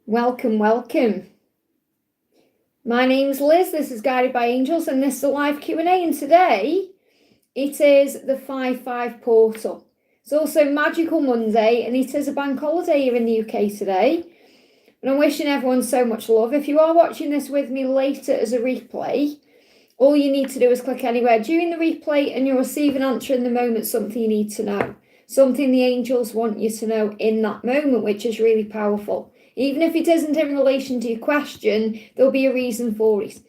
Welcome, welcome. My name's Liz, this is Guided by Angels, and this is a live Q&A, and today it is the 5-5 portal. It's also Magical Monday, and it is a bank holiday here in the UK today. And I'm wishing everyone so much love. If you are watching this with me later as a replay, all you need to do is click anywhere during the replay and you'll receive an answer in the moment, something you need to know. Something the angels want you to know in that moment, which is really powerful. Even if it isn't in relation to your question, there'll be a reason for it.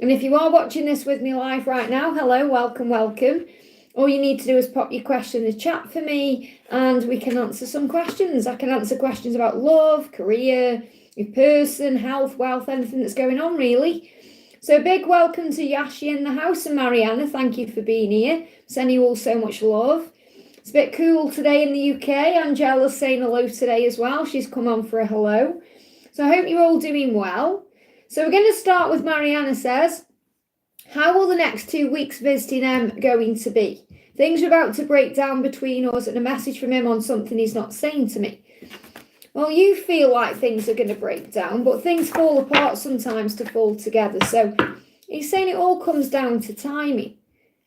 And if you are watching this with me live right now, hello, welcome, welcome. All you need to do is pop your question in the chat for me and we can answer some questions. I can answer questions about love, career, your person, health, wealth, anything that's going on really. So a big welcome to Yashi in the house and Mariana. Thank you for being here. Sending you all so much love. It's a bit cool today in the UK. Angela's saying hello today as well. She's come on for a hello. So I hope you're all doing well. So we're going to start with Mariana says, how will the next 2 weeks visiting M going to be? Things are about to break down between us and a message from him on something he's not saying to me. Well, you feel like things are going to break down, but things fall apart sometimes to fall together. So he's saying it all comes down to timing.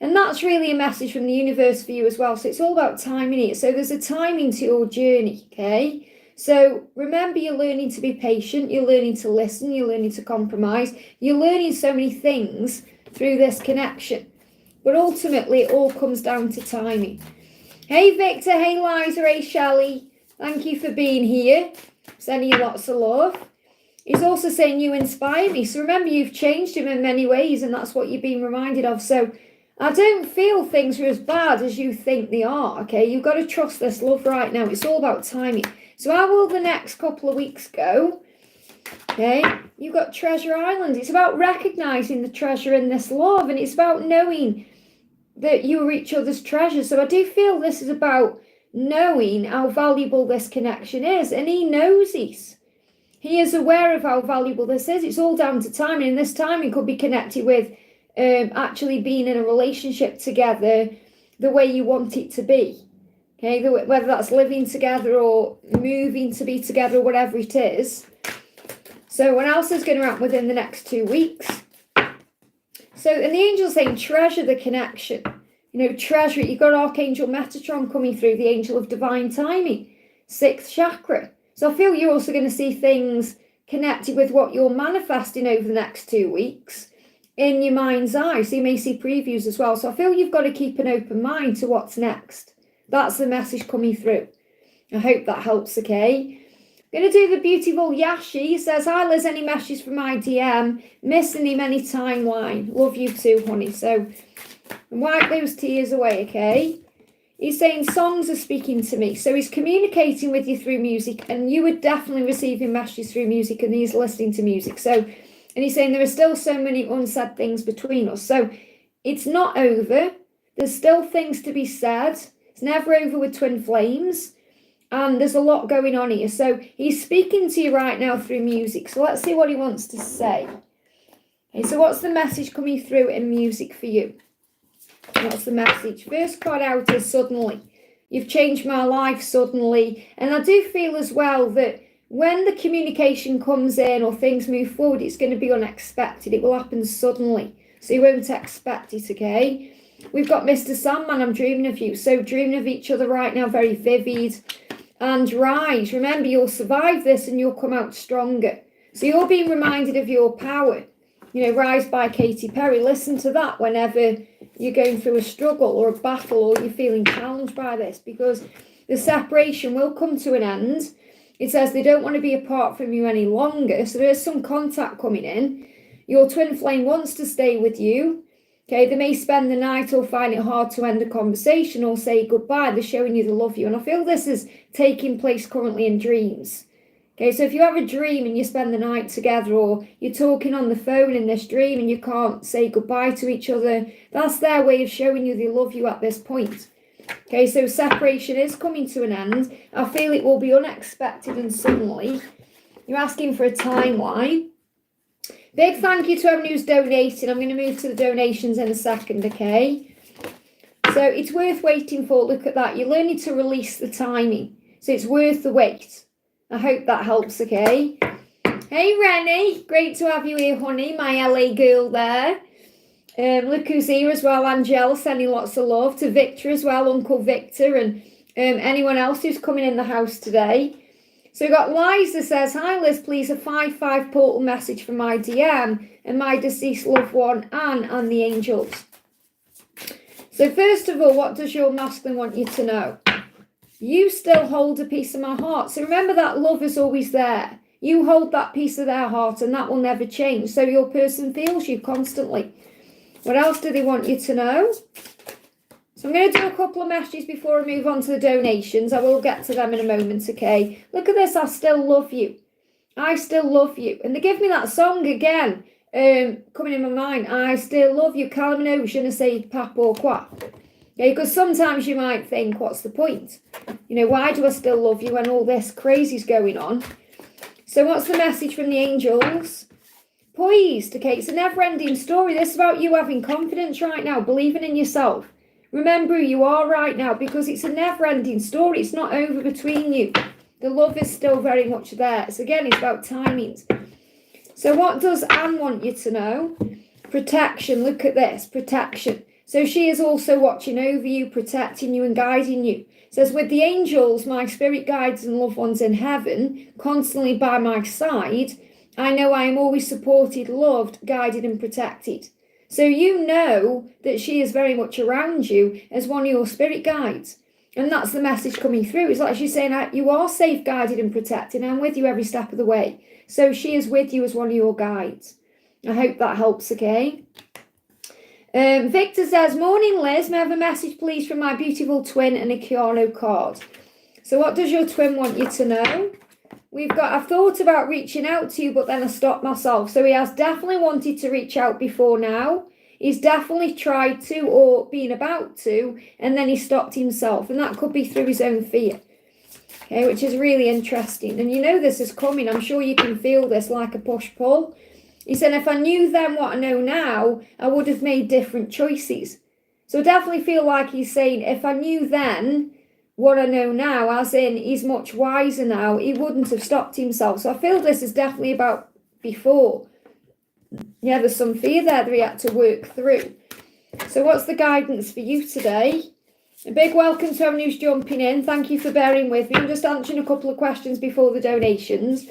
And that's really a message from the universe for you as well. So it's all about timing it. So there's a timing to your journey, okay? So remember, you're learning to be patient. You're learning to listen. You're learning to compromise. You're learning so many things through this connection. But ultimately, it all comes down to timing. Hey, Victor. Hey, Liza. Hey, Shelly. Thank you for being here. Sending you lots of love. He's also saying you inspire me. So remember, you've changed him in many ways, and that's what you've been reminded of. So I don't feel things are as bad as you think they are, okay? You've got to trust this love right now. It's all about timing. So how will the next couple of weeks go? Okay, you've got Treasure Island. It's about recognizing the treasure in this love, and it's about knowing that you are each other's treasure. So I do feel this is about knowing how valuable this connection is, and he knows it. He is aware of how valuable this is. It's all down to timing, and this timing could be connected with actually being in a relationship together the way you want it to be. Okay, whether that's living together or moving to be together, or whatever it is. So what else is going to happen within the next 2 weeks? So, and the angel's saying treasure the connection. You know, treasure it. You've got Archangel Metatron coming through, the angel of divine timing, 6th chakra. So I feel you're also going to see things connected with what you're manifesting over the next 2 weeks in your mind's eye. So you may see previews as well. So I feel you've got to keep an open mind to what's next. That's the message coming through. I hope that helps, okay? I'm going to do the beautiful Yashi. He says, hi Liz, any messages from my DM? Missing him any timeline. Love you too, honey. So wipe those tears away, okay? He's saying songs are speaking to me. So he's communicating with you through music, and you would definitely receiving messages through music, and he's listening to music. So, and he's saying there are still so many unsaid things between us. So it's not over. There's still things to be said. It's never over with twin flames. And there's a lot going on here. So he's speaking to you right now through music. So let's see what he wants to say. Okay, so what's the message coming through in music for you? What's the message? First card out is suddenly. You've changed my life suddenly. And I do feel as well that when the communication comes in or things move forward, it's going to be unexpected. It will happen suddenly. So you won't expect it, okay? We've got Mr. Sandman, I'm dreaming of you. So dreaming of each other right now, very vivid. And rise. Remember, you'll survive this and you'll come out stronger. So you're being reminded of your power. You know, Rise by Katy Perry. Listen to that whenever you're going through a struggle or a battle or you're feeling challenged by this, because the separation will come to an end. It says they don't want to be apart from you any longer. So there's some contact coming in. Your twin flame wants to stay with you. Okay, they may spend the night or find it hard to end a conversation or say goodbye. They're showing you they love you. And I feel this is taking place currently in dreams. Okay, so if you have a dream and you spend the night together, or you're talking on the phone in this dream and you can't say goodbye to each other, that's their way of showing you they love you at this point. Okay, so separation is coming to an end. I feel it will be unexpected and suddenly. You're asking for a timeline. Big thank you to everyone who's donating. I'm going to move to the donations in a second, okay? So it's worth waiting for. Look at that. You're learning to release the timing. So it's worth the wait. I hope that helps, okay? Hey, Renee. Great to have you here, honey. My LA girl there. Look who's here as well. Angela sending lots of love to Victor as well, Uncle Victor, and anyone else who's coming in the house today. So we've got Liza says, hi Liz, please a 5-5 portal message for my DM and my deceased loved one, Anne, and the angels. So first of all, what does your masculine want you to know? You still hold a piece of my heart. So remember that love is always there. You hold that piece of their heart and that will never change. So your person feels you constantly. What else do they want you to know? So I'm going to do a couple of messages before I move on to the donations. I will get to them in a moment, okay? Look at this. I still love you. I still love you. And they give me that song again, coming in my mind. I still love you. Calamino, je ne sais pas pourquoi. Okay, because sometimes you might think, what's the point? You know, why do I still love you when all this crazy's going on? So what's the message from the angels? Poised, okay, it's a never-ending story. This is about you having confidence right now, believing in yourself. Remember who you are right now, because it's a never-ending story. It's not over between you. The love is still very much there. So again, it's about timings. So what does Anne want you to know? Protection. Look at this, protection. So she is also watching over you, protecting you and guiding you. It says, with the angels, my spirit guides and loved ones in heaven, constantly by my side, I know I am always supported, loved, guided and protected. So you know that she is very much around you as one of your spirit guides. And that's the message coming through. It's like she's saying, you are safe, guided and protected. I'm with you every step of the way. So she is with you as one of your guides. I hope that helps, okay? Victor says, morning Liz, may I have a message please from my beautiful twin and a Keanu card. So what does your twin want you to know? I've thought about reaching out to you, but then I stopped myself. So he has definitely wanted to reach out before now. He's definitely tried to or been about to, and then he stopped himself. And that could be through his own fear. Okay, which is really interesting. And you know this is coming. I'm sure you can feel this like a push-pull. He said, if I knew then what I know now, I would have made different choices. So I definitely feel like he's saying, if I knew then what I know now, as in he's much wiser now, he wouldn't have stopped himself. So I feel this is definitely about before. Yeah, there's some fear there that he had to work through. So what's the guidance for you today? A big welcome to everyone who's jumping in. Thank you for bearing with me. I'm just answering a couple of questions before the donations.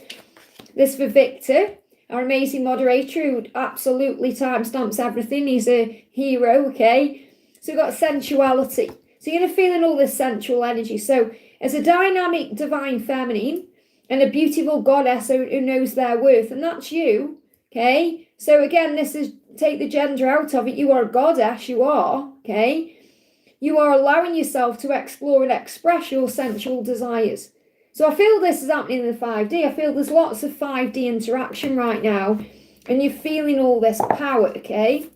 This for Victor, our amazing moderator who absolutely timestamps everything. He's a hero, okay? So we've got sensuality. So you're feeling all this sensual energy. So as a dynamic divine feminine and a beautiful goddess who knows their worth, and that's you, okay? So again, this is, take the gender out of it. You are a goddess, you are, okay? You are allowing yourself to explore and express your sensual desires. So I feel this is happening in the 5D. I feel there's lots of 5D interaction right now, and you're feeling all this power, okay?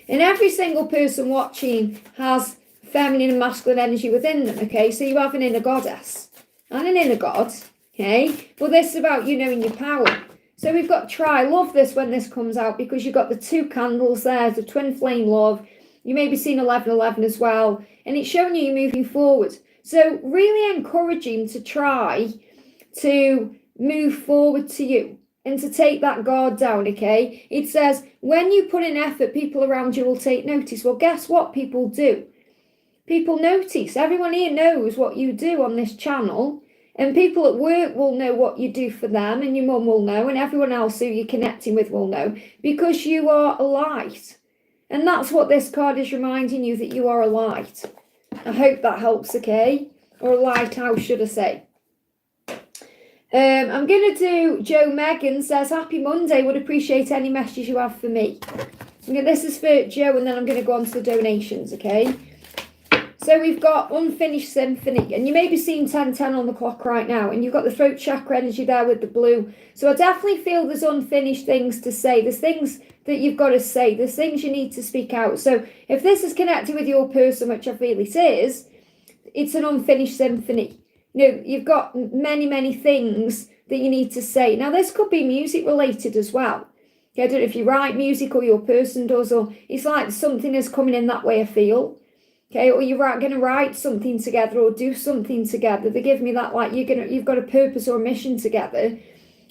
And every single person watching has feminine and masculine energy within them, okay? So you have an inner goddess and an inner god, okay? But this is about you knowing your power. So we've got try. Love this when this comes out because you've got the two candles there, the twin flame love. You may be seeing 1111 as well. And it's showing you're moving forward. So really encouraging to try to move forward to you and to take that guard down, okay? It says, when you put in effort, people around you will take notice. Well, guess what people do? People notice. Everyone here knows what you do on this channel. And people at work will know what you do for them. And your mum will know. And everyone else who you're connecting with will know. Because you are a light. And that's what this card is reminding you, that you are a light. I hope that helps, okay? Or a lighthouse, should I say. I'm going to do Joe Megan says, happy Monday. Would appreciate any messages you have for me. Okay, this is for Joe, and then I'm going to go on to the donations, okay? So we've got Unfinished Symphony, and you may be seeing 10:10 on the clock right now, and you've got the throat chakra energy there with the blue. So I definitely feel there's unfinished things to say. There's things that you've got to say. There's things you need to speak out. So if this is connected with your person, which I feel it is, it's an unfinished symphony. You know, you've got many, many things that you need to say. Now, this could be music related as well. Okay, I don't know if you write music or your person does, or it's like something is coming in that way, I feel. Okay, or you're going to write something together or do something together. They give me that, like you've got a purpose or a mission together.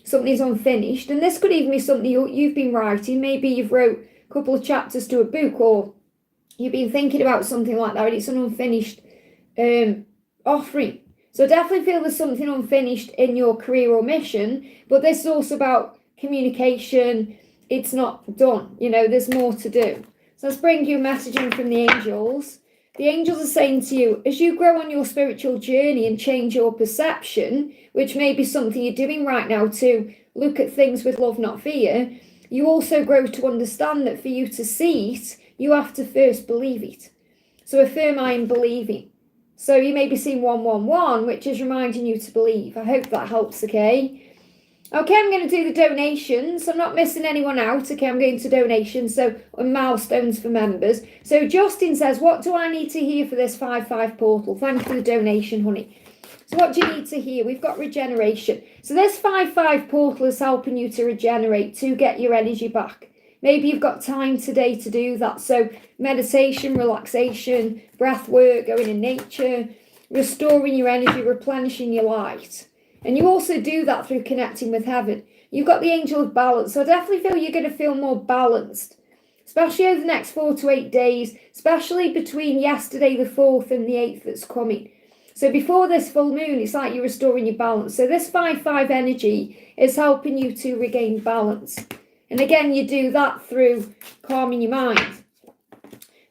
something's unfinished. And this could even be something you've been writing. Maybe you've wrote a couple of chapters to a book, or you've been thinking about something like that, and it's an unfinished offering. So I definitely feel there's something unfinished in your career or mission, but this is also about communication. It's not done, there's more to do. So let's bring you a messaging from the angels. The angels are saying to you, as you grow on your spiritual journey and change your perception, which may be something you're doing right now to look at things with love, not fear, you also grow to understand that for you to see it, you have to first believe it. So affirm, I am believing. So you may be seeing 111, which is reminding you to believe. I hope that helps, okay? Okay, I'm going to do the donations. I'm not missing anyone out. Okay, I'm going to donations, so milestones for members. So Justin says, what do I need to hear for this 5-5 portal? Thank you for the donation, honey. So what do you need to hear? We've got regeneration. So this 5-5 portal is helping you to regenerate, to get your energy back. Maybe you've got time today to do that. So meditation, relaxation, breath work, going in nature, restoring your energy, replenishing your light. And you also do that through connecting with heaven. You've got the angel of balance. So I definitely feel you're going to feel more balanced, especially over the next 4 to 8 days, especially between yesterday, the 4th, and the 8th that's coming. So before this full moon, it's like you're restoring your balance. So this 5-5 energy is helping you to regain balance. And again, you do that through calming your mind.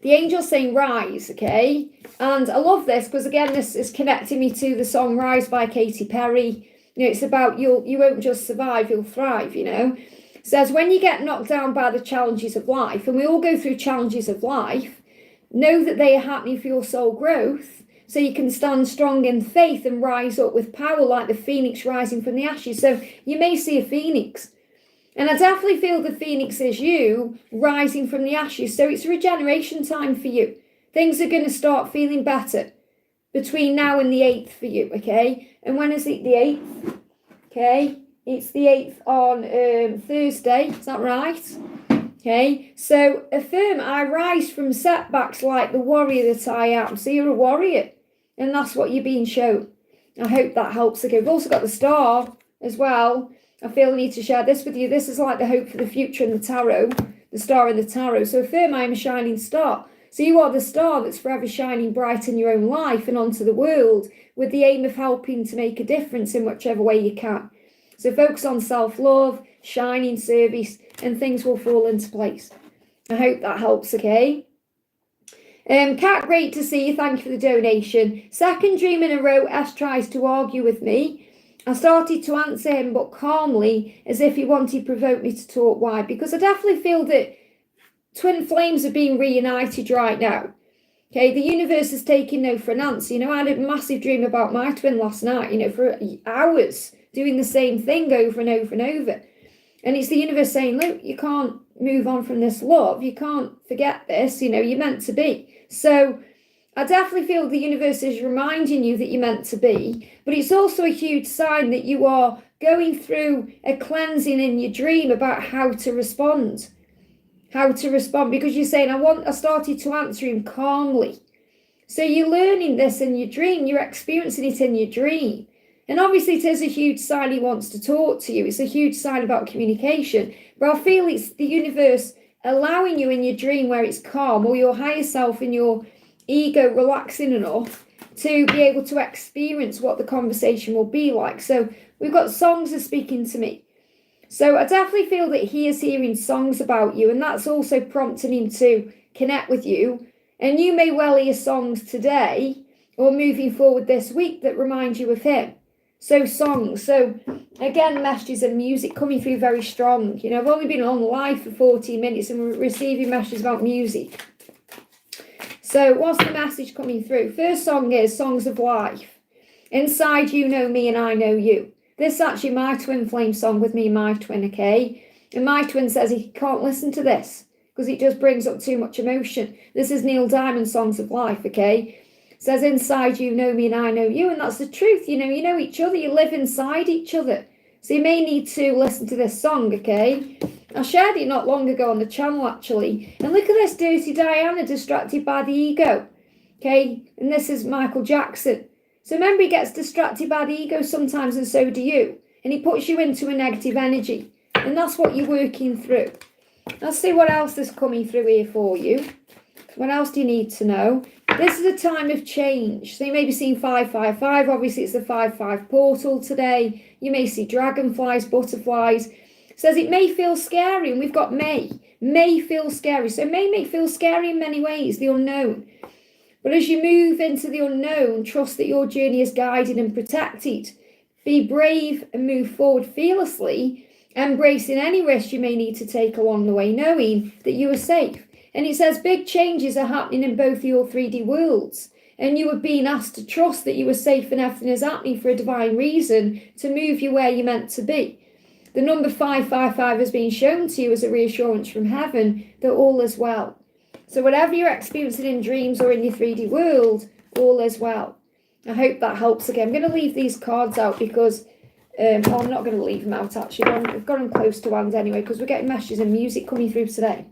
The angel's saying rise, okay? And I love this because, again, this is connecting me to the song Rise by Katy Perry. It's about you won't just survive, you'll thrive, It says, when you get knocked down by the challenges of life, and we all go through challenges of life, know that they are happening for your soul growth, so you can stand strong in faith and rise up with power like the phoenix rising from the ashes. So you may see a phoenix. And I definitely feel the phoenix is you rising from the ashes. So it's regeneration time for you. Things are going to start feeling better between now and the 8th for you, okay? And when is it the 8th? Okay, it's the 8th on Thursday. Is that right? Okay, so affirm, I rise from setbacks like the warrior that I am. So you're a warrior, and that's what you're being shown. I hope that helps. Okay, we've also got the star as well. I feel I need to share this with you. This is like the hope for the future in the tarot, the star in the tarot. So affirm, I am a shining star. So you are the star that's forever shining bright in your own life and onto the world with the aim of helping to make a difference in whichever way you can. So focus on self-love, shining service, and things will fall into place. I hope that helps, okay? Kat, great to see you. Thank you for the donation. Second dream in a row, S tries to argue with me. I started to answer him, but calmly, as if he wanted to provoke me to talk. Why? Because I definitely feel that twin flames are being reunited right now. Okay, the universe is taking no for an answer. I had a massive dream about my twin last night, for hours, doing the same thing over and over and over. And it's the universe saying, look, you can't move on from this love. You can't forget this, you're meant to be. So I definitely feel the universe is reminding you that you're meant to be, but it's also a huge sign that you are going through a cleansing in your dream about how to respond, because you're saying, I started to answer him calmly. So you're learning this in your dream, you're experiencing it in your dream. And obviously it is a huge sign he wants to talk to you. It's a huge sign about communication, but I feel it's the universe allowing you in your dream where it's calm, or your higher self and your ego relaxing enough to be able to experience what the conversation will be like. So we've got songs are speaking to me. So I definitely feel that he is hearing songs about you, and that's also prompting him to connect with you. And you may well hear songs today or moving forward this week that remind you of him. So songs. So again, messages and music coming through very strong. I've only been on live for 14 minutes and we're receiving messages about music. So what's the message coming through? First song is Songs of Life. Inside you know me and I know you. This is actually my twin flame song with me and my twin, okay? And my twin says he can't listen to this because it just brings up too much emotion. This is Neil Diamond, Songs of Life, okay? It says inside you know me and I know you, and that's the truth. You know each other, you live inside each other. So you may need to listen to this song, okay? I shared it not long ago on the channel, actually. And look at this, Dirty Diana, distracted by the ego. Okay, and this is Michael Jackson. So remember, he gets distracted by the ego sometimes, and so do you. and it puts you into a negative energy. And that's what you're working through. Let's see what else is coming through here for you. What else do you need to know? This is a time of change. So you may be seeing 555. Obviously, it's the 5-5 portal today. You may see dragonflies, butterflies. It says it may feel scary, and we've got May. May feel scary. So may feel scary in many ways, the unknown. But as you move into the unknown, trust that your journey is guided and protected. Be brave and move forward fearlessly, embracing any risk you may need to take along the way, knowing that you are safe. And it says big changes are happening in both your 3D worlds. And you are being asked to trust that you are safe and everything is happening for a divine reason to move you where you're meant to be. The number 555 has been shown to you as a reassurance from heaven that all is well. So whatever you're experiencing in dreams or in your 3D world, all is well. I hope that helps again. I'm going to leave these cards out because, I'm not going to leave them out actually. I've got them close to hand anyway because we're getting messages and music coming through today.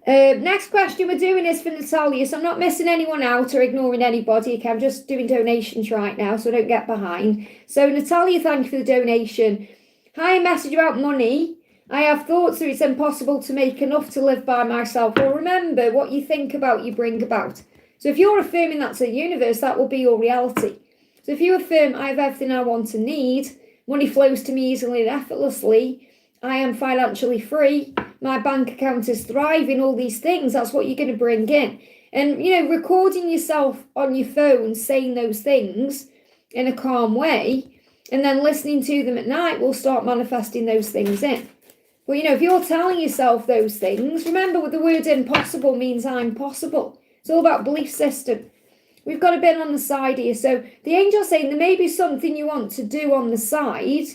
Next question we're doing is for Natalia, so I'm not missing anyone out or ignoring anybody. Okay, I'm just doing donations right now so I don't get behind. So Natalia, thank you for the donation. Hi, a message about money. I have thoughts that it's impossible to make enough to live by myself. Well, remember, what you think about, you bring about. So if you're affirming that to the universe, that will be your reality. So if you affirm, I have everything I want and need, money flows to me easily and effortlessly, I am financially free, my bank account is thriving, all these things, that's what you're going to bring in. And, you know, recording yourself on your phone saying those things in a calm way and then listening to them at night will start manifesting those things in. But, you know, if you're telling yourself those things, remember what the word impossible means, I'm possible. It's all about belief system. We've got a bit on the side here. So the angel's saying there may be something you want to do on the side,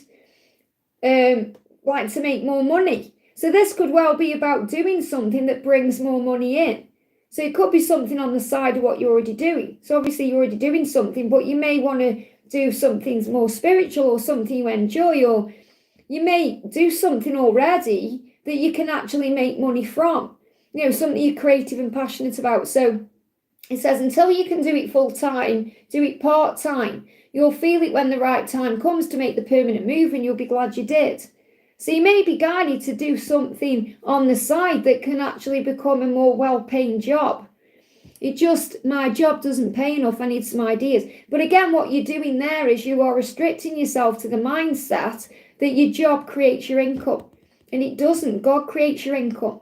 like to make more money. So this could well be about doing something that brings more money in. So it could be something on the side of what you're already doing. So obviously you're already doing something, but you may want to do something more spiritual or something you enjoy, or you may do something already that you can actually make money from. You know, something you're creative and passionate about. So it says until you can do it full time, do it part time. You'll feel it when the right time comes to make the permanent move and you'll be glad you did. So you may be guided to do something on the side that can actually become a more well-paying job. My job doesn't pay enough, I need some ideas. But again, what you're doing there is you are restricting yourself to the mindset that your job creates your income. And it doesn't. God creates your income.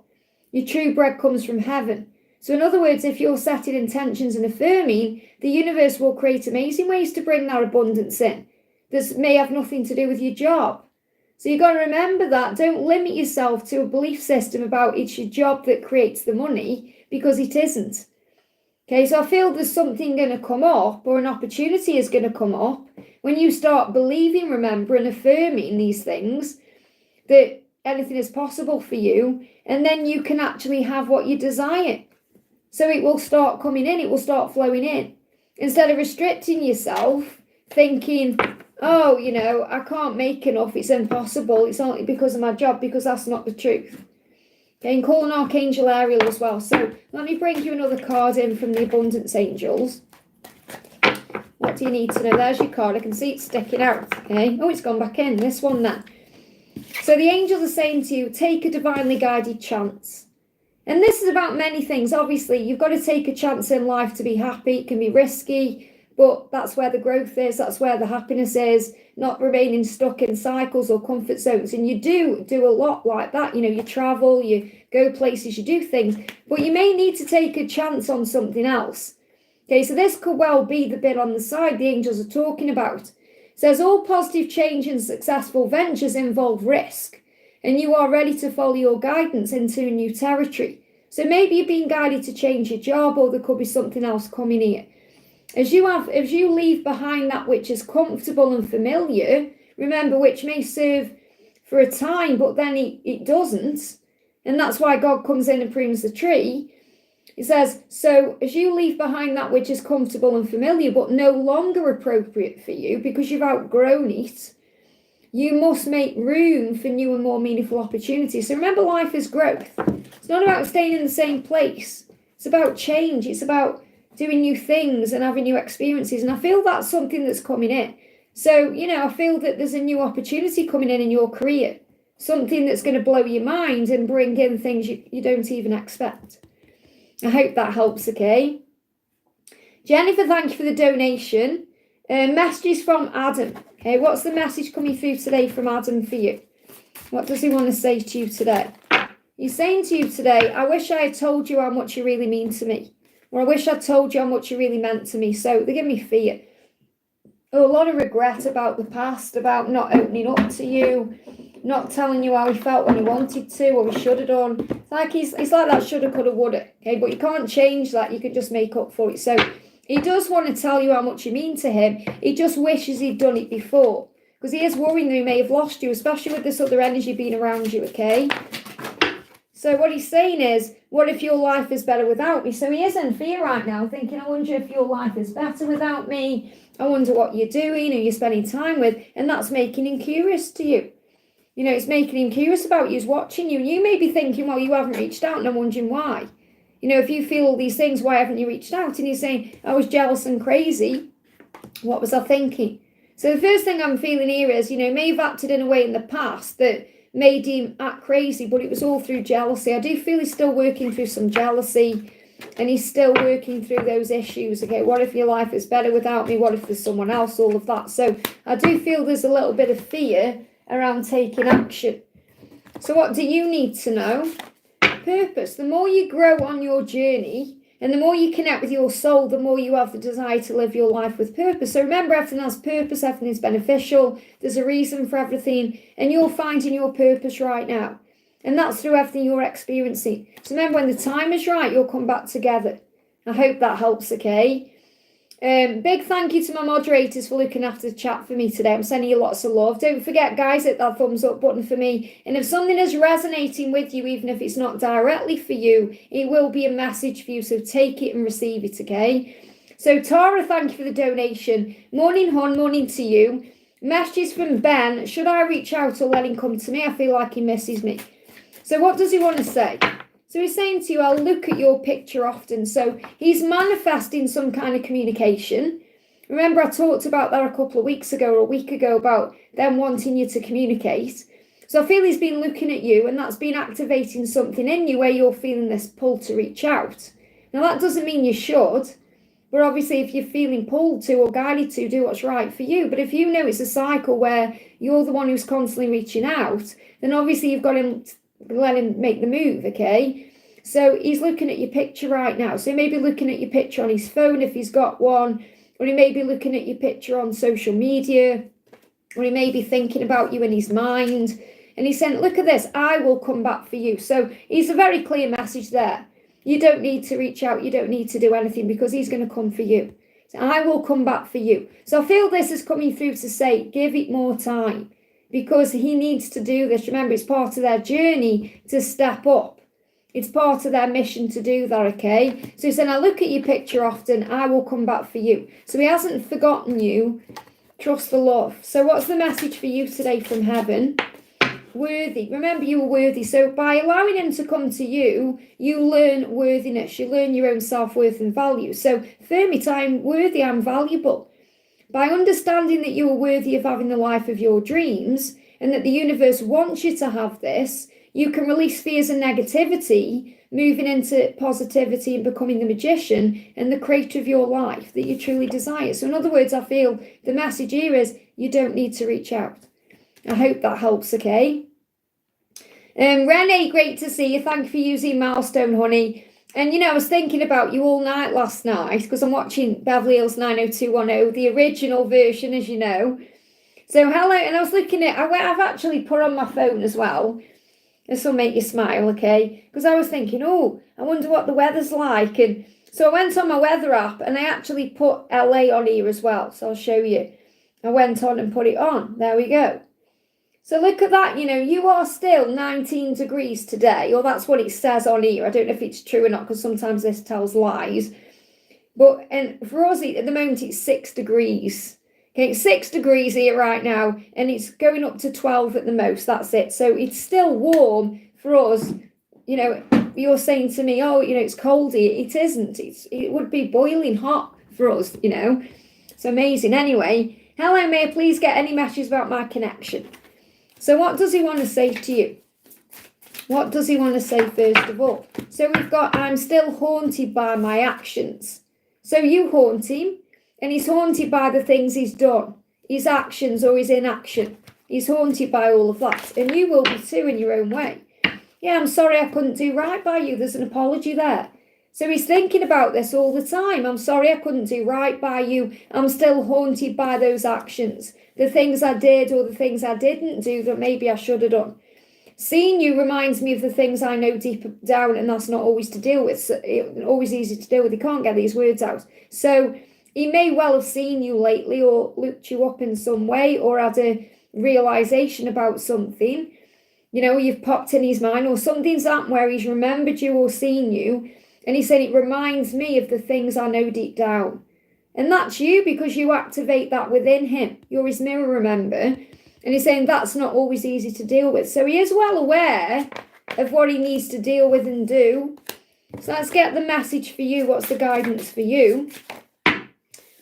Your true bread comes from heaven. So in other words, if you're setting intentions and affirming, the universe will create amazing ways to bring that abundance in. This may have nothing to do with your job. So you've got to remember that. Don't limit yourself to a belief system about it's your job that creates the money, because it isn't. Okay, so I feel there's something going to come up, or an opportunity is going to come up when you start believing, remember, and affirming these things, that anything is possible for you, and then you can actually have what you desire. So it will start coming in, it will start flowing in. Instead of restricting yourself, thinking, oh, you know, I can't make enough, it's impossible, it's only because of my job, because that's not the truth. Okay, and call an Archangel Ariel as well. So let me bring you another card in from the Abundance Angels. What do you need to know? There's your card. I can see it sticking out. Okay. Oh, it's gone back in. This one then. So the angels are saying to you, take a divinely guided chance. And this is about many things. Obviously, you've got to take a chance in life to be happy. It can be risky, but that's where the growth is. That's where the happiness is. Not remaining stuck in cycles or comfort zones. And you do a lot like that. You know, you travel, you go places, you do things, but you may need to take a chance on something else. Okay, so this could well be the bit on the side the angels are talking about. It says all positive change and successful ventures involve risk, and you are ready to follow your guidance into a new territory. So maybe you're being guided to change your job, or there could be something else coming here. As you leave behind that which is comfortable and familiar, remember, which may serve for a time, but then it doesn't. And that's why God comes in and prunes the tree. It says, so as you leave behind that which is comfortable and familiar, but no longer appropriate for you because you've outgrown it, you must make room for new and more meaningful opportunities. So remember, life is growth. It's not about staying in the same place. It's about change. It's about doing new things and having new experiences. And I feel that's something that's coming in. So, I feel that there's a new opportunity coming in your career, something that's going to blow your mind and bring in things you don't even expect. I hope that helps, okay? Jennifer, thank you for the donation. Messages from Adam. Okay, what's the message coming through today from Adam for you? What does he want to say to you today? He's saying to you today, I wish I had told you how much you really mean to me. Or I wish I'd told you how much you really meant to me. So they give me fear. A lot of regret about the past, about not opening up to you, not telling you how he felt when he wanted to, or he should have done. It's like he's like that shoulda, coulda, woulda. Okay, but you can't change that. You can just make up for it. So he does want to tell you how much you mean to him. He just wishes he'd done it before. Because he is worrying that he may have lost you, especially with this other energy being around you, okay? So what he's saying is, what if your life is better without me? So he is in fear right now, thinking, I wonder if your life is better without me. I wonder what you're doing, who you're spending time with. And that's making him curious to you. It's making him curious about you, he's watching you. You may be thinking, well, you haven't reached out, and I'm wondering why. If you feel all these things, why haven't you reached out? And you're saying, I was jealous and crazy. What was I thinking? So the first thing I'm feeling here is, may have acted in a way in the past that made him act crazy, but it was all through jealousy. I do feel he's still working through some jealousy, and he's still working through those issues. Okay, what if your life is better without me? What if there's someone else? All of that. So I do feel there's a little bit of fear around taking action. So what do you need to know? Purpose. The more you grow on your journey, and the more you connect with your soul, the more you have the desire to live your life with purpose. So remember, everything has purpose, everything is beneficial. There's a reason for everything, and you're finding your purpose right now. And that's through everything you're experiencing. So remember, when the time is right, you'll come back together. I hope that helps, okay? Big thank you to my moderators for looking after the chat for me today. I'm sending you lots of love. Don't forget, guys, hit that thumbs up button for me. And if something is resonating with you, even if it's not directly for you, it will be a message for you. So take it and receive it, okay? So Tara, thank you for the donation. Morning, hon, morning to you. Messages from Ben. Should I reach out or let him come to me? I feel like he misses me. So what does he want to say? So he's saying to you, I'll look at your picture often. So he's manifesting some kind of communication. Remember, I talked about that a couple of weeks ago or a week ago about them wanting you to communicate. So I feel he's been looking at you, and that's been activating something in you where you're feeling this pull to reach out. Now, that doesn't mean you should. But obviously, if you're feeling pulled to or guided to, do what's right for you. But if you know it's a cycle where you're the one who's constantly reaching out, then obviously you've got to let him make the move, okay? So he's looking at your picture right now. So he may be looking at your picture on his phone if he's got one, or he may be looking at your picture on social media, or he may be thinking about you in his mind. And he's saying, look at this, I will come back for you. So he's a very clear message there. You don't need to reach out. You don't need to do anything because he's going to come for you. So I will come back for you. So I feel this is coming through to say, give it more time. Because he needs to do this. Remember, it's part of their journey to step up. It's part of their mission to do that, okay? So he's saying, I look at your picture often, I will come back for you. So he hasn't forgotten you. Trust the love. So what's the message for you today from heaven? Worthy. Remember, you are worthy. So by allowing him to come to you, you learn worthiness. You learn your own self-worth and value. So affirm it, I'm worthy, I'm valuable. By understanding that you are worthy of having the life of your dreams and that the universe wants you to have this, you can release fears and negativity, moving into positivity and becoming the magician and the creator of your life that you truly desire. So in other words, I feel the message here is you don't need to reach out. I hope that helps, okay? Renee, great to see you. Thank you for using Milestone, honey. And, I was thinking about you all night last night because I'm watching Beverly Hills 90210, the original version, as you know. So, hello. And I was looking at, I've actually put on my phone as well. This will make you smile, okay? Because I was thinking, I wonder what the weather's like. And so I went on my weather app and I actually put LA on here as well. So I'll show you. I went on and put it on. There we go. So look at that, you are still 19 degrees today, or that's what it says on here. I don't know if it's true or not, because sometimes this tells lies. But and for us, at the moment, it's 6 degrees. Okay, it's 6 degrees here right now, and it's going up to 12 at the most. That's it. So it's still warm for us. You're saying to me, it's cold here. It isn't. It would be boiling hot for us, It's amazing. Anyway, Hello, may I please get any messages about my connection? So what does he want to say to you? What does he want to say first of all? So we've got, I'm still haunted by my actions. So you haunt him, and he's haunted by the things he's done, his actions or his inaction. He's haunted by all of that, and you will be too in your own way. Yeah, I'm sorry I couldn't do right by you. There's an apology there. So he's thinking about this all the time. I'm sorry I couldn't do right by you. I'm still haunted by those actions, the things I did or the things I didn't do that maybe I should have done. Seeing you reminds me of the things I know deep down, and that's not always to deal with. Always easy to deal with. He can't get these words out. So he may well have seen you lately or looked you up in some way or had a realization about something. You know, you've popped in his mind or something's happened where he's remembered you or seen you. And he said, it reminds me of the things I know deep down. And that's you because you activate that within him. You're his mirror, remember? And he's saying that's not always easy to deal with. So he is well aware of what he needs to deal with and do. So let's get the message for you. What's the guidance for you?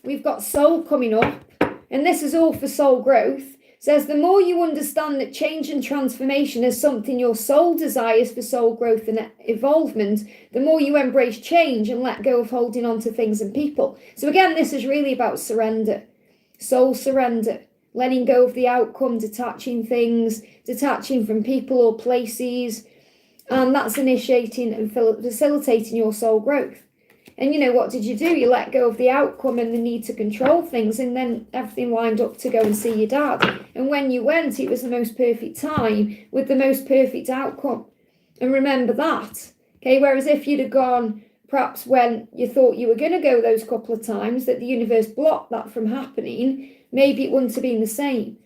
We've got soul coming up. And this is all for soul growth. It says the more you understand that change and transformation is something your soul desires for soul growth and evolvement, the more you embrace change and let go of holding on to things and people. So again, this is really about surrender. Soul surrender. Letting go of the outcome, detaching things, detaching from people or places. And that's initiating and facilitating your soul growth. And you know, what did you do? You let go of the outcome and the need to control things, and then everything lined up to go and see your dad. And when you went, it was the most perfect time with the most perfect outcome. And remember that. Okay, whereas if you'd have gone perhaps when you thought you were going to go those couple of times, that the universe blocked that from happening, maybe it wouldn't have been the same.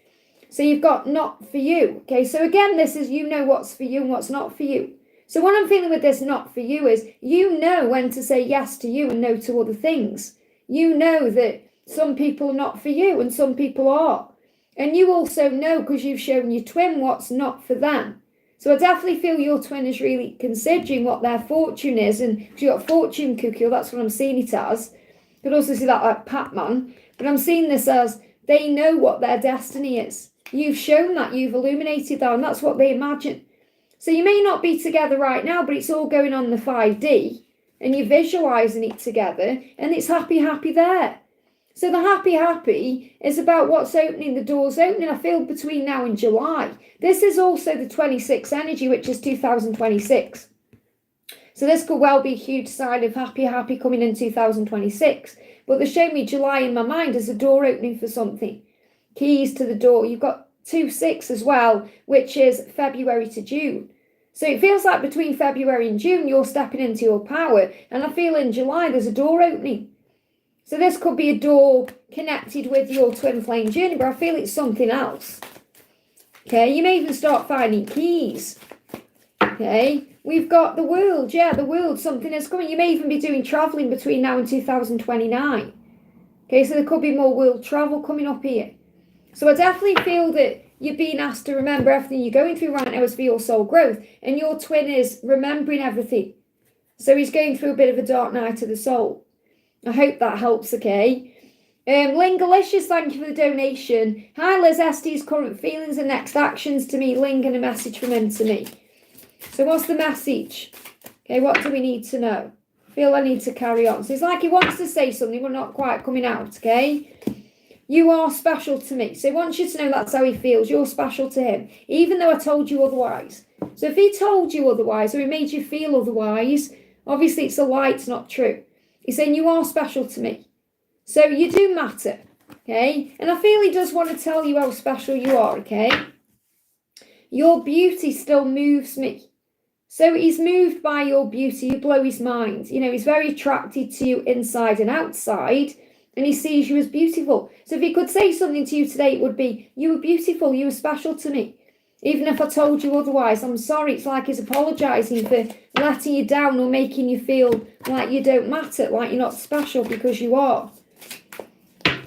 So you've got not for you. Okay, so again, this is you know what's for you and what's not for you. So what I'm feeling with this not for you is you know when to say yes to you and no to other things. You know that some people are not for you and some people are. And you also know because you've shown your twin what's not for them. So I definitely feel your twin is really considering what their fortune is. And because you've got fortune cookie, that's what I'm seeing it as. You could also see that like Pac-Man. But I'm seeing this as they know what their destiny is. You've shown that, you've illuminated that, and that's what they imagine. So you may not be together right now, but it's all going on the 5D, and you're visualizing it together, and it's happy, happy there. So the happy, happy is about what's opening, the doors opening, I feel, between now and July. This is also the 26 energy, which is 2026. So this could well be a huge sign of happy, happy coming in 2026. But they're showing me July in my mind as a door opening for something. Keys to the door. You've got 2-6 as well, which is February to June. So it feels like between February and June, you're stepping into your power. And I feel in July, there's a door opening. So this could be a door connected with your twin flame journey, but I feel it's something else. Okay, you may even start finding keys. Okay, we've got the world. Yeah, the world, something is coming. You may even be doing traveling between now and 2029. Okay, so there could be more world travel coming up here. So I definitely feel that you're being asked to remember everything you're going through right now is for your soul growth. And your twin is remembering everything. So he's going through a bit of a dark night of the soul. I hope that helps, okay? Lingalicious, thank you for the donation. Hi, Liz, ST's current feelings and next actions to me. Ling, and a message from him to me. So what's the message? Okay, what do we need to know? I feel I need to carry on. So it's like he wants to say something, but not quite coming out, okay? You are special to me. So he wants you to know that's how he feels. You're special to him, even though I told you otherwise. So if he told you otherwise or he made you feel otherwise, obviously it's a lie, it's not true. He's saying you are special to me. So you do matter, okay? And I feel he does want to tell you how special you are, okay? Your beauty still moves me. So he's moved by your beauty. You blow his mind. You know, he's very attracted to you inside and outside. And he sees you as beautiful. So if he could say something to you today, it would be, you were beautiful, you were special to me. Even if I told you otherwise, I'm sorry. It's like he's apologising for letting you down or making you feel like you don't matter, like you're not special, because you are.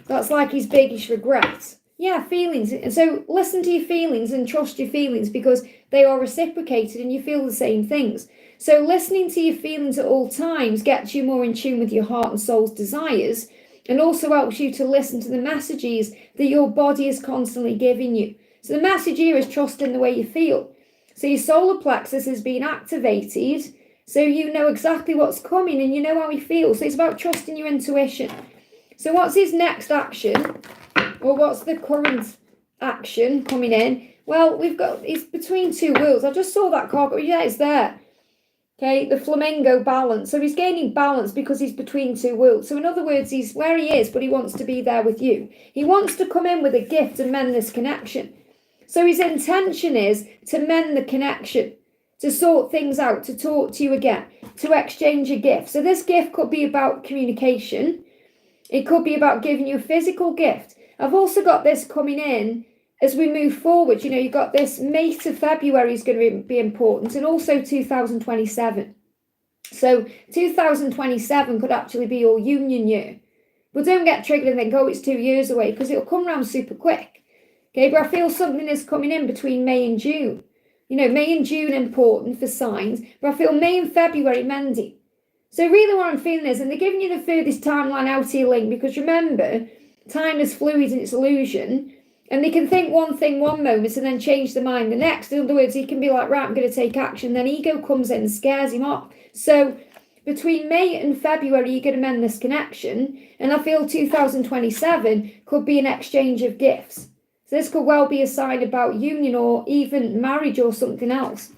That's like his biggest regret. Yeah, feelings. And so listen to your feelings and trust your feelings because they are reciprocated and you feel the same things. So listening to your feelings at all times gets you more in tune with your heart and soul's desires. and also helps you to listen to the messages that your body is constantly giving you. So the message here is trust in the way you feel. So your solar plexus is being activated, so you know exactly what's coming and you know how you feel. So it's about trusting your intuition. So what's his next action? Or what's the current action coming in? Well, it's between two worlds. I just saw that card. Yeah, it's there. Okay, the flamingo balance. So he's gaining balance because he's between two worlds. So in other words, he's where he is, but he wants to be there with you. He wants to come in with a gift and mend this connection. So his intention is to mend the connection, to sort things out, to talk to you again, to exchange a gift. So this gift could be about communication. It could be about giving you a physical gift. I've also got this coming in as we move forward. You know, you've got this May to February is going to be important, and also 2027. So 2027 could actually be your union year. But don't get triggered and think, oh, it's 2 years away, because it'll come around super quick. Okay, but I feel something is coming in between May and June. You know, May and June important for signs, but I feel May and February mending. So really what I'm feeling is, and they're giving you the furthest timeline out here, Link, because remember, time is fluid and it's illusion, and they can think one thing one moment and then change their mind the next. In other words, he can be like, right, I'm going to take action. Then ego comes in and scares him off. So between May and February, you're going to mend this connection. And I feel 2027 could be an exchange of gifts. So this could well be a sign about union or even marriage or something else.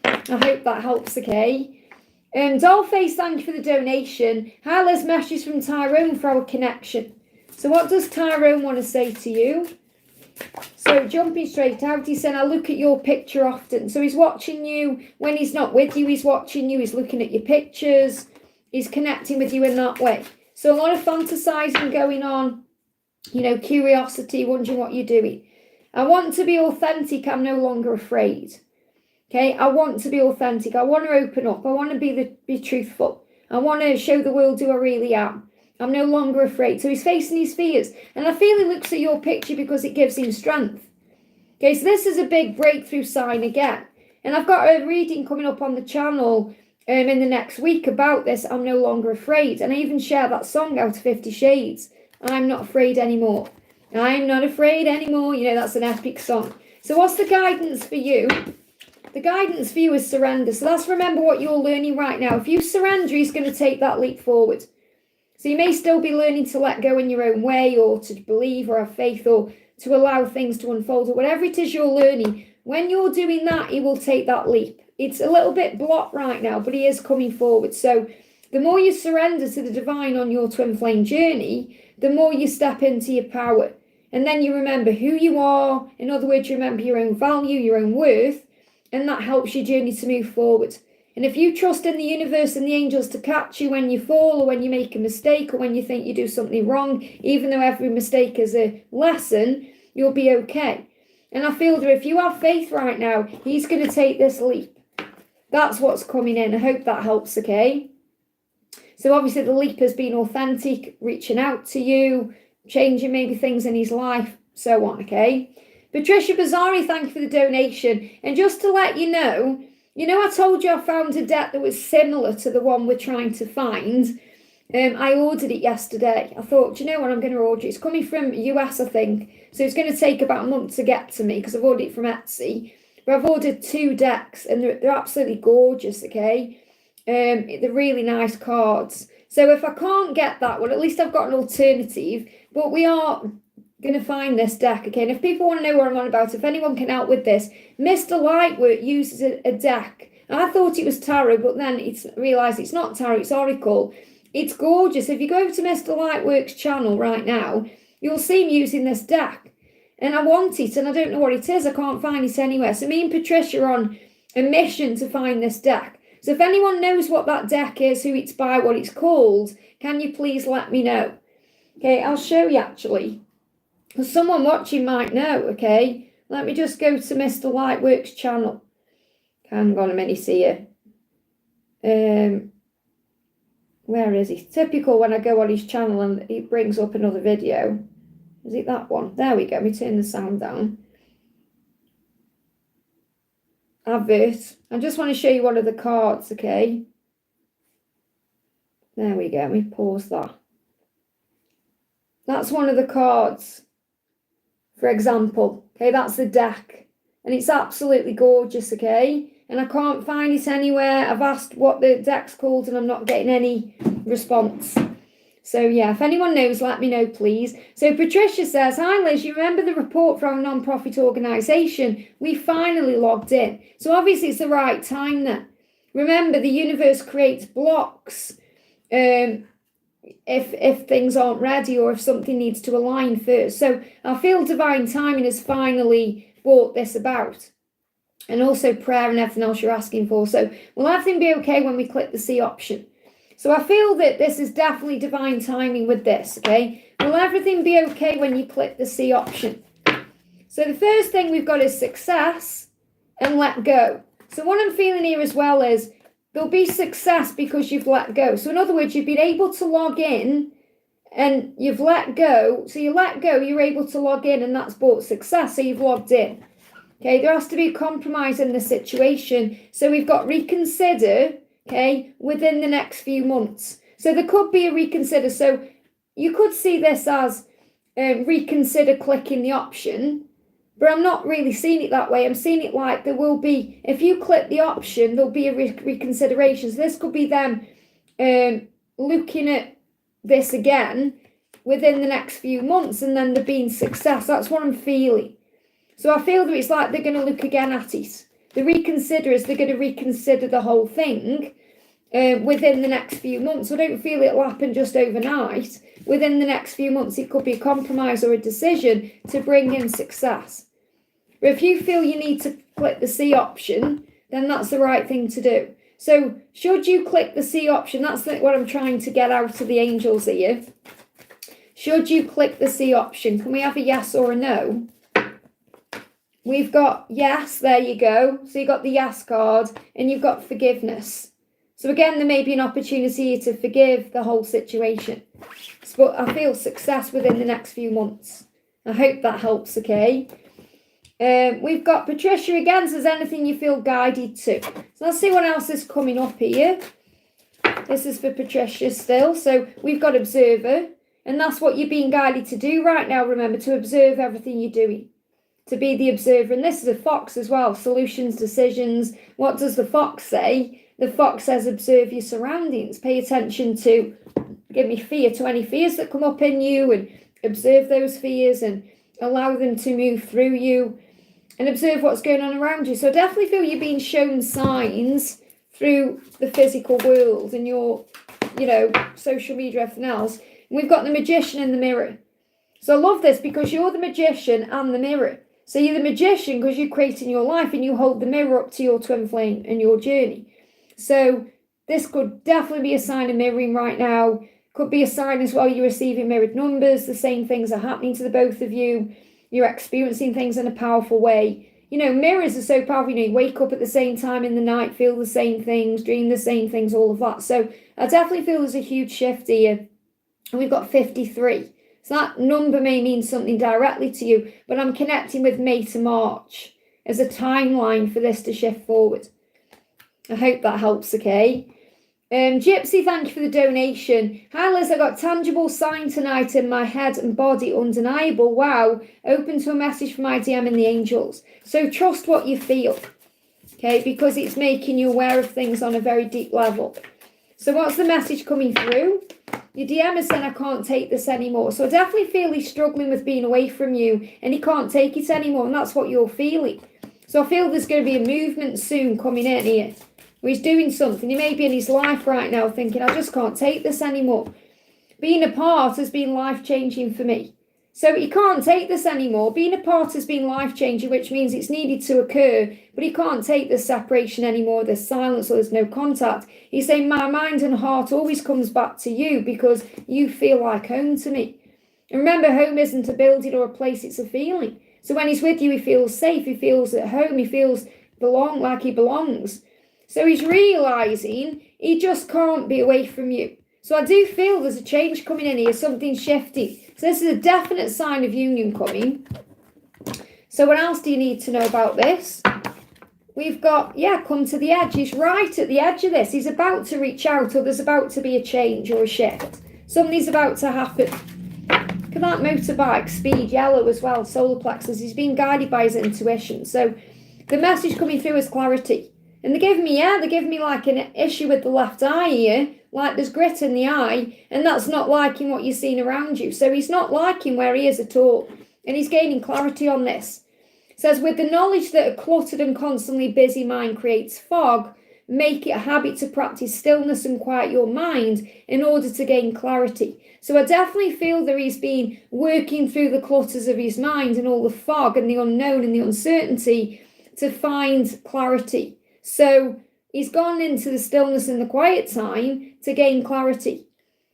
I hope that helps, okay? Dollface, thank you for the donation. Hi, Liz, message from Tyrone for our connection. So what does Tyrone want to say to you? So jumping straight out, he said, I look at your picture often. So he's watching you. When he's not with you, he's watching you. He's looking at your pictures. He's connecting with you in that way. So a lot of fantasizing going on. You know, curiosity, wondering what you're doing. I want to be authentic. I'm no longer afraid. Okay, I want to be authentic. I want to open up. I want to be truthful. I want to show the world who I really am. I'm no longer afraid. So he's facing his fears. And I feel he looks at your picture because it gives him strength. Okay, so this is a big breakthrough sign again. And I've got a reading coming up on the channel in the next week about this. I'm no longer afraid. And I even share that song out of 50 Shades. I'm not afraid anymore. I'm not afraid anymore. You know, that's an epic song. So what's the guidance for you? The guidance for you is surrender. So that's remember what you're learning right now. If you surrender, he's going to take that leap forward. So you may still be learning to let go in your own way, or to believe or have faith, or to allow things to unfold, or whatever it is you're learning. When you're doing that, he will take that leap. It's a little bit blocked right now, but he is coming forward. So the more you surrender to the divine on your twin flame journey, the more you step into your power. And then you remember who you are. In other words, you remember your own value, your own worth, and that helps your journey to move forward. And if you trust in the universe and the angels to catch you when you fall, or when you make a mistake, or when you think you do something wrong, even though every mistake is a lesson, you'll be okay. And I feel that if you have faith right now, he's going to take this leap. That's what's coming in. I hope that helps, okay? So obviously the leap has been authentic, reaching out to you, changing maybe things in his life, so on, okay? Patricia Bazzari, thank you for the donation. And just to let you know, I told you I found a deck that was similar to the one we're trying to find. I ordered it yesterday. I thought, you know what, I'm going to order it. It's coming from US, I think. So it's going to take about a month to get to me because I've ordered it from Etsy. But I've ordered 2 decks and they're absolutely gorgeous, okay? They're really nice cards. So if I can't get that one, at least I've got an alternative. But we are going to find this deck, okay? And if people want to know what I'm on about, if anyone can help with this, Mr. Lightwork uses a deck. I thought it was tarot, but then it's realised it's not tarot, it's oracle. It's gorgeous. If you go over to Mr. Lightwork's channel right now, you'll see him using this deck. And I want it, and I don't know what it is. I can't find it anywhere. So me and Patricia are on a mission to find this deck. So if anyone knows what that deck is, who it's by, what it's called, can you please let me know? Okay, I'll show you actually. Because someone watching might know, okay? Let me just go to Mr. Lightwork's channel. Hang on a minute here. Where is he? Typical when I go on his channel and he brings up another video. Is it that one? There we go. Let me turn the sound down. Advert. I just want to show you one of the cards, okay? There we go. Let me pause that. That's one of the cards, for example. Okay, that's the deck. And it's absolutely gorgeous, okay? And I can't find it anywhere. I've asked what the deck's called and I'm not getting any response. So yeah, if anyone knows, let me know, please. So Patricia says, hi Liz, you remember the report from a non-profit organisation? We finally logged in. So obviously it's the right time then. Remember, the universe creates blocks if things aren't ready or if something needs to align first. So I feel divine timing has finally brought this about. And also prayer and everything else you're asking for. So will everything be okay when we click the C option? So I feel that this is definitely divine timing with this, okay? Will everything be okay when you click the C option? So the first thing we've got is success and let go. So what I'm feeling here as well is there'll be success because you've let go. So in other words, you've been able to log in and you've let go. So you let go, you're able to log in and that's brought success. So you've logged in. Okay, there has to be a compromise in the situation. So we've got reconsider, okay, within the next few months. So there could be a reconsider. So you could see this as reconsider clicking the option, but I'm not really seeing it that way. I'm seeing it like there will be, if you click the option, there'll be a reconsideration. So this could be them looking at this again within the next few months and then there being success. That's what I'm feeling. So I feel that it's like they're going to look again at it. The reconsiderers, they're going to reconsider the whole thing within the next few months. I don't feel it'll happen just overnight. Within the next few months, it could be a compromise or a decision to bring in success. But if you feel you need to click the C option, then that's the right thing to do. So should you click the C option, that's what I'm trying to get out of the angels here. Should you click the C option? Can we have a yes or a no? We've got yes, there you go. So you've got the yes card and you've got forgiveness. So again, there may be an opportunity to forgive the whole situation. But I feel success within the next few months. I hope that helps, okay? We've got Patricia again, says anything you feel guided to. So let's see what else is coming up here. This is for Patricia still. So we've got observer. And that's what you're being guided to do right now. Remember, to observe everything you're doing. To be the observer. And this is a fox as well. Solutions, decisions. What does the fox say? The fox says observe your surroundings. Pay attention to, give me fear, to any fears that come up in you and observe those fears and allow them to move through you and observe what's going on around you. So I definitely feel you're being shown signs through the physical world and your, social media, everything else. And we've got the magician and the mirror. So I love this because you're the magician and the mirror. So you're the magician because you're creating your life and you hold the mirror up to your twin flame and your journey. So this could definitely be a sign of mirroring right now. Could be a sign as well you're receiving mirrored numbers. The same things are happening to the both of you. You're experiencing things in a powerful way. Mirrors are so powerful. You wake up at the same time in the night, feel the same things, dream the same things, all of that. So I definitely feel there's a huge shift here. And we've got 53. So that number may mean something directly to you, but I'm connecting with May to March as a timeline for this to shift forward. I hope that helps, okay? Gypsy, thank you for the donation. Hi Liz, I got tangible sign tonight in my head and body, undeniable. Wow, open to a message from my DM in the angels. So trust what you feel, okay? Because it's making you aware of things on a very deep level. So what's the message coming through? Your DM is saying, I can't take this anymore. So I definitely feel he's struggling with being away from you and he can't take it anymore. And that's what you're feeling. So I feel there's going to be a movement soon coming in here. Where he's doing something. He may be in his life right now thinking, I just can't take this anymore. Being apart has been life-changing for me. So he can't take this anymore. Being apart has been life-changing, which means it's needed to occur. But he can't take this separation anymore, this silence, or there's no contact. He's saying, my mind and heart always comes back to you because you feel like home to me. And remember, home isn't a building or a place, it's a feeling. So when he's with you, he feels safe, he feels at home, he feels like he belongs. So he's realising he just can't be away from you. So I do feel there's a change coming in here, something shifting. So this is a definite sign of union coming. So what else do you need to know about this? We've got, come to the edge. He's right at the edge of this. He's about to reach out, or there's about to be a change or a shift. Something's about to happen. Come that motorbike, speed, yellow as well, solar plexus. He's being guided by his intuition. So the message coming through is clarity. And they're giving me like an issue with the left eye here, like there's grit in the eye, and that's not liking what you're seeing around you. So he's not liking where he is at all, and he's gaining clarity on this. It says, with the knowledge that a cluttered and constantly busy mind creates fog, make it a habit to practice stillness and quiet your mind in order to gain clarity. So I definitely feel that he's been working through the clutters of his mind and all the fog and the unknown and the uncertainty to find clarity. So he's gone into the stillness and the quiet time to gain clarity.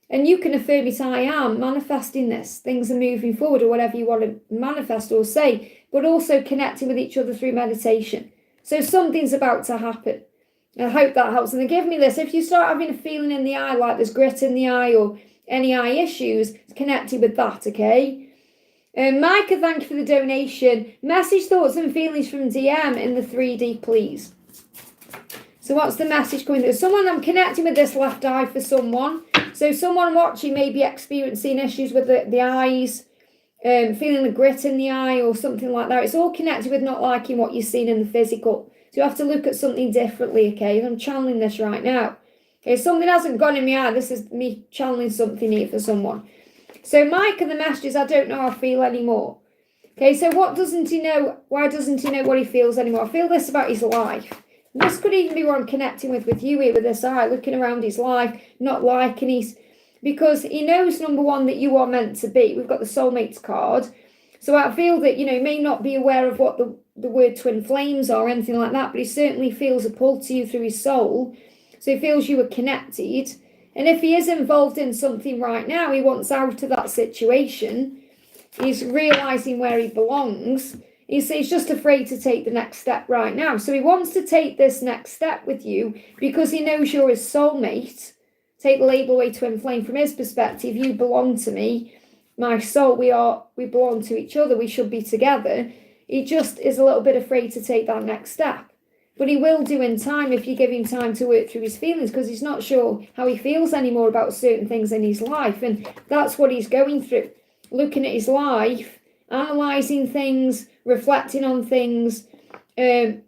And you can affirm it, I am manifesting this. Things are moving forward, or whatever you want to manifest or say, but also connecting with each other through meditation. So something's about to happen. I hope that helps. And they give me this. If you start having a feeling in the eye, like there's grit in the eye or any eye issues, it's connected with that, okay? Micah, thank you for the donation. Message, thoughts and feelings from DM in the 3D, please. So what's the message coming through? Someone, I'm connecting with this left eye for someone. So someone watching may be experiencing issues with the eyes, feeling the grit in the eye or something like that. It's all connected with not liking what you're seeing in the physical. So you have to look at something differently, okay? I'm channeling this right now. Okay, something hasn't gone in my eye. This is me channeling something here for someone. So Mike and the messages, I don't know how I feel anymore. Okay, so what doesn't he know? Why doesn't he know what he feels anymore? I feel this about his life. This could even be what I'm connecting with you here with this eye, looking around his life, not liking his... Because he knows, number one, that you are meant to be. We've got the soulmates card. So I feel that, he may not be aware of what the word twin flames are or anything like that, but he certainly feels a pull to you through his soul. So he feels you are connected. And if he is involved in something right now, he wants out of that situation. He's realising where he belongs. He's just afraid to take the next step right now. So he wants to take this next step with you because he knows you're his soulmate. Take the label away, twin flame. From his perspective, you belong to me. My soul, we belong to each other. We should be together. He just is a little bit afraid to take that next step. But he will do in time if you give him time to work through his feelings, because he's not sure how he feels anymore about certain things in his life. And that's what he's going through. Looking at his life, analysing things, reflecting on things,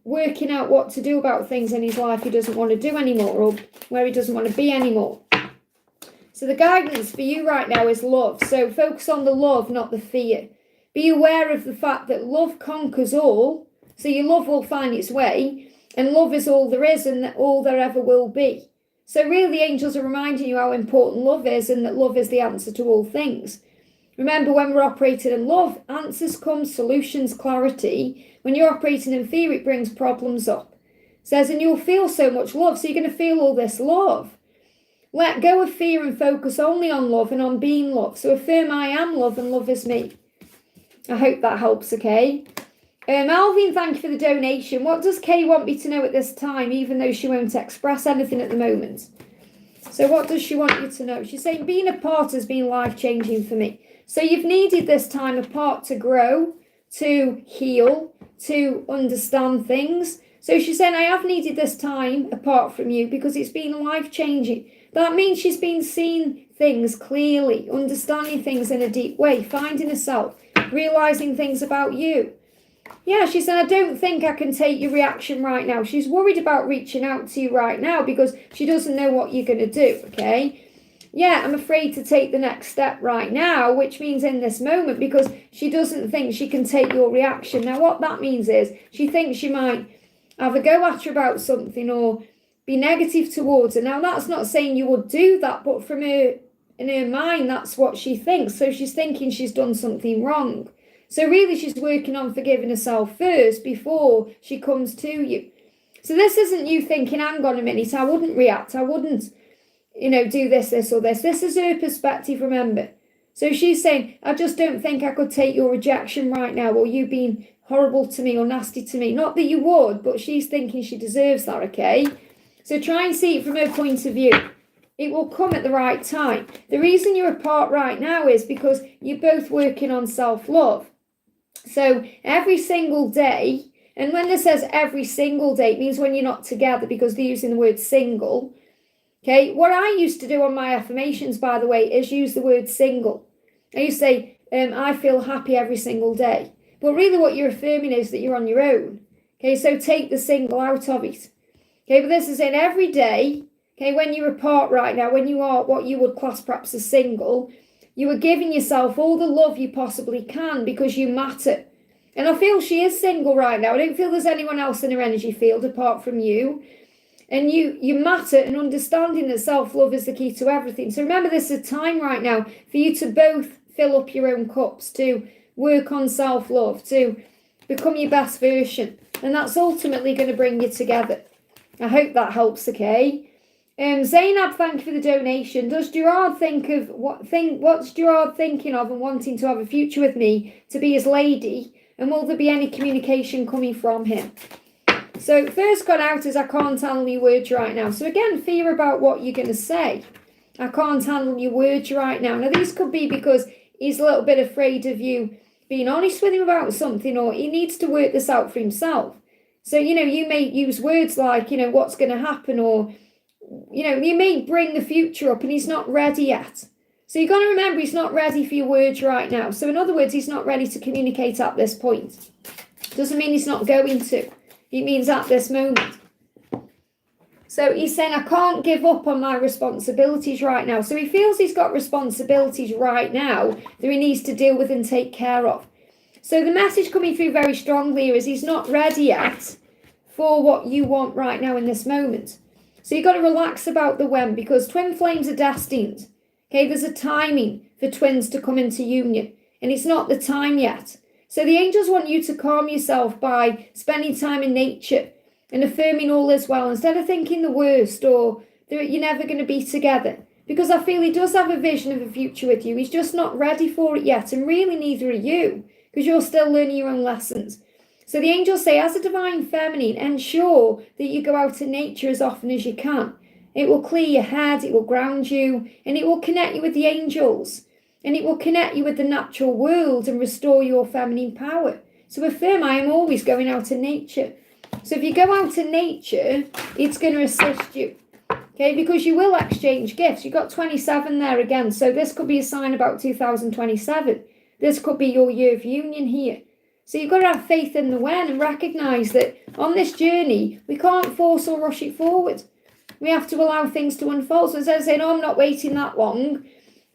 working out what to do about things in his life he doesn't want to do anymore, or where he doesn't want to be anymore. So the guidance for you right now is love. So focus on the love, not the fear. Be aware of the fact that love conquers all. So your love will find its way. And love is all there is and all there ever will be. So really the angels are reminding you how important love is, and that love is the answer to all things. Remember, when we're operating in love, answers come, solutions, clarity. When you're operating in fear, it brings problems up. It says, and you'll feel so much love. So you're going to feel all this love. Let go of fear and focus only on love and on being love. So affirm, I am love and love is me. I hope that helps, okay? Alvin, thank you for the donation. What does Kay want me to know at this time, even though she won't express anything at the moment? So what does she want you to know? She's saying, being apart has been life-changing for me. So you've needed this time apart to grow, to heal, to understand things. So she's saying, I have needed this time apart from you because it's been life-changing. That means she's been seeing things clearly, understanding things in a deep way, finding herself, realising things about you. Yeah, she said, I don't think I can take your reaction right now. She's worried about reaching out to you right now because she doesn't know what you're going to do, okay? Yeah, I'm afraid to take the next step right now, which means in this moment, because she doesn't think she can take your reaction. Now, what that means is she thinks you might have a go at her about something or be negative towards her. Now, that's not saying you would do that, but from her, in her mind, that's what she thinks. So she's thinking she's done something wrong. So really, she's working on forgiving herself first before she comes to you. So this isn't you thinking, hang on a minute, I wouldn't react. I wouldn't, do this, or this. This is her perspective, remember. So she's saying, I just don't think I could take your rejection right now, or you being horrible to me or nasty to me. Not that you would, but she's thinking she deserves that, okay? So try and see it from her point of view. It will come at the right time. The reason you're apart right now is because you're both working on self-love. So every single day, and when this says every single day, it means when you're not together, because they're using the word single. Okay, what I used to do on my affirmations, by the way, is use the word single. I used to say, I feel happy every single day. But really what you're affirming is that you're on your own. Okay, so take the single out of it. Okay, but this is in every day. Okay, when you're apart right now, when you are what you would class perhaps as single, you are giving yourself all the love you possibly can because you matter. And I feel she is single right now. I don't feel there's anyone else in her energy field apart from you. And you matter, and understanding that self-love is the key to everything. So remember, this is a time right now for you to both fill up your own cups, to work on self-love, to become your best version. And that's ultimately going to bring you together. I hope that helps, okay? Zaynab, thank you for the donation. Does Gerard what's Gerard thinking of and wanting to have a future with me to be his lady? And will there be any communication coming from him? So first got out is I can't handle your words right now. So again, fear about what you're going to say. I can't handle your words right now. Now these could be because he's a little bit afraid of you being honest with him about something, or he needs to work this out for himself. So, you may use words like, what's going to happen, or, you may bring the future up and he's not ready yet. So you've got to remember he's not ready for your words right now. So in other words, he's not ready to communicate at this point. Doesn't mean he's not going to. It means at this moment. So he's saying, I can't give up on my responsibilities right now. So he feels he's got responsibilities right now that he needs to deal with and take care of. So the message coming through very strongly here is he's not ready yet for what you want right now in this moment. So you've got to relax about the when, because twin flames are destined. Okay, there's a timing for twins to come into union, and it's not the time yet. So the angels want you to calm yourself by spending time in nature and affirming all is well, instead of thinking the worst or that you're never going to be together. Because I feel he does have a vision of a future with you. He's just not ready for it yet, and really neither are you, because you're still learning your own lessons. So the angels say, as a divine feminine, ensure that you go out in nature as often as you can. It will clear your head, it will ground you, and it will connect you with the angels. And it will connect you with the natural world and restore your feminine power. So affirm, I am always going out in nature. So if you go out in nature, it's going to assist you. Okay, because you will exchange gifts. You've got 27 there again. So this could be a sign about 2027. This could be your year of union here. So you've got to have faith in the when and recognise that on this journey, we can't force or rush it forward. We have to allow things to unfold. So instead of saying, oh, I'm not waiting that long,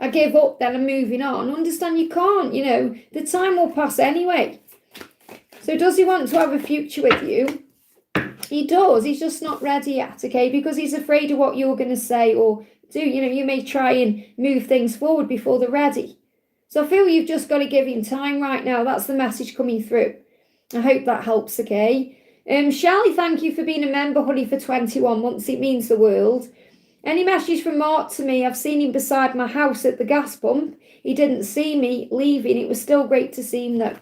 I give up, then I'm moving on. Understand you can't, the time will pass anyway. So does he want to have a future with you? He does. He's just not ready yet, okay? Because he's afraid of what you're going to say or do. You may try and move things forward before they're ready. So I feel you've just got to give him time right now. That's the message coming through. I hope that helps, okay? Shelly, thank you for being a member, honey, for 21 months. It means the world. Any message from Mark to me? I've seen him beside my house at the gas pump. He didn't see me leaving. It was still great to see him, though.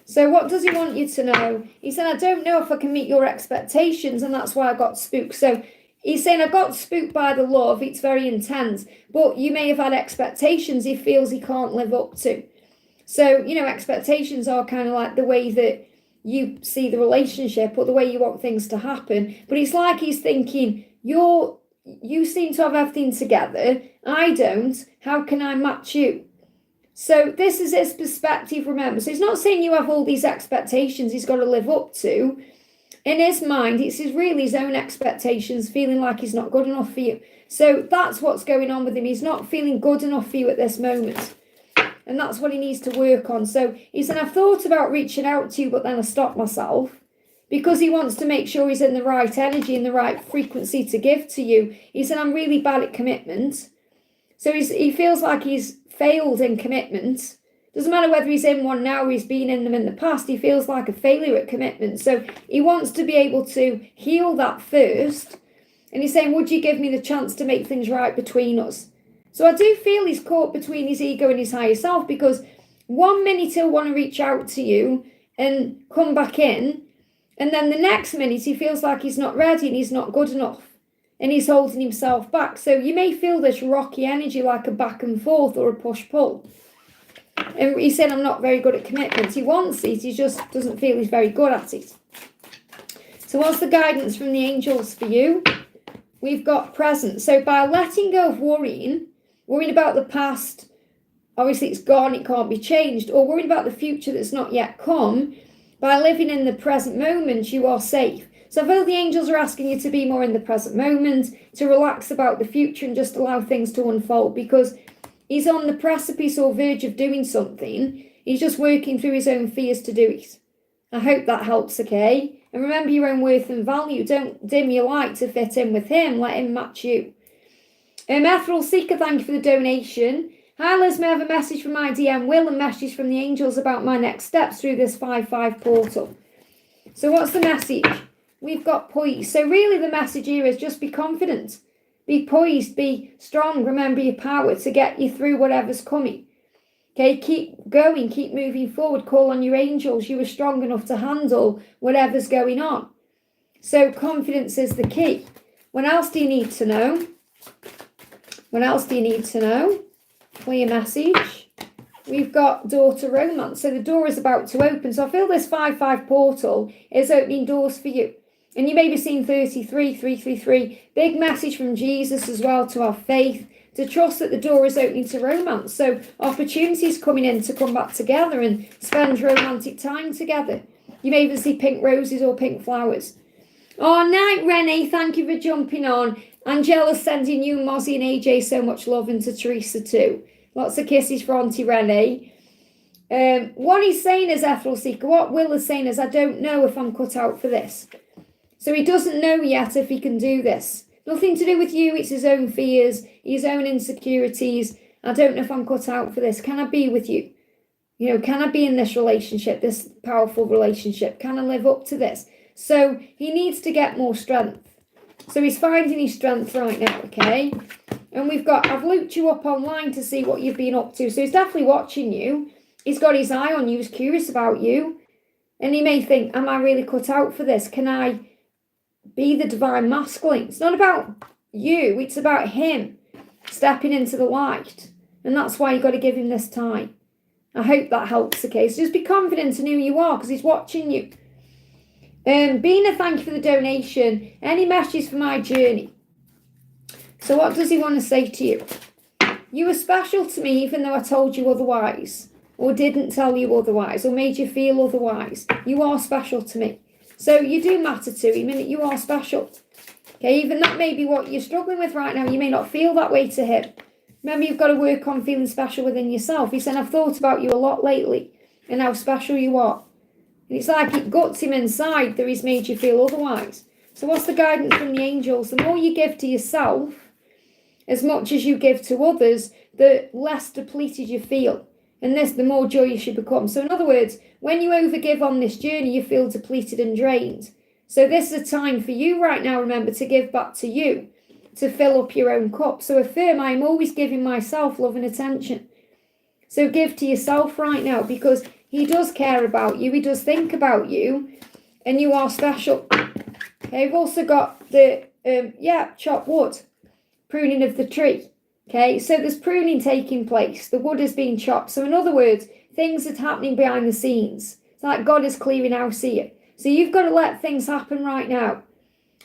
So what does he want you to know? He said, I don't know if I can meet your expectations, and that's why I got spooked. So he's saying, I got spooked by the love. It's very intense. But you may have had expectations he feels he can't live up to. So, expectations are kind of like the way that you see the relationship or the way you want things to happen. But it's like he's thinking, you seem to have everything together. I don't. How can I match you? So this is his perspective, remember. So he's not saying you have all these expectations he's got to live up to. In his mind, it's really his own expectations, feeling like he's not good enough for you. So that's what's going on with him. He's not feeling good enough for you at this moment. And that's what he needs to work on. So he said, I've thought about reaching out to you, but then I stopped myself. Because he wants to make sure he's in the right energy and the right frequency to give to you. He said, I'm really bad at commitment. So he feels like he's failed in commitment. Doesn't matter whether he's in one now or he's been in them in the past. He feels like a failure at commitment. So he wants to be able to heal that first. And he's saying, would you give me the chance to make things right between us? So I do feel he's caught between his ego and his higher self, because 1 minute he'll want to reach out to you and come back in. And then the next minute he feels like he's not ready and he's not good enough. And he's holding himself back. So you may feel this rocky energy, like a back and forth or a push-pull. And he said, I'm not very good at commitment. He wants it, he just doesn't feel he's very good at it. So what's the guidance from the angels for you? We've got present. So by letting go of worrying about the past, obviously it's gone, it can't be changed, or worried about the future that's not yet come, by living in the present moment, you are safe. So I feel the angels are asking you to be more in the present moment, to relax about the future and just allow things to unfold, because he's on the precipice or verge of doing something. He's just working through his own fears to do it. I hope that helps, okay? And remember your own worth and value. Don't dim your light to fit in with him. Let him match you. Ethereal Seeker, thank you for the donation. Hi Liz, may I have a message from my DM Will and message from the angels about my next steps through this 5-5 portal. So what's the message? We've got poise. So really the message here is just be confident. Be poised, be strong. Remember your power to get you through whatever's coming. Okay, keep going, keep moving forward. Call on your angels. You are strong enough to handle whatever's going on. So confidence is the key. What else do you need to know? What else do you need to know? Clear message. We've got door to romance. So the door is about to open. So I feel this 5-5 portal is opening doors for you. And you may be seeing 33, 333. Big message from Jesus as well to our faith. To trust that the door is opening to romance. So opportunities coming in to come back together and spend romantic time together. You may even see pink roses or pink flowers. Oh, night, Renee. Thank you for jumping on. Angela's sending you, Mozzie and AJ so much love, and to Teresa too. Lots of kisses for Auntie Renee. What he's saying is, Ethereal Seeker, what Will is saying is, I don't know if I'm cut out for this. So he doesn't know yet if he can do this. Nothing to do with you, it's his own fears, his own insecurities. I don't know if I'm cut out for this. Can I be with you? You know, can I be in this relationship, this powerful relationship? Can I live up to this? So he needs to get more strength. So he's finding his strength right now, okay? And we've got, I've looked you up online to see what you've been up to. So he's definitely watching you. He's got his eye on you. He's curious about you. And he may think, am I really cut out for this? Can I be the divine masculine? It's not about you. It's about him stepping into the light. And that's why you've got to give him this time. I hope that helps, okay? So just be confident in who you are because he's watching you. Bina, thank you for the donation. Any messages for my journey? So what does he want to say to you? You were special to me even though I told you otherwise, or didn't tell you otherwise, or made you feel otherwise. You are special to me. So you do matter to him and you are special. Okay, even that may be what you're struggling with right now. You may not feel that way to him. Remember, you've got to work on feeling special within yourself. He said, I've thought about you a lot lately and how special you are. And it's like it guts him inside that he's made you feel otherwise. So what's the guidance from the angels? The more you give to yourself, as much as you give to others, the less depleted you feel. And this, the more joyous you become. So in other words, when you overgive on this journey, you feel depleted and drained. So this is a time for you right now, remember, to give back to you, to fill up your own cup. So affirm, I am always giving myself love and attention. So give to yourself right now because he does care about you. He does think about you and you are special. Okay, we've also got the, chopped wood, pruning of the tree. Okay, so there's pruning taking place. The wood is being chopped. So in other words, things are happening behind the scenes. It's like God is clearing house here. So you've got to let things happen right now.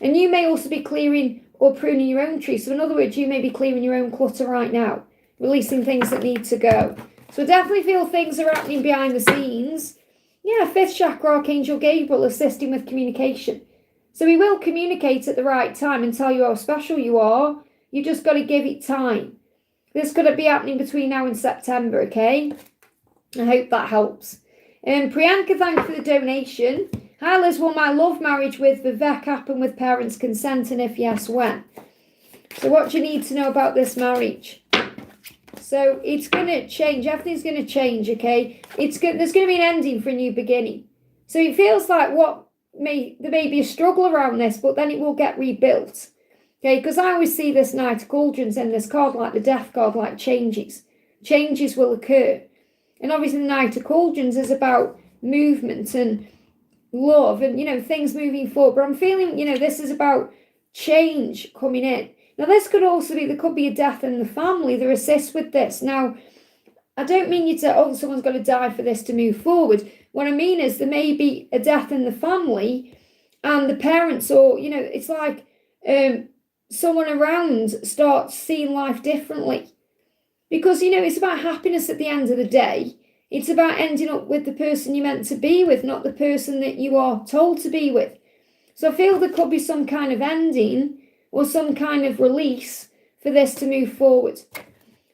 And you may also be clearing or pruning your own tree. So in other words, you may be clearing your own clutter right now, releasing things that need to go. So definitely feel things are happening behind the scenes. Yeah, 5th chakra, Archangel Gabriel, assisting with communication. So he will communicate at the right time and tell you how special you are. You just got to give it time. This could be happening between now and September, okay? I hope that helps. Priyanka, thank you for the donation. Hi Liz, will my love marriage with Vivek happen with parents' consent, and if yes, when? So what do you need to know about this marriage? So it's going to change. Everything's going to change, okay? There's going to be an ending for a new beginning. So it feels like there may be a struggle around this, but then it will get rebuilt. Okay, because I always see this Knight of Cauldrons in this card, like the Death card, like changes. Changes will occur. And obviously the Knight of Cauldrons is about movement and love and, things moving forward. But I'm feeling, this is about change coming in. Now, this could also be, there could be a death in the family that assists with this. Now, I don't mean you to, someone's got to die for this to move forward. What I mean is there may be a death in the family and the parents or, it's like someone around starts seeing life differently. Because, you know, it's about happiness at the end of the day. It's about ending up with the person you're meant to be with, not the person that you are told to be with. So I feel there could be some kind of ending or some kind of release for this to move forward.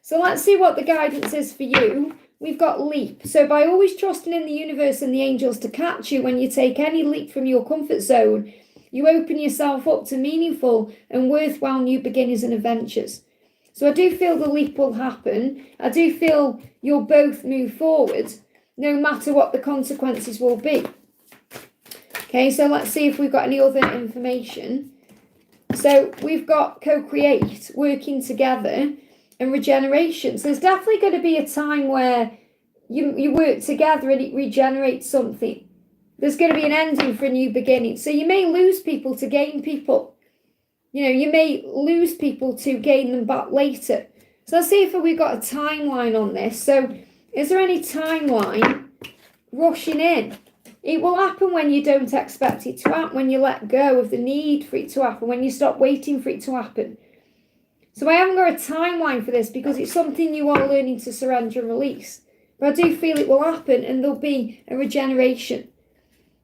So let's see what the guidance is for you. We've got leap. So by always trusting in the universe and the angels to catch you when you take any leap from your comfort zone, you open yourself up to meaningful and worthwhile new beginnings and adventures. So I do feel the leap will happen. I do feel you'll both move forward, no matter what the consequences will be. Okay, so let's see if we've got any other information. So we've got co-create, working together, and regeneration. So there's definitely going to be a time where you work together and it regenerates something. There's going to be an ending for a new beginning. So you may lose people to gain people. You know, you may lose people to gain them back later. So let's see if we've got a timeline on this. So is there any timeline rushing in? It will happen when you don't expect it to happen, when you let go of the need for it to happen, when you stop waiting for it to happen. So I haven't got a timeline for this because it's something you are learning to surrender and release. But I do feel it will happen and there'll be a regeneration.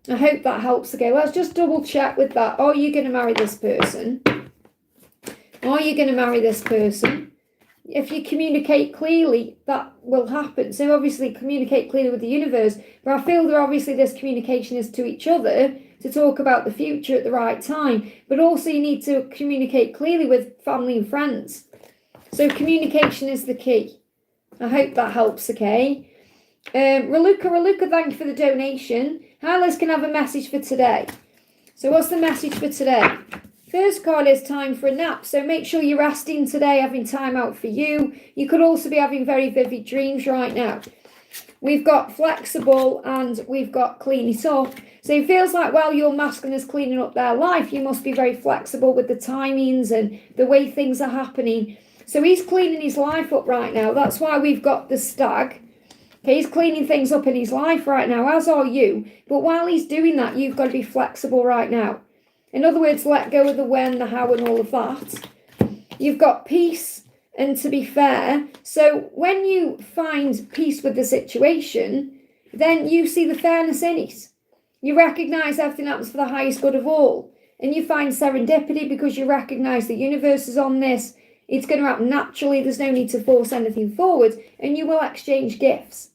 I hope that helps. Okay, let's just double check with that. Are you going to marry this person? Are you going to marry this person? If you communicate clearly, that will happen. So obviously communicate clearly with the universe. But I feel that obviously this communication is to each other to talk about the future at the right time. But also you need to communicate clearly with family and friends. So communication is the key. I hope that helps, okay? Raluca, thank you for the donation. Hi, Liz, can I have a message for today? So what's the message for today? First card is time for a nap. So make sure you're resting today, having time out for you. You could also be having very vivid dreams right now. We've got flexible and we've got clean it up. So it feels like while your masculine is cleaning up their life, you must be very flexible with the timings and the way things are happening. So he's cleaning his life up right now. That's why we've got the stag. Okay, he's cleaning things up in his life right now, as are you. But while he's doing that, you've got to be flexible right now. In other words, let go of the when, the how, and all of that. You've got peace and to be fair. So when you find peace with the situation, then you see the fairness in it. You recognise everything happens for the highest good of all. And you find serendipity because you recognise the universe is on this. It's going to happen naturally. There's no need to force anything forward. And you will exchange gifts.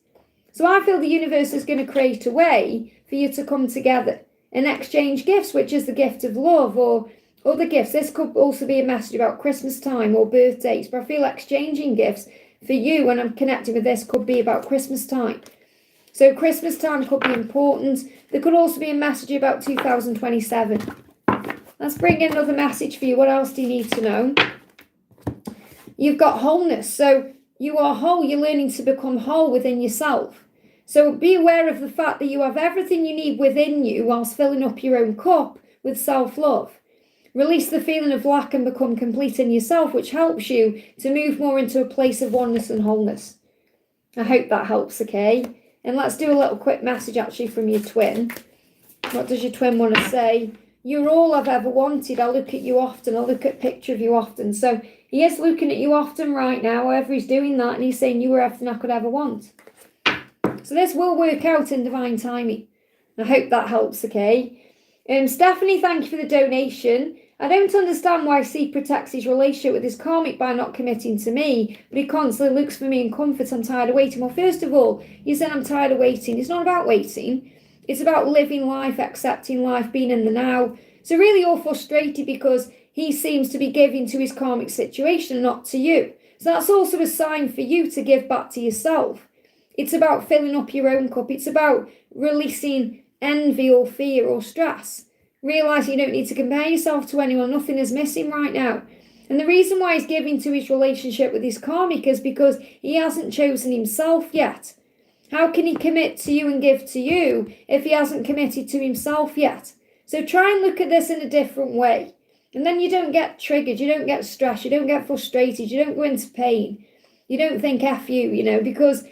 So I feel the universe is going to create a way for you to come together and exchange gifts, which is the gift of love or other gifts. This could also be a message about Christmas time or birthdays, but I feel exchanging gifts for you when I'm connecting with this could be about Christmas time. So Christmas time could be important. There could also be a message about 2027. Let's bring in another message for you. What else do you need to know? You've got wholeness. So you are whole. You're learning to become whole within yourself. So be aware of the fact that you have everything you need within you whilst filling up your own cup with self-love. Release the feeling of lack and become complete in yourself, which helps you to move more into a place of oneness and wholeness. I hope that helps, okay? And let's do a little quick message actually from your twin. What does your twin want to say? You're all I've ever wanted. I look at you often. I look at a picture of you often. So he is looking at you often right now, however he's doing that, and he's saying you were everything I could ever want. So this will work out in divine timing. I hope that helps, okay? Stephanie, thank you for the donation. I don't understand why C protects his relationship with his karmic by not committing to me, but he constantly looks for me in comfort. I'm tired of waiting. Well, first of all, you said I'm tired of waiting. It's not about waiting. It's about living life, accepting life, being in the now. So really you're frustrated because he seems to be giving to his karmic situation, not to you. So that's also a sign for you to give back to yourself. It's about filling up your own cup. It's about releasing envy or fear or stress. Realise you don't need to compare yourself to anyone. Nothing is missing right now. And the reason why he's giving to his relationship with his karmic is because he hasn't chosen himself yet. How can he commit to you and give to you if he hasn't committed to himself yet? So try and look at this in a different way. And then you don't get triggered. You don't get stressed. You don't get frustrated. You don't go into pain. You don't think F you, because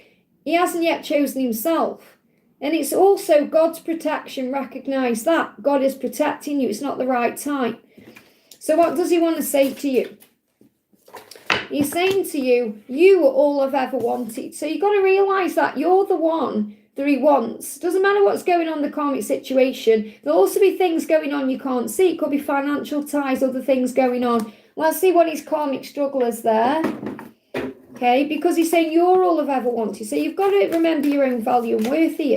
he hasn't yet chosen himself. And it's also God's protection. Recognise that. God is protecting you. It's not the right time. So what does he want to say to you? He's saying to you, you are all I've ever wanted. So you've got to realise that you're the one that he wants. Doesn't matter what's going on in the karmic situation. There'll also be things going on you can't see. It could be financial ties, other things going on. Let's see what his karmic struggle is there. Okay, because he's saying you're all I've ever wanted. So you've got to remember your own value and worth here.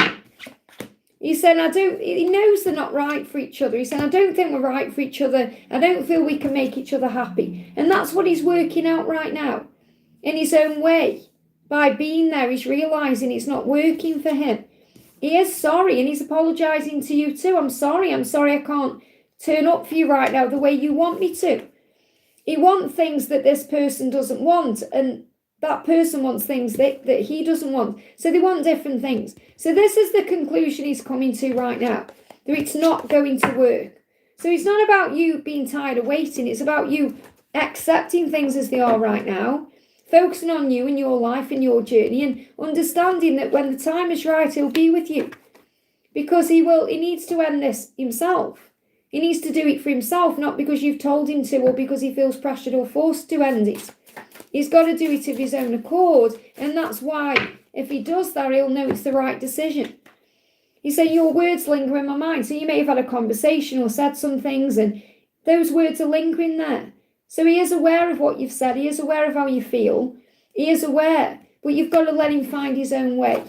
He's saying, he knows they're not right for each other. He's saying, I don't think we're right for each other. I don't feel we can make each other happy. And that's what he's working out right now. In his own way. By being there, he's realising it's not working for him. He is sorry and he's apologising to you too. I'm sorry I can't turn up for you right now the way you want me to. He wants things that this person doesn't want, and that person wants things that he doesn't want. So they want different things. So this is the conclusion he's coming to right now, that it's not going to work. So it's not about you being tired of waiting. It's about you accepting things as they are right now, focusing on you and your life and your journey, and understanding that when the time is right, he'll be with you. Because he needs to end this himself. He needs to do it for himself, not because you've told him to or because he feels pressured or forced to end it. He's got to do it of his own accord. And that's why, if he does that, he'll know it's the right decision. He's saying your words linger in my mind. So you may have had a conversation or said some things, and those words are lingering there. So he is aware of what you've said. He is aware of how you feel. He is aware. But you've got to let him find his own way.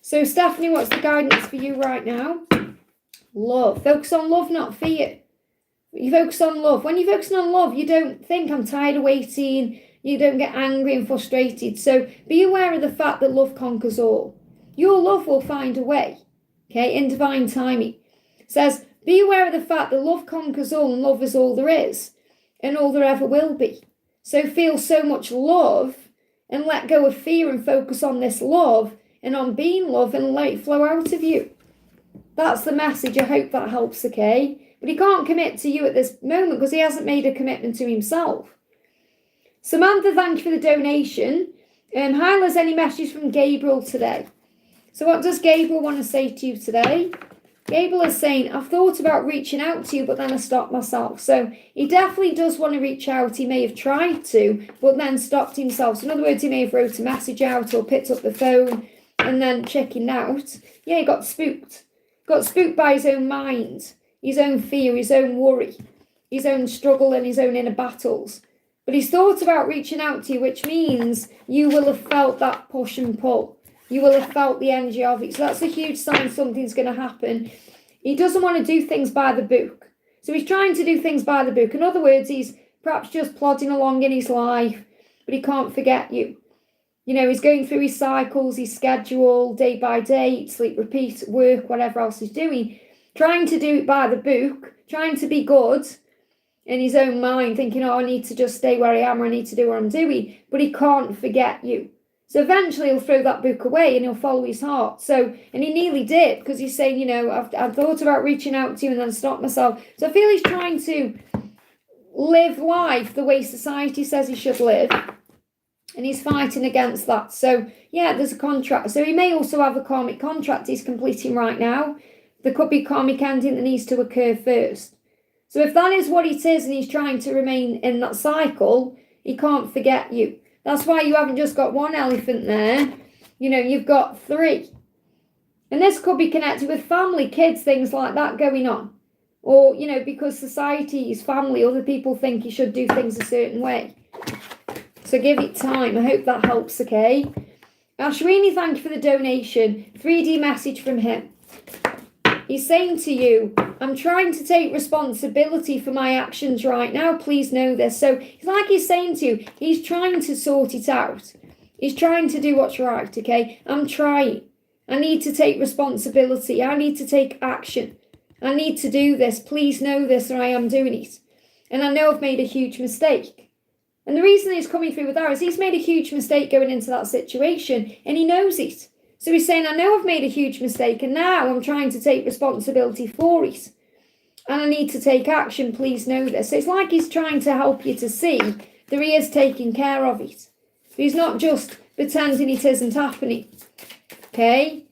So Stephanie, what's the guidance for you right now? Love. Focus on love, not fear. You focus on love. When you're focusing on love, you don't think, I'm tired of waiting. You don't get angry and frustrated. So be aware of the fact that love conquers all. Your love will find a way. Okay, in divine timing. It says, be aware of the fact that love conquers all and love is all there is. And all there ever will be. So feel so much love and let go of fear and focus on this love and on being love and let it flow out of you. That's the message. I hope that helps, okay? But he can't commit to you at this moment because he hasn't made a commitment to himself. Samantha, thank you for the donation. Hi, Liz, any messages from Gabriel today? So what does Gabriel want to say to you today? Gabriel is saying, I've thought about reaching out to you, but then I stopped myself. So he definitely does want to reach out. He may have tried to, but then stopped himself. So in other words, he may have wrote a message out or picked up the phone and then checking out. Yeah, he got spooked. Got spooked by his own mind, his own fear, his own worry, his own struggle and his own inner battles. But he's thought about reaching out to you, which means you will have felt that push and pull. You will have felt the energy of it. So that's a huge sign something's going to happen. He doesn't want to do things by the book. So he's trying to do things by the book. In other words, he's perhaps just plodding along in his life, but he can't forget you. You know, he's going through his cycles, his schedule, day by day, sleep, repeat, work, whatever else he's doing. Trying to do it by the book, trying to be good in his own mind, thinking, oh, I need to just stay where I am, or I need to do what I'm doing. But he can't forget you. So eventually he'll throw that book away and he'll follow his heart. So, and he nearly did, because he's saying, you know, I've thought about reaching out to you and then stopped myself. So I feel he's trying to live life the way society says he should live. And he's fighting against that. So, yeah, there's a contract. So he may also have a karmic contract he's completing right now. There could be karmic ending that needs to occur first. So if that is what it is and he's trying to remain in that cycle, he can't forget you. That's why you haven't just got one elephant there. You know, you've got three. And this could be connected with family, kids, things like that going on. Or, you know, because society is family, other people think you should do things a certain way. So give it time. I hope that helps, okay? Ashwini, thank you for the donation. 3D message from him. He's saying to you, I'm trying to take responsibility for my actions right now. Please know this. So it's like he's saying to you, he's trying to sort it out. He's trying to do what's right, okay? I'm trying. I need to take responsibility. I need to take action. I need to do this. Please know this, or I am doing it. And I know I've made a huge mistake. And the reason he's coming through with that is he's made a huge mistake going into that situation, and he knows it. So he's saying, I know I've made a huge mistake, and now I'm trying to take responsibility for it. And I need to take action, please know this. So it's like he's trying to help you to see that he is taking care of it. He's not just pretending it isn't happening. Okay?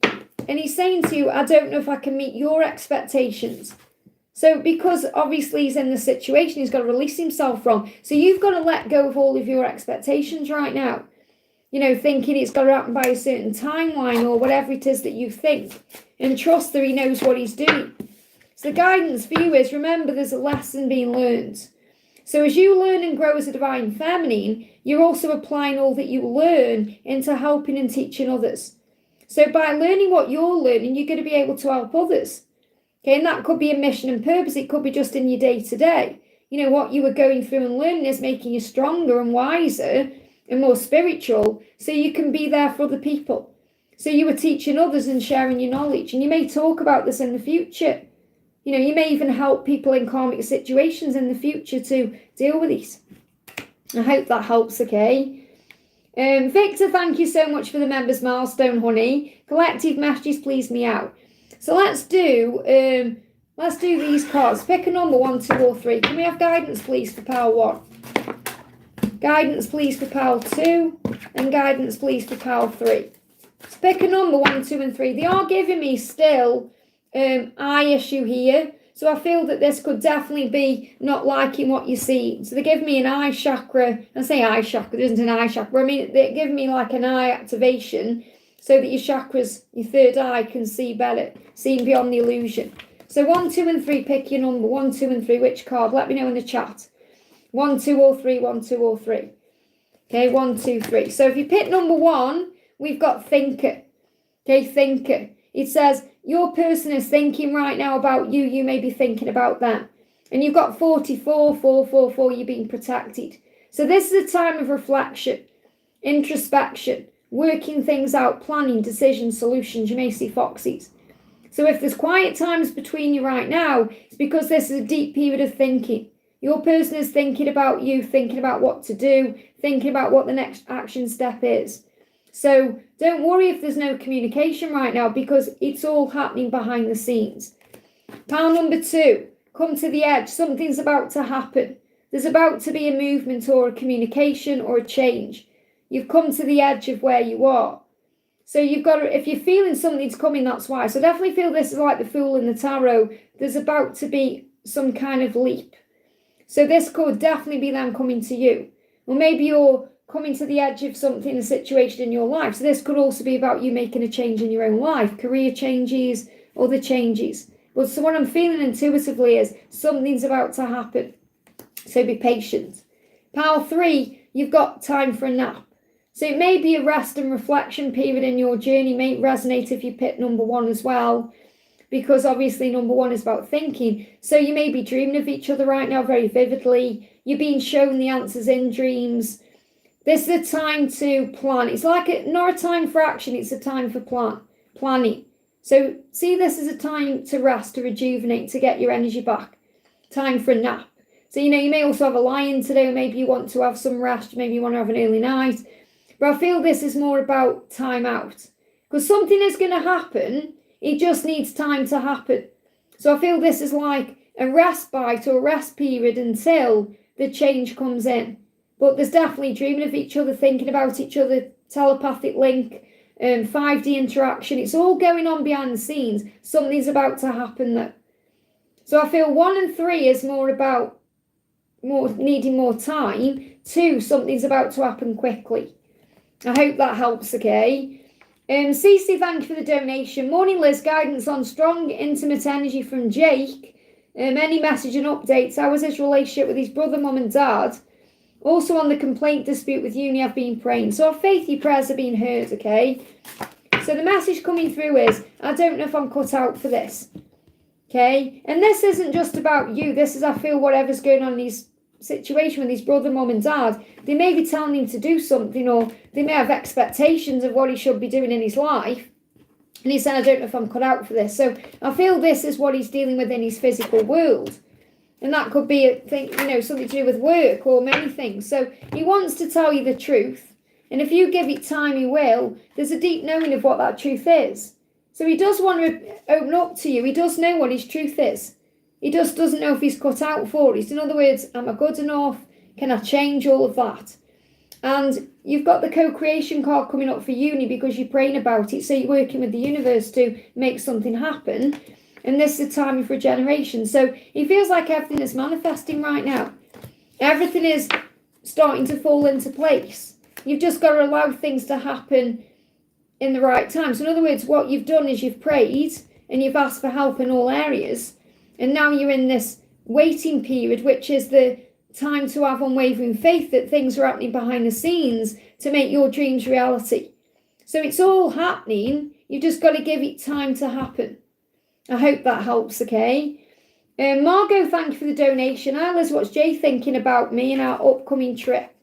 And he's saying to you, I don't know if I can meet your expectations. So because obviously he's in the situation he's got to release himself from. So you've got to let go of all of your expectations right now. You know, thinking it's got to happen by a certain timeline or whatever it is that you think. And trust that he knows what he's doing. So the guidance for you is, remember, there's a lesson being learned. So as you learn and grow as a divine feminine, you're also applying all that you learn into helping and teaching others. So by learning what you're learning, you're going to be able to help others. Okay, and that could be a mission and purpose. It could be just in your day-to-day. You know, what you were going through and learning is making you stronger and wiser and more spiritual, so you can be there for other people. So you were teaching others and sharing your knowledge. And you may talk about this in the future. You know, you may even help people in karmic situations in the future to deal with these. I hope that helps, okay? Victor, thank you so much for the members milestone, honey. Collective messages please me out. So let's do these cards. Pick a number, 1, 2, or 3. Can we have guidance, please, for pile 1? Guidance, please, for pile 2. And guidance, please, for pile 3. So pick a number, 1, 2, and 3. They are giving me still eye issue here. So I feel that this could definitely be not liking what you see. So they give me an eye chakra. I say eye chakra, there isn't an eye chakra. I mean, they give me like an eye activation so that your chakras, your third eye, can see better, seeing beyond the illusion. So 1, 2, and 3, pick your number. 1, 2, and 3, which card? Let me know in the chat. 1, 2, or 3, 1, 2, or 3. Okay, 1, 2, 3. So if you pick number 1, we've got thinker. Okay, thinker. It says, your person is thinking right now about you. You may be thinking about them. And you've got 44, 4, 4, 4. You're being protected. So this is a time of reflection, introspection, working things out, planning, decisions, solutions. You may see foxes. So if there's quiet times between you right now, it's because this is a deep period of thinking. Your person is thinking about you, thinking about what to do, thinking about what the next action step is. So don't worry if there's no communication right now, because it's all happening behind the scenes. Pile number 2, come to the edge. Something's about to happen. There's about to be a movement or a communication or a change. You've come to the edge of where you are. So you've got to, if you're feeling something's coming, that's why. So definitely feel this is like the Fool in the Tarot. There's about to be some kind of leap. So this could definitely be them coming to you. Or maybe you're coming to the edge of something, a situation in your life. So this could also be about you making a change in your own life, career changes, other changes. But so what I'm feeling intuitively is something's about to happen. So be patient. Pile 3, you've got time for a nap. So it may be a rest and reflection period in your journey. It may resonate if you pick number 1 as well, because obviously number 1 is about thinking. So you may be dreaming of each other right now very vividly. You're being shown the answers in dreams. This is a time to plan. It's like not a time for action, it's a time for planning. So see this as a time to rest, to rejuvenate, to get your energy back. Time for a nap. So, you know, you may also have a lie-in today, or maybe you want to have some rest, maybe you want to have an early night. But I feel this is more about time out. Because something is going to happen, it just needs time to happen. So I feel this is like a respite or a rest period until the change comes in. But there's definitely dreaming of each other, thinking about each other, telepathic link, 5D interaction. It's all going on behind the scenes. Something's about to happen there. So I feel 1 and 3 is more about needing more time. 2, something's about to happen quickly. I hope that helps, okay? Cece, thank you for the donation. Morning, Liz. Guidance on strong, intimate energy from Jake. Any message and updates? How was his relationship with his brother, mum and dad? Also on the complaint dispute with uni, I've been praying. So our faith, your prayers are being heard, okay? So the message coming through is, I don't know if I'm cut out for this, okay? And this isn't just about you. This is, I feel, whatever's going on in his situation with his brother, mum and dad. They may be telling him to do something, or they may have expectations of what he should be doing in his life. And he said, I don't know if I'm cut out for this. So I feel this is what he's dealing with in his physical world. And that could be a thing, you know, something to do with work or many things. So he wants to tell you the truth. And if you give it time, he will. There's a deep knowing of what that truth is. So he does want to open up to you. He does know what his truth is. He just doesn't know if he's cut out for it. In other words, am I good enough? Can I change all of that? And you've got the co-creation card coming up for uni because you're praying about it. So you're working with the universe to make something happen. And this is a time of regeneration. So it feels like everything is manifesting right now. Everything is starting to fall into place. You've just got to allow things to happen in the right time. So in other words, what you've done is you've prayed and you've asked for help in all areas. And now you're in this waiting period, which is the time to have unwavering faith that things are happening behind the scenes to make your dreams reality. So it's all happening. You've just got to give it time to happen. I hope that helps, okay? Margot, thank you for the donation. Liz, what's Jay thinking about me and our upcoming trip?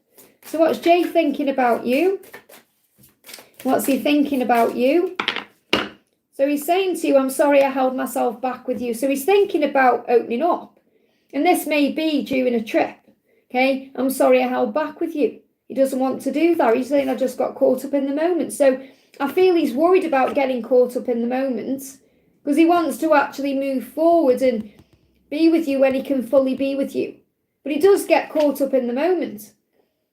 So what's Jay thinking about you? What's he thinking about you? So he's saying to you, I'm sorry I held myself back with you. So he's thinking about opening up. And this may be during a trip. Okay, I'm sorry I held back with you. He doesn't want to do that. He's saying I just got caught up in the moment. So I feel he's worried about getting caught up in the moment because he wants to actually move forward and be with you when he can fully be with you. But he does get caught up in the moment,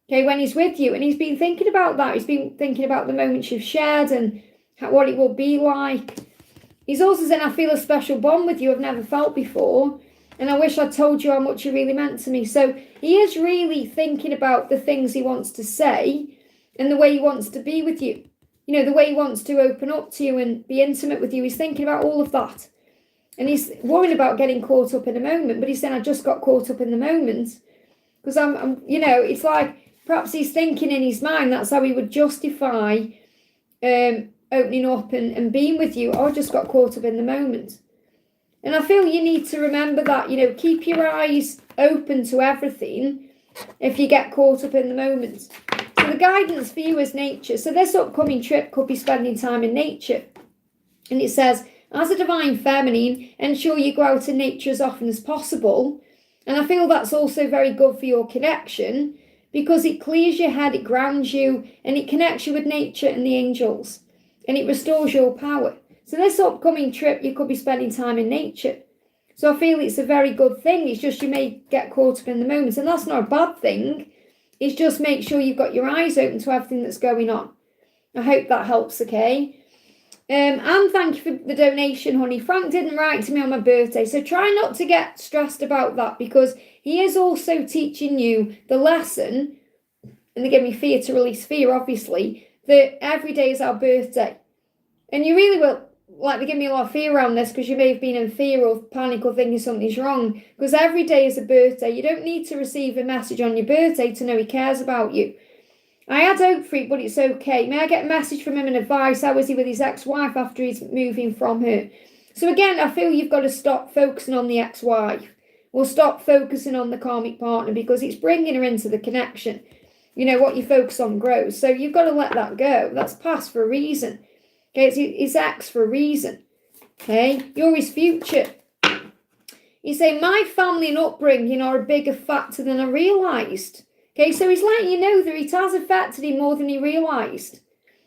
okay, when he's with you. And he's been thinking about that. He's been thinking about the moments you've shared and what it will be like. He's also saying, I feel a special bond with you I've never felt before. And I wish I'd told you how much you really meant to me. So he is really thinking about the things he wants to say and the way he wants to be with you. You know, the way he wants to open up to you and be intimate with you. He's thinking about all of that. And he's worried about getting caught up in a moment. But he's saying, I just got caught up in the moment. Because I'm you know, it's like perhaps he's thinking in his mind that's how he would justify opening up and being with you. Oh, I just got caught up in the moment. And I feel you need to remember that, you know, keep your eyes open to everything if you get caught up in the moment. So the guidance for you is nature. So this upcoming trip could be spending time in nature. And it says, as a divine feminine, ensure you go out in nature as often as possible. And I feel that's also very good for your connection because it clears your head, it grounds you, and it connects you with nature and the angels. And it restores your power. So this upcoming trip, you could be spending time in nature. So I feel it's a very good thing. It's just you may get caught up in the moment. And that's not a bad thing. It's just make sure you've got your eyes open to everything that's going on. I hope that helps, okay? And thank you for the donation, honey. Frank didn't write to me on my birthday. So try not to get stressed about that because he is also teaching you the lesson, and they give me fear to release fear, obviously, that every day is our birthday. And you really will. Like, they give me a lot of fear around this because you may have been in fear or panic or thinking something's wrong. Because every day is a birthday. You don't need to receive a message on your birthday to know he cares about you. I had hope for it, but it's okay. May I get a message from him and advice? How is he with his ex-wife after he's moving from her? So again, I feel you've got to stop focusing on the ex-wife. Or stop focusing on the karmic partner because it's bringing her into the connection. You know, what you focus on grows. So you've got to let that go. That's past for a reason. Okay, it's his ex for a reason. Okay, you're his future. He's saying, my family and upbringing are a bigger factor than I realised. Okay, so he's letting you know that it has affected him more than he realised.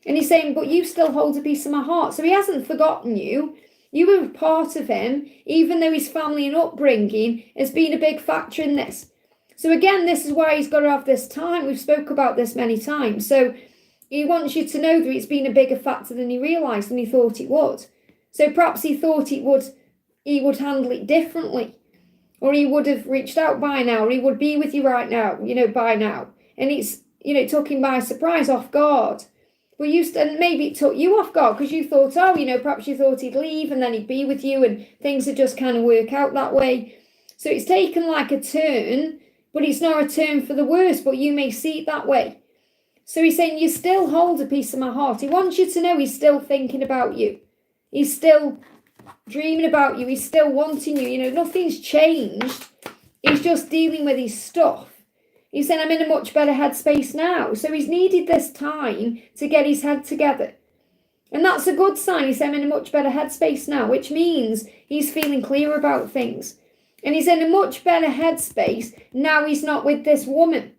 And he's saying, but you still hold a piece of my heart. So he hasn't forgotten you. You were part of him, even though his family and upbringing has been a big factor in this. So again, this is why he's got to have this time. We've spoke about this many times. So he wants you to know that it's been a bigger factor than he realised and he thought it would. So perhaps he thought he would handle it differently. Or he would have reached out by now. Or he would be with you right now, you know, by now. And it's, you know, took him by surprise, off guard. But and maybe it took you off guard because you thought, oh, you know, perhaps you thought he'd leave and then he'd be with you and things would just kind of work out that way. So it's taken like a turn, but it's not a turn for the worse, but you may see it that way. So he's saying, you still hold a piece of my heart. He wants you to know he's still thinking about you. He's still dreaming about you. He's still wanting you. You know, nothing's changed. He's just dealing with his stuff. He's saying, I'm in a much better headspace now. So he's needed this time to get his head together. And that's a good sign. He's saying, I'm in a much better headspace now, which means he's feeling clear about things. And he's in a much better headspace. Now he's not with this woman.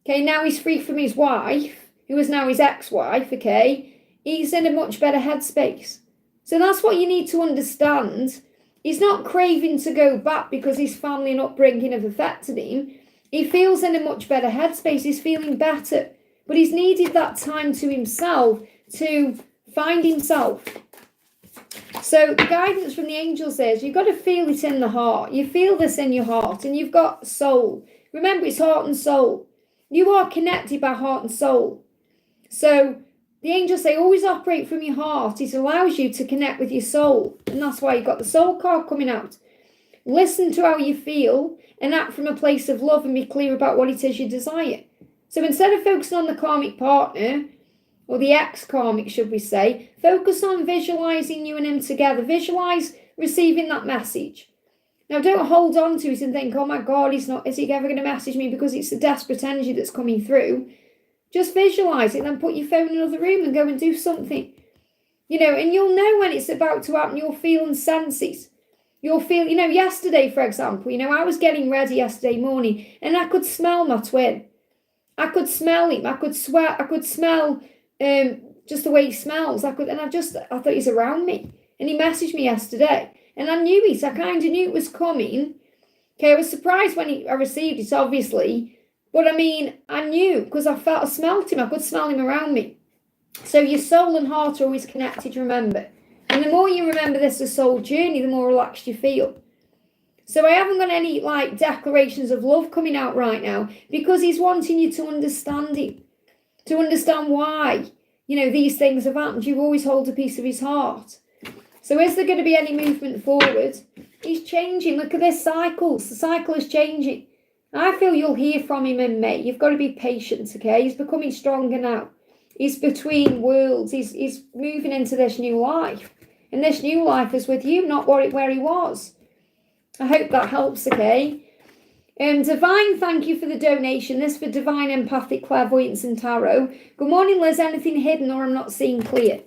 Okay, now he's free from his wife, who is now his ex-wife, okay? He's in a much better headspace. So that's what you need to understand. He's not craving to go back because his family and upbringing have affected him. He feels in a much better headspace. He's feeling better. But he's needed that time to himself to find himself. So the guidance from the angels is you've got to feel it in the heart. You feel this in your heart, and you've got soul. Remember, it's heart and soul. You are connected by heart and soul. So the angels say always operate from your heart. It allows you to connect with your soul. And that's why you've got the soul card coming out. Listen to how you feel and act from a place of love and be clear about what it is you desire. So instead of focusing on the karmic partner, or the ex-karmic, should we say, focus on visualizing you and him together. Visualize receiving that message. Now, don't hold on to it and think, oh my God, is he ever going to message me, because it's a desperate energy that's coming through. Just visualize it, then put your phone in another room and go and do something. And you'll know when it's about to happen. You'll feel and sense it. You'll feel, yesterday, for example, I was getting ready yesterday morning and I could smell my twin. I could smell him. I could sweat. I could smell just the way he smells. I thought he's around me. And he messaged me yesterday. And I knew it. I kind of knew it was coming. Okay, I was surprised when I received it, obviously. But I knew, because I smelt him. I could smell him around me. So your soul and heart are always connected, remember. And the more you remember this as soul journey, the more relaxed you feel. So I haven't got any declarations of love coming out right now, because he's wanting you to understand him. To understand why, these things have happened. You always hold a piece of his heart. So is there going to be any movement forward? He's changing. Look at this cycles. The cycle is changing. I feel you'll hear from him in May. You've got to be patient, okay? He's becoming stronger now. He's between worlds. He's moving into this new life. And this new life is with you, not where he was. I hope that helps, okay? Divine, thank you for the donation. This for Divine Empathic Clairvoyance and Tarot. Good morning, Liz. Anything hidden or I'm not seeing clear?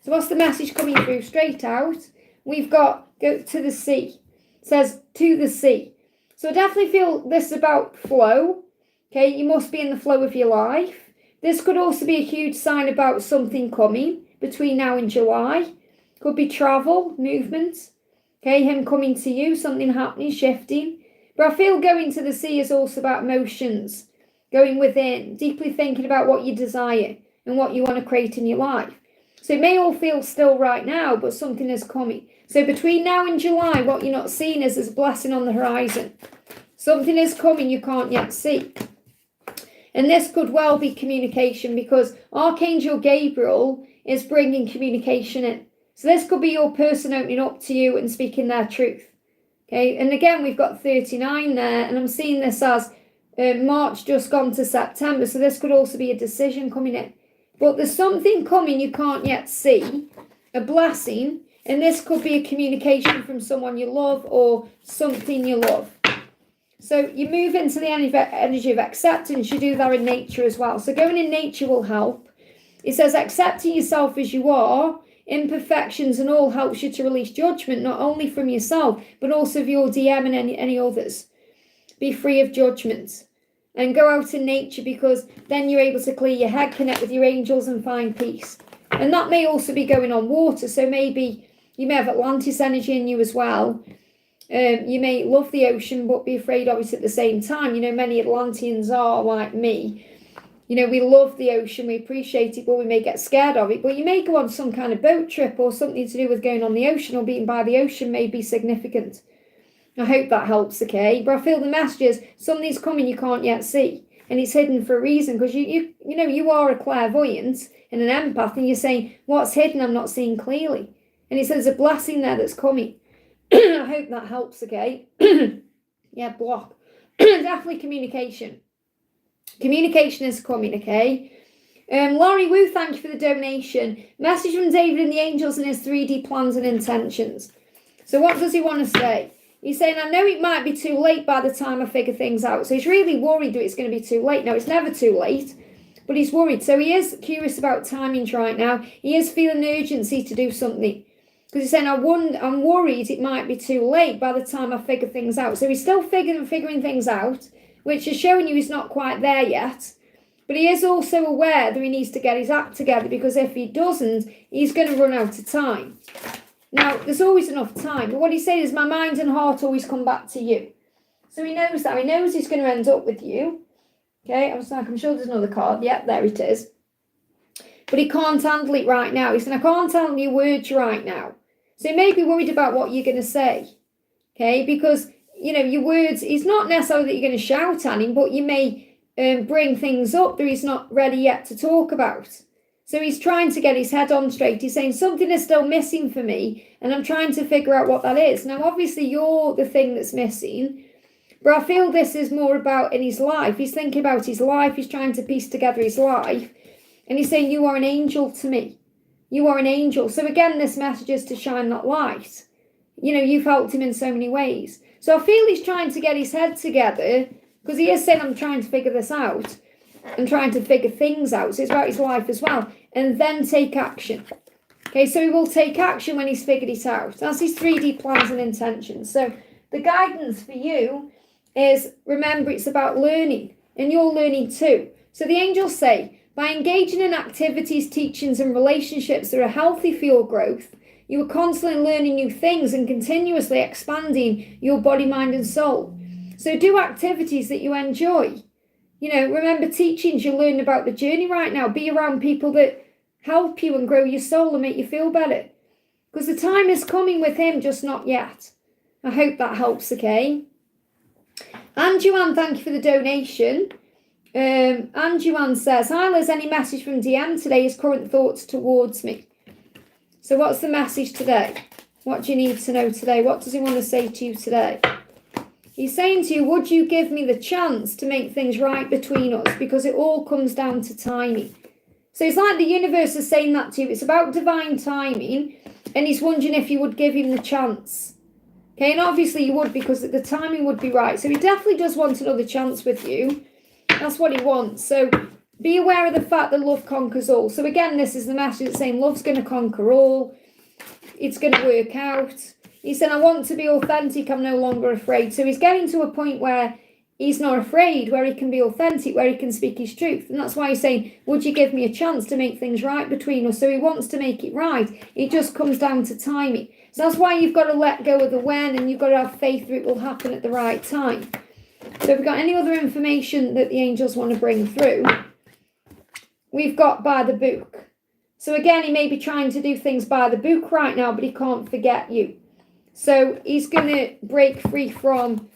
So what's the message coming through? Straight out. We've got go to the sea. It says to the sea. So I definitely feel this is about flow. Okay, you must be in the flow of your life. This could also be a huge sign about something coming between now and July. Could be travel, movement. Okay, him coming to you, something happening, shifting. But I feel going to the sea is also about emotions, going within, deeply thinking about what you desire and what you want to create in your life. So it may all feel still right now, but something is coming. So between now and July, what you're not seeing is there's a blessing on the horizon. Something is coming you can't yet see. And this could well be communication, because Archangel Gabriel is bringing communication in. So this could be your person opening up to you and speaking their truth. Okay, and again, we've got 39 there, and I'm seeing this as March just gone to September, so this could also be a decision coming in. But there's something coming you can't yet see, a blessing, and this could be a communication from someone you love or something you love. So you move into the energy of acceptance. You do that in nature as well. So going in nature will help. It says accepting yourself as you are, imperfections and all, helps you to release judgment, not only from yourself, but also of your DM and any others. Be free of judgment and go out in nature, because then you're able to clear your head, connect with your angels and find peace. And that may also be going on water. So maybe you may have Atlantis energy in you as well. You may love the ocean, but be afraid of it at the same time. Many Atlanteans are like me. We love the ocean, we appreciate it, but we may get scared of it. But you may go on some kind of boat trip or something to do with going on the ocean or being by the ocean may be significant. I hope that helps, okay? But I feel the message is something's coming you can't yet see. And it's hidden for a reason, because you are a clairvoyant and an empath, and you're saying, what's hidden I'm not seeing clearly. And it says there's a blessing there that's coming. I hope that helps, okay? Yeah, block. Definitely communication. Communication is coming, okay? Laurie Wu, thank you for the donation. Message from David and the angels and his 3D plans and intentions. So what does he want to say? He's saying, I know it might be too late by the time I figure things out. So he's really worried that it's going to be too late. No, it's never too late, but he's worried. So he is curious about timings right now. He is feeling urgency to do something. Because he's saying, I'm worried it might be too late by the time I figure things out. So he's still figuring things out, which is showing you he's not quite there yet. But he is also aware that he needs to get his act together, because if he doesn't, he's going to run out of time. Now, there's always enough time. But what he's saying is, my mind and heart always come back to you. So he knows that. He knows he's going to end up with you. Okay, I'm sure there's another card. Yep, there it is. But he can't handle it right now. He said, I can't handle your words right now. So he may be worried about what you're going to say, okay? Because, you know, your words, it's not necessarily that you're going to shout at him, but you may bring things up that he's not ready yet to talk about. So he's trying to get his head on straight. He's saying something is still missing for me, and I'm trying to figure out what that is. Now, obviously, you're the thing that's missing, but I feel this is more about in his life. He's thinking about his life. He's trying to piece together his life, and he's saying, you are an angel to me. You are an angel. So again, this message is to shine that light. You know, you've helped him in so many ways. So I feel he's trying to get his head together, because he is saying, I'm trying to figure this out and trying to figure things out. So it's about his life as well. And then take action. Okay, so he will take action when he's figured it out. That's his 3D plans and intentions. So the guidance for you is, remember, it's about learning. And you're learning too. So the angels say, by engaging in activities, teachings, and relationships that are healthy for your growth, you are constantly learning new things and continuously expanding your body, mind, and soul. So do activities that you enjoy. You know, remember teachings, you're learning about the journey right now. Be around people that help you and grow your soul and make you feel better. Because the time is coming with him, just not yet. I hope that helps, okay? And Joanne, thank you for the donation. And Joanne says, hi Liz, any message from DM today? His current thoughts towards me. So what's the message today? What do you need to know today? What does he want to say to you today? He's saying to you, would you give me the chance to make things right between us? Because it all comes down to timing. So it's like the universe is saying that to you. It's about divine timing. And he's wondering if you would give him the chance. Okay, and obviously you would, because the timing would be right. So he definitely does want another chance with you. That's what he wants. So be aware of the fact that love conquers all. So again, this is the message that's saying love's going to conquer all. It's going to work out. He said, I want to be authentic. I'm no longer afraid. So he's getting to a point where he's not afraid, where he can be authentic, where he can speak his truth. And that's why he's saying, would you give me a chance to make things right between us? So he wants to make it right. It just comes down to timing. So that's why you've got to let go of the when, and you've got to have faith that it will happen at the right time. So if we've got any other information that the angels want to bring through, we've got by the book. So again, he may be trying to do things by the book right now, but he can't forget you. So he's going to break free from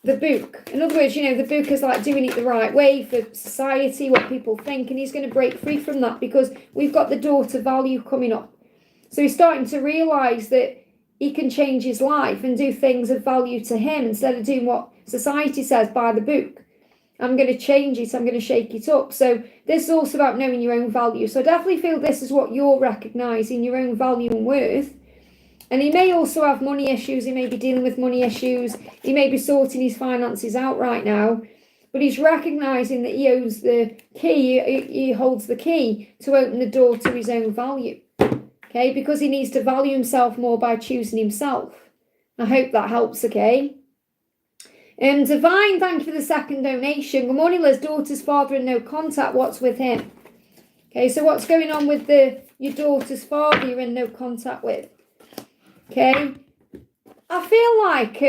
the book. In other words, you know, the book is like doing it the right way for society, what people think, and he's going to break free from that because we've got the daughter value coming up. So he's starting to realise that he can change his life and do things of value to him instead of doing what society says by the book. I'm going to change it. I'm going to shake it up. So this is also about knowing your own value. So I definitely feel this is what you're recognising, your own value and worth. And he may also have money issues. He may be dealing with money issues. He may be sorting his finances out right now. But he's recognising that he owns the key. He holds the key to open the door to his own value. Okay, because he needs to value himself more by choosing himself. I hope that helps, okay? Divine, thank you for the second donation. Good morning, Liz. Daughter's father in no contact. What's with him? Okay, so what's going on with your daughter's father you're in no contact with? Okay, I feel like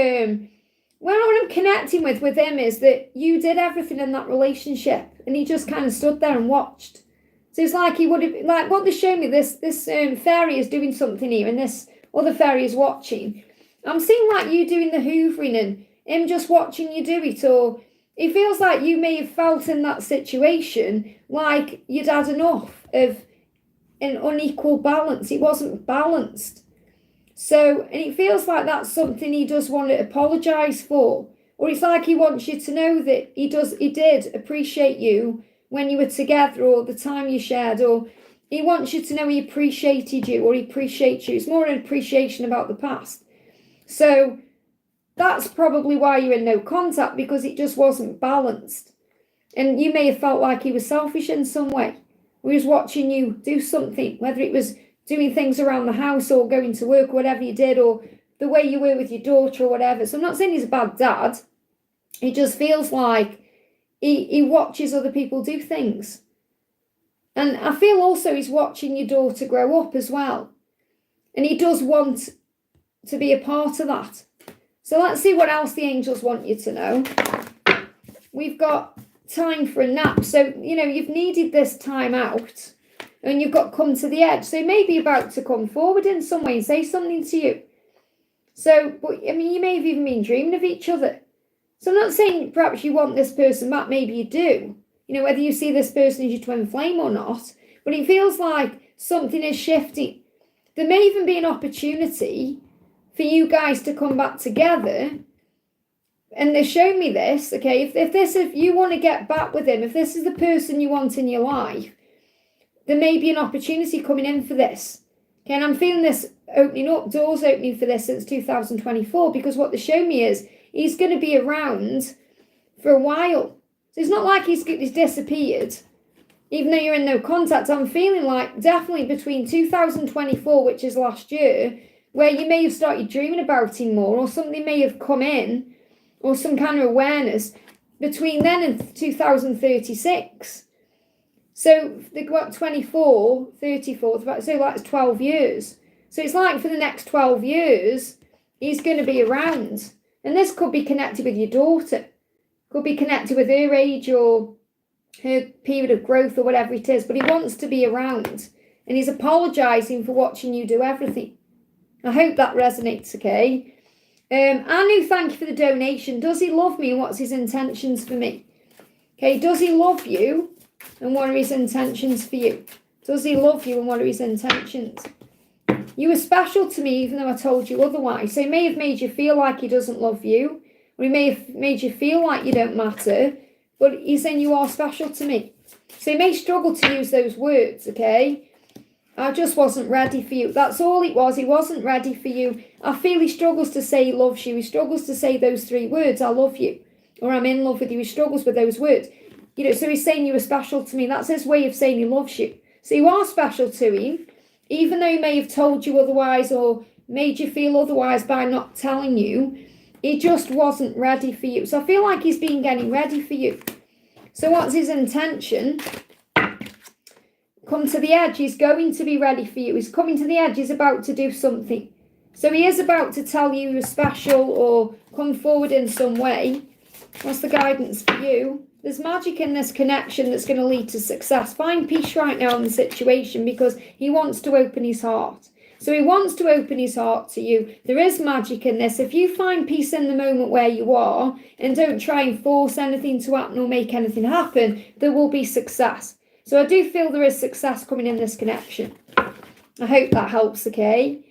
what I'm connecting with him is that you did everything in that relationship and he just kind of stood there and watched. So it's like he would have, like what they show me, this fairy is doing something here and this other fairy is watching. I'm seeing like you doing the hoovering and him just watching you do it, or it feels like you may have felt in that situation like you'd had enough of an unequal balance. It wasn't balanced. So, and it feels like that's something he does want to apologise for. Or it's like he wants you to know that he did appreciate you when you were together or the time you shared, or he wants you to know he appreciated you or he appreciates you. It's more an appreciation about the past. So that's probably why you're in no contact, because it just wasn't balanced. And you may have felt like he was selfish in some way. He was watching you do something, whether it was doing things around the house or going to work, or whatever you did, or the way you were with your daughter or whatever. So I'm not saying he's a bad dad. It just feels like he watches other people do things. And I feel also he's watching your daughter grow up as well. And he does want to be a part of that. So let's see what else the angels want you to know. We've got time for a nap. So, you know, you've needed this time out. and you've got come to the edge. So he may be about to come forward in some way and say something to you. So, but I mean, you may have even been dreaming of each other. So I'm not saying perhaps you want this person back, maybe you do. You know, whether you see this person as your twin flame or not, but it feels like something is shifting. There may even be an opportunity for you guys to come back together. And they're showing me this, okay, if you want to get back with him, if this is the person you want in your life, there may be an opportunity coming in for this. Okay, and I'm feeling this opening up, doors opening for this since 2024, because what they show me is he's going to be around for a while. So it's not like he's disappeared, even though you're in no contact. I'm feeling like definitely between 2024, which is last year, where you may have started dreaming about him more, or something may have come in, or some kind of awareness, between then and 2036. So they've got 24, 34, so that's 12 years. So it's like for the next 12 years, he's going to be around. And this could be connected with your daughter. Could be connected with her age or her period of growth or whatever it is. But he wants to be around. And he's apologising for watching you do everything. I hope that resonates, okay? Anu, thank you for the donation. Does he love me and what's his intentions for me? Okay, does he love you? And what are his intentions for you? Does he love you and what are his intentions? You were special to me even though I told you otherwise. So he may have made you feel like he doesn't love you. Or he may have made you feel like you don't matter. But he's saying you are special to me. So he may struggle to use those words, okay? I just wasn't ready for you. That's all it was. He wasn't ready for you. I feel he struggles to say he loves you. He struggles to say those three words, I love you. Or I'm in love with you. He struggles with those words. You know, so he's saying you were special to me. That's his way of saying he loves you. So you are special to him, even though he may have told you otherwise or made you feel otherwise by not telling you. He just wasn't ready for you. So I feel like he's been getting ready for you. So what's his intention? Come to the edge. He's going to be ready for you. He's coming to the edge. He's about to do something. So he is about to tell you you're special or come forward in some way. What's the guidance for you? There's magic in this connection that's going to lead to success. Find peace right now in the situation because he wants to open his heart. So he wants to open his heart to you. There is magic in this. If you find peace in the moment where you are and don't try and force anything to happen or make anything happen, there will be success. So I do feel there is success coming in this connection. I hope that helps, okay?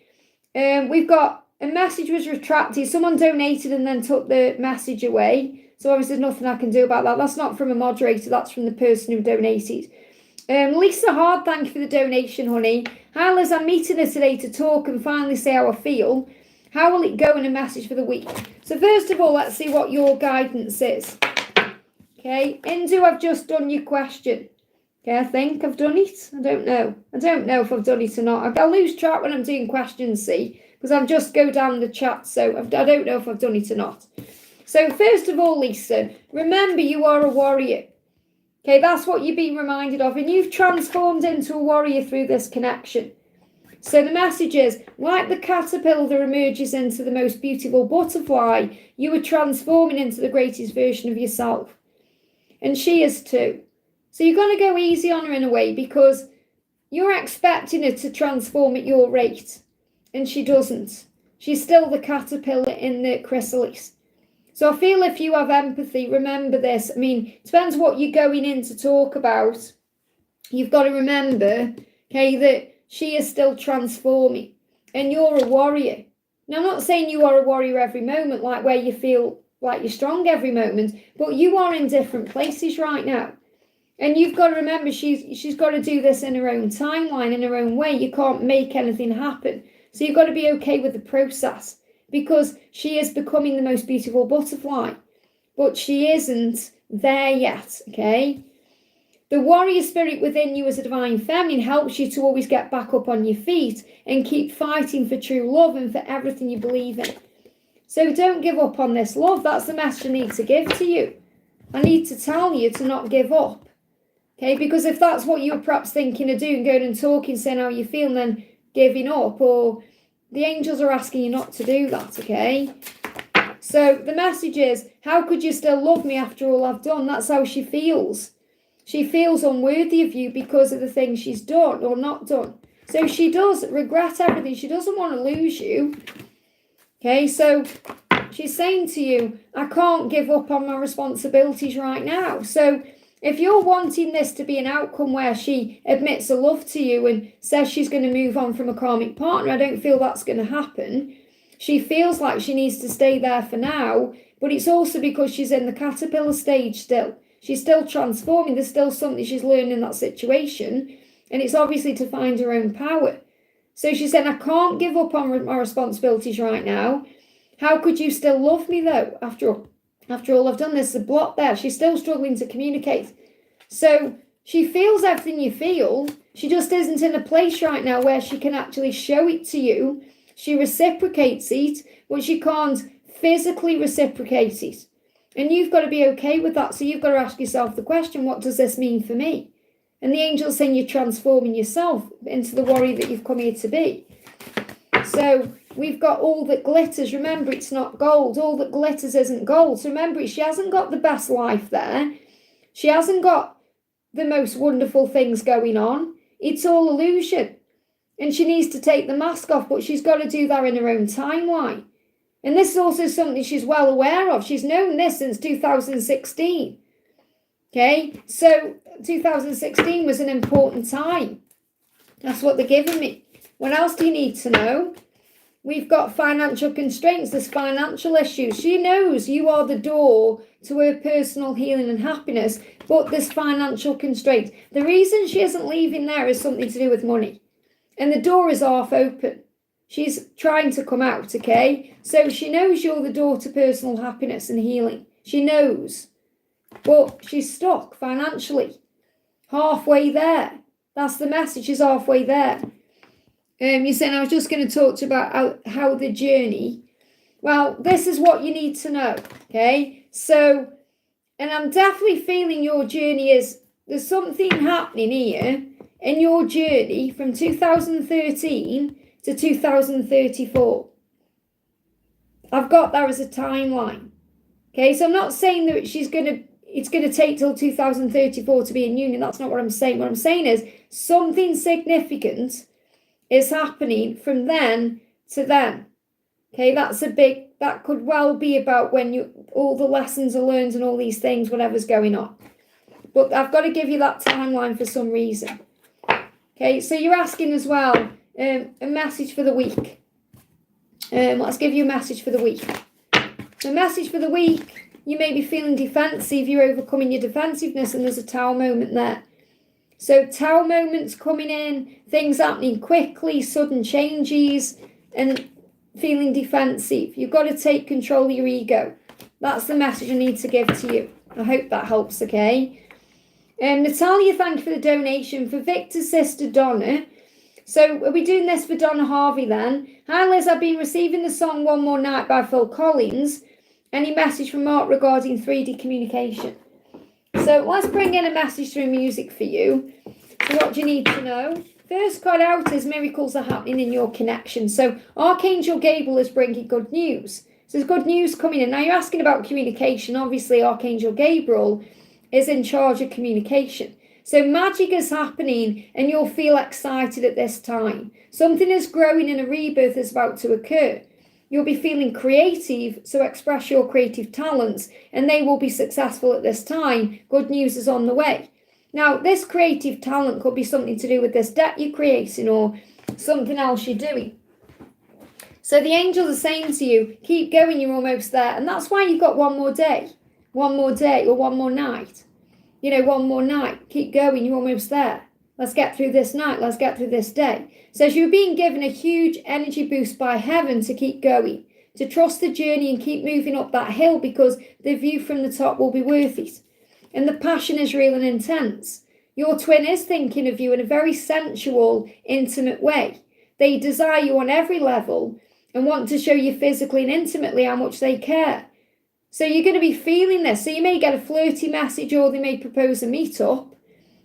We've got a message was retracted. Someone donated and then took the message away. So obviously there's nothing I can do about that. That's not from a moderator. That's from the person who donated. Lisa Hard, thank you for the donation, honey. Hi, Liz. I'm meeting her today to talk and finally say how I feel. How will it go in a message for the week? So first of all, let's see what your guidance is. Okay. Indu, I've just done your question. Okay, I think I've done it. I don't know. I don't know if I've done it or not. I lose track when I'm doing questions, see, because I just go down the chat. So I don't know if I've done it or not. So first of all, Lisa, remember you are a warrior. Okay, that's what you've been reminded of. And you've transformed into a warrior through this connection. So the message is, like the caterpillar emerges into the most beautiful butterfly, you are transforming into the greatest version of yourself. And she is too. So you're going to go easy on her in a way because you're expecting her to transform at your rate. And she doesn't. She's still the caterpillar in the chrysalis. So I feel if you have empathy, remember this. I mean, it depends what you're going in to talk about. You've got to remember, okay, that she is still transforming. And you're a warrior. Now, I'm not saying you are a warrior every moment, like where you feel like you're strong every moment. But you are in different places right now. And you've got to remember she's got to do this in her own timeline, in her own way. You can't make anything happen. So you've got to be okay with the process. Because she is becoming the most beautiful butterfly. But she isn't there yet, okay? The warrior spirit within you as a divine feminine helps you to always get back up on your feet and keep fighting for true love and for everything you believe in. So don't give up on this love. That's the message I need to give to you. I need to tell you to not give up. Okay, because if that's what you're perhaps thinking of doing, going and talking, saying how you feel, and then giving up, or the angels are asking you not to do that, okay? So the message is, how could you still love me after all I've done? That's how she feels. She feels unworthy of you because of the things she's done or not done. So she does regret everything. She doesn't want to lose you. Okay, so she's saying to you, I can't give up on my responsibilities right now. So if you're wanting this to be an outcome where she admits a love to you and says she's going to move on from a karmic partner, I don't feel that's going to happen. She feels like she needs to stay there for now, but it's also because she's in the caterpillar stage still. She's still transforming. There's still something she's learning in that situation, and it's obviously to find her own power. So she said, I can't give up on my responsibilities right now. How could you still love me though? After all I've done, there's a block there. She's still struggling to communicate. So she feels everything you feel. She just isn't in a place right now where she can actually show it to you. She reciprocates it, but she can't physically reciprocate it. And you've got to be okay with that. So you've got to ask yourself the question, what does this mean for me? And the angel's saying you're transforming yourself into the warrior that you've come here to be. So we've got all that glitters. Remember, it's not gold. All that glitters isn't gold. So remember, she hasn't got the best life there. She hasn't got the most wonderful things going on. It's all illusion. And she needs to take the mask off, but she's got to do that in her own timeline. And this is also something she's well aware of. She's known this since 2016. Okay, so 2016 was an important time. That's what they're giving me. What else do you need to know? We've got financial constraints. There's financial issues. She knows you are the door to her personal healing and happiness, but there's financial constraints. The reason she isn't leaving there is something to do with money. And the door is half open. She's trying to come out, okay? So she knows you're the door to personal happiness and healing. She knows. But she's stuck financially. Halfway there. That's the message, is halfway there. You're saying I was just going to talk to you about how the journey. Well, this is what you need to know, okay? So, and I'm definitely feeling your journey is, there's something happening here in your journey from 2013 to 2034. I've got that as a timeline. Okay, so I'm not saying that it's going to take till 2034 to be in union. That's not what I'm saying. What I'm saying is something significant is happening from then to then. Okay, that could well be about when all the lessons are learned and all these things, whatever's going on. But I've got to give you that timeline for some reason. Okay, so you're asking as well, a message for the week. Let's give you a message for the week. The message for the week, you may be feeling defensive, you're overcoming your defensiveness, and there's a tower moment there. So tower moments coming in, things happening quickly, sudden changes, and feeling defensive. You've got to take control of your ego. That's the message I need to give to you. I hope that helps, okay? Natalia, thank you for the donation. For Victor's sister, Donna. So are we doing this for Donna Harvey then? Hi Liz, I've been receiving the song One More Night by Phil Collins. Any message from Mark regarding 3D communication? So let's bring in a message through music for you. So what do you need to know? First card out is miracles are happening in your connection. So Archangel Gabriel is bringing good news. So there's good news coming in. Now you're asking about communication. Obviously Archangel Gabriel is in charge of communication. So magic is happening and you'll feel excited at this time. Something is growing and a rebirth is about to occur. You'll be feeling creative, so express your creative talents and they will be successful at this time. Good news is on the way. Now, this creative talent could be something to do with this deck you're creating or something else you're doing. So the angels are saying to you, keep going, you're almost there. And that's why you've got one more day or one more night. You know, one more night, keep going, you're almost there. Let's get through this night, let's get through this day. So you're being given a huge energy boost by heaven to keep going, to trust the journey and keep moving up that hill because the view from the top will be worth it. And the passion is real and intense. Your twin is thinking of you in a very sensual, intimate way. They desire you on every level and want to show you physically and intimately how much they care. So you're going to be feeling this. So you may get a flirty message or they may propose a meet-up.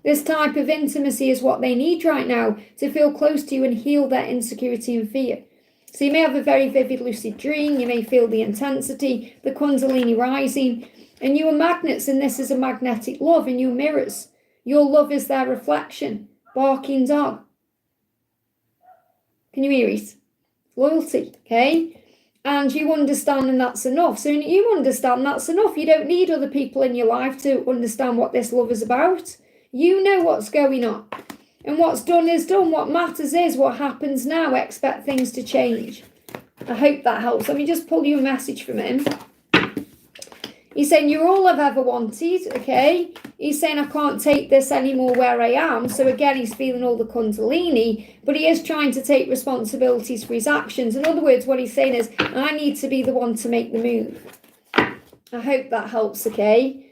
This type of intimacy is what they need right now to feel close to you and heal their insecurity and fear. So you may have a very vivid lucid dream. You may feel the intensity, the kundalini rising. And you are magnets and this is a magnetic love and you mirrors. Your love is their reflection. Barking dog. Can you hear it? Loyalty, okay? And you understand, and that's enough. So you understand that's enough. You don't need other people in your life to understand what this love is about. You know what's going on. And what's done is done. What matters is what happens now. Expect things to change. I hope that helps. Let me just pull you a message from him. He's saying, you're all I've ever wanted, okay? He's saying, I can't take this anymore where I am. So again, he's feeling all the kundalini, but he is trying to take responsibilities for his actions. In other words, what he's saying is, I need to be the one to make the move. I hope that helps, okay?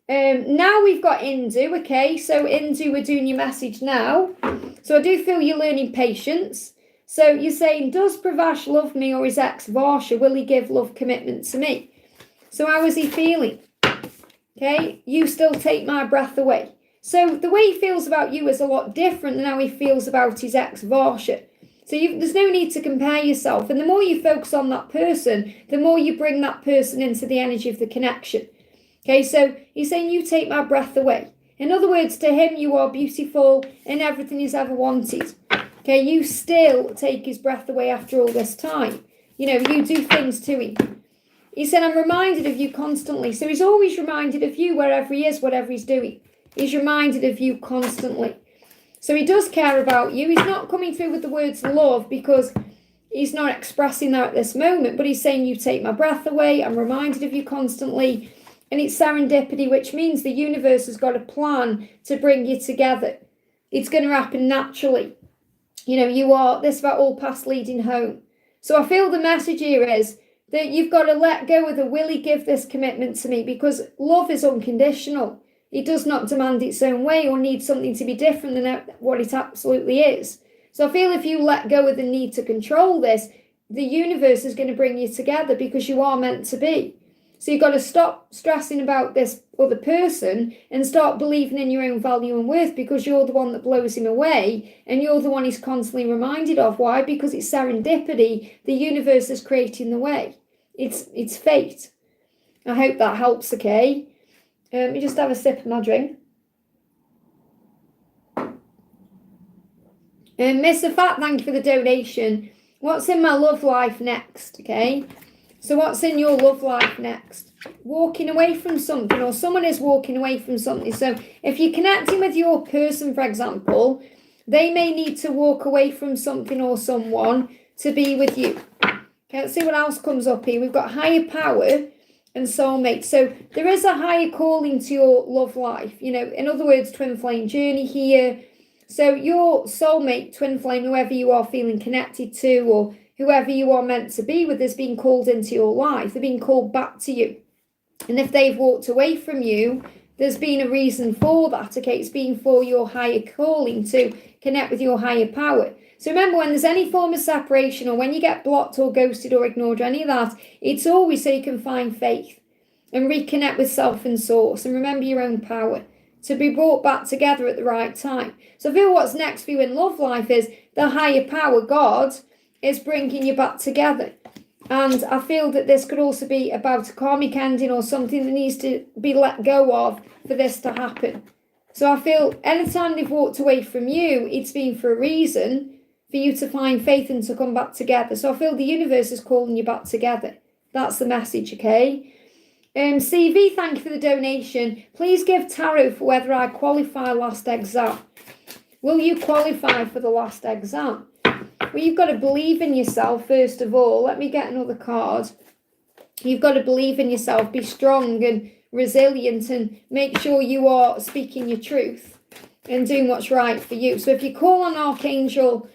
Now we've got Indu, okay? So Indu, we're doing your message now. So I do feel you're learning patience. So you're saying, does Pravash love me, or his ex Varsha? Will he give love commitment to me? So how is he feeling? Okay, you still take my breath away. So the way he feels about you is a lot different than how he feels about his ex Varsha. So there's no need to compare yourself. And the more you focus on that person, the more you bring that person into the energy of the connection. Okay, so he's saying, you take my breath away. In other words, to him, you are beautiful and everything he's ever wanted. Okay, you still take his breath away after all this time. You know, you do things to him. He said, I'm reminded of you constantly. So he's always reminded of you wherever he is, whatever he's doing. He's reminded of you constantly. So he does care about you. He's not coming through with the words love because he's not expressing that at this moment. But he's saying, you take my breath away. I'm reminded of you constantly. And it's serendipity, which means the universe has got a plan to bring you together. It's going to happen naturally. You know, this is about all paths leading home. So I feel the message here is that you've got to let go of the will he give this commitment to me, because love is unconditional. It does not demand its own way or need something to be different than what it absolutely is. So I feel if you let go of the need to control this, the universe is going to bring you together because you are meant to be. So you've got to stop stressing about this other person and start believing in your own value and worth, because you're the one that blows him away and you're the one he's constantly reminded of. Why? Because it's serendipity. The universe is creating the way. It's fate. I hope that helps, okay? Let me just have a sip of my drink. Mr. Fat, thank you for the donation. What's in my love life next, okay? So what's in your love life next? Walking away from something, or someone is walking away from something. So if you're connecting with your person, for example, they may need to walk away from something or someone to be with you. Okay, let's see what else comes up here. We've got higher power and soulmate. So there is a higher calling to your love life. You know, in other words, twin flame journey here. So your soulmate, twin flame, whoever you are feeling connected to, or whoever you are meant to be with, is being called into your life. They're being called back to you. And if they've walked away from you, there's been a reason for that. Okay, it's been for your higher calling to connect with your higher power. So remember, when there's any form of separation, or when you get blocked or ghosted or ignored or any of that, it's always so you can find faith and reconnect with self and source and remember your own power to be brought back together at the right time. So I feel what's next for you in love life is the higher power, God, is bringing you back together. And I feel that this could also be about a karmic ending or something that needs to be let go of for this to happen. So I feel anytime they've walked away from you, it's been for a reason, for you to find faith and to come back together. So I feel the universe is calling you back together. That's the message, okay? CV, thank you for the donation. Please give tarot for whether I qualify last exam. Will you qualify for the last exam? Well, you've got to believe in yourself, first of all. Let me get another card. You've got to believe in yourself, be strong and resilient, and make sure you are speaking your truth and doing what's right for you. So if you call on Archangel,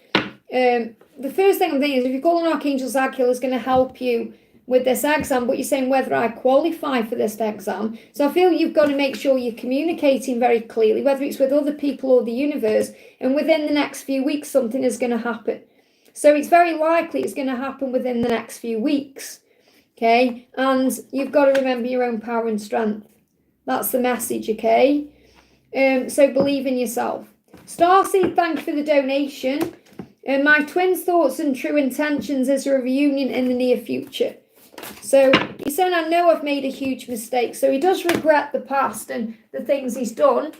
the first thing I'm thinking is if you call on Archangel Zadkiel, is going to help you with this exam, but you're saying whether I qualify for this exam. So I feel you've got to make sure you're communicating very clearly, whether it's with other people or the universe, and within the next few weeks, something is going to happen. So it's very likely it's going to happen within the next few weeks, okay? And you've got to remember your own power and strength. That's the message, okay? So believe in yourself. Starseed, thank you for the donation. My twin's thoughts and true intentions is a reunion in the near future. So he's saying, I know I've made a huge mistake. So he does regret the past and the things he's done.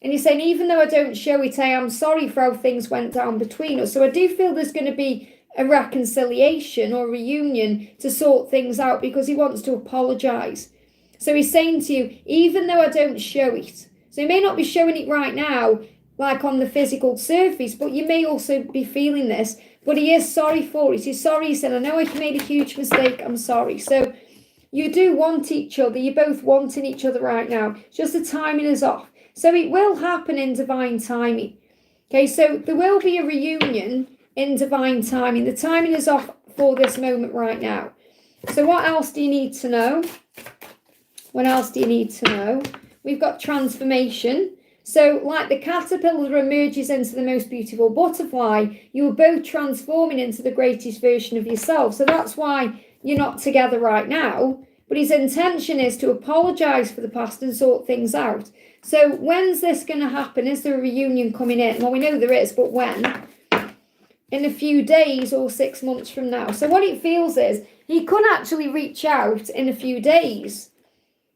And he's saying, even though I don't show it, I am sorry for how things went down between us. So I do feel there's going to be a reconciliation or reunion to sort things out because he wants to apologise. So he's saying to you, even though I don't show it, so he may not be showing it right now, like on the physical surface, but you may also be feeling this, but he is sorry for it. He's sorry. He said, I know I made a huge mistake. I'm sorry. So you do want each other. You're both wanting each other right now. Just the timing is off. So it will happen in divine timing. Okay, so there will be a reunion in divine timing. The timing is off for this moment right now. So what else do you need to know? What else do you need to know? We've got transformation. So like the caterpillar emerges into the most beautiful butterfly, you are both transforming into the greatest version of yourself. So that's why you're not together right now. But his intention is to apologise for the past and sort things out. So when's this going to happen? Is there a reunion coming in? Well, we know there is, but when? In a few days or 6 months from now. So what it feels is he could actually reach out in a few days.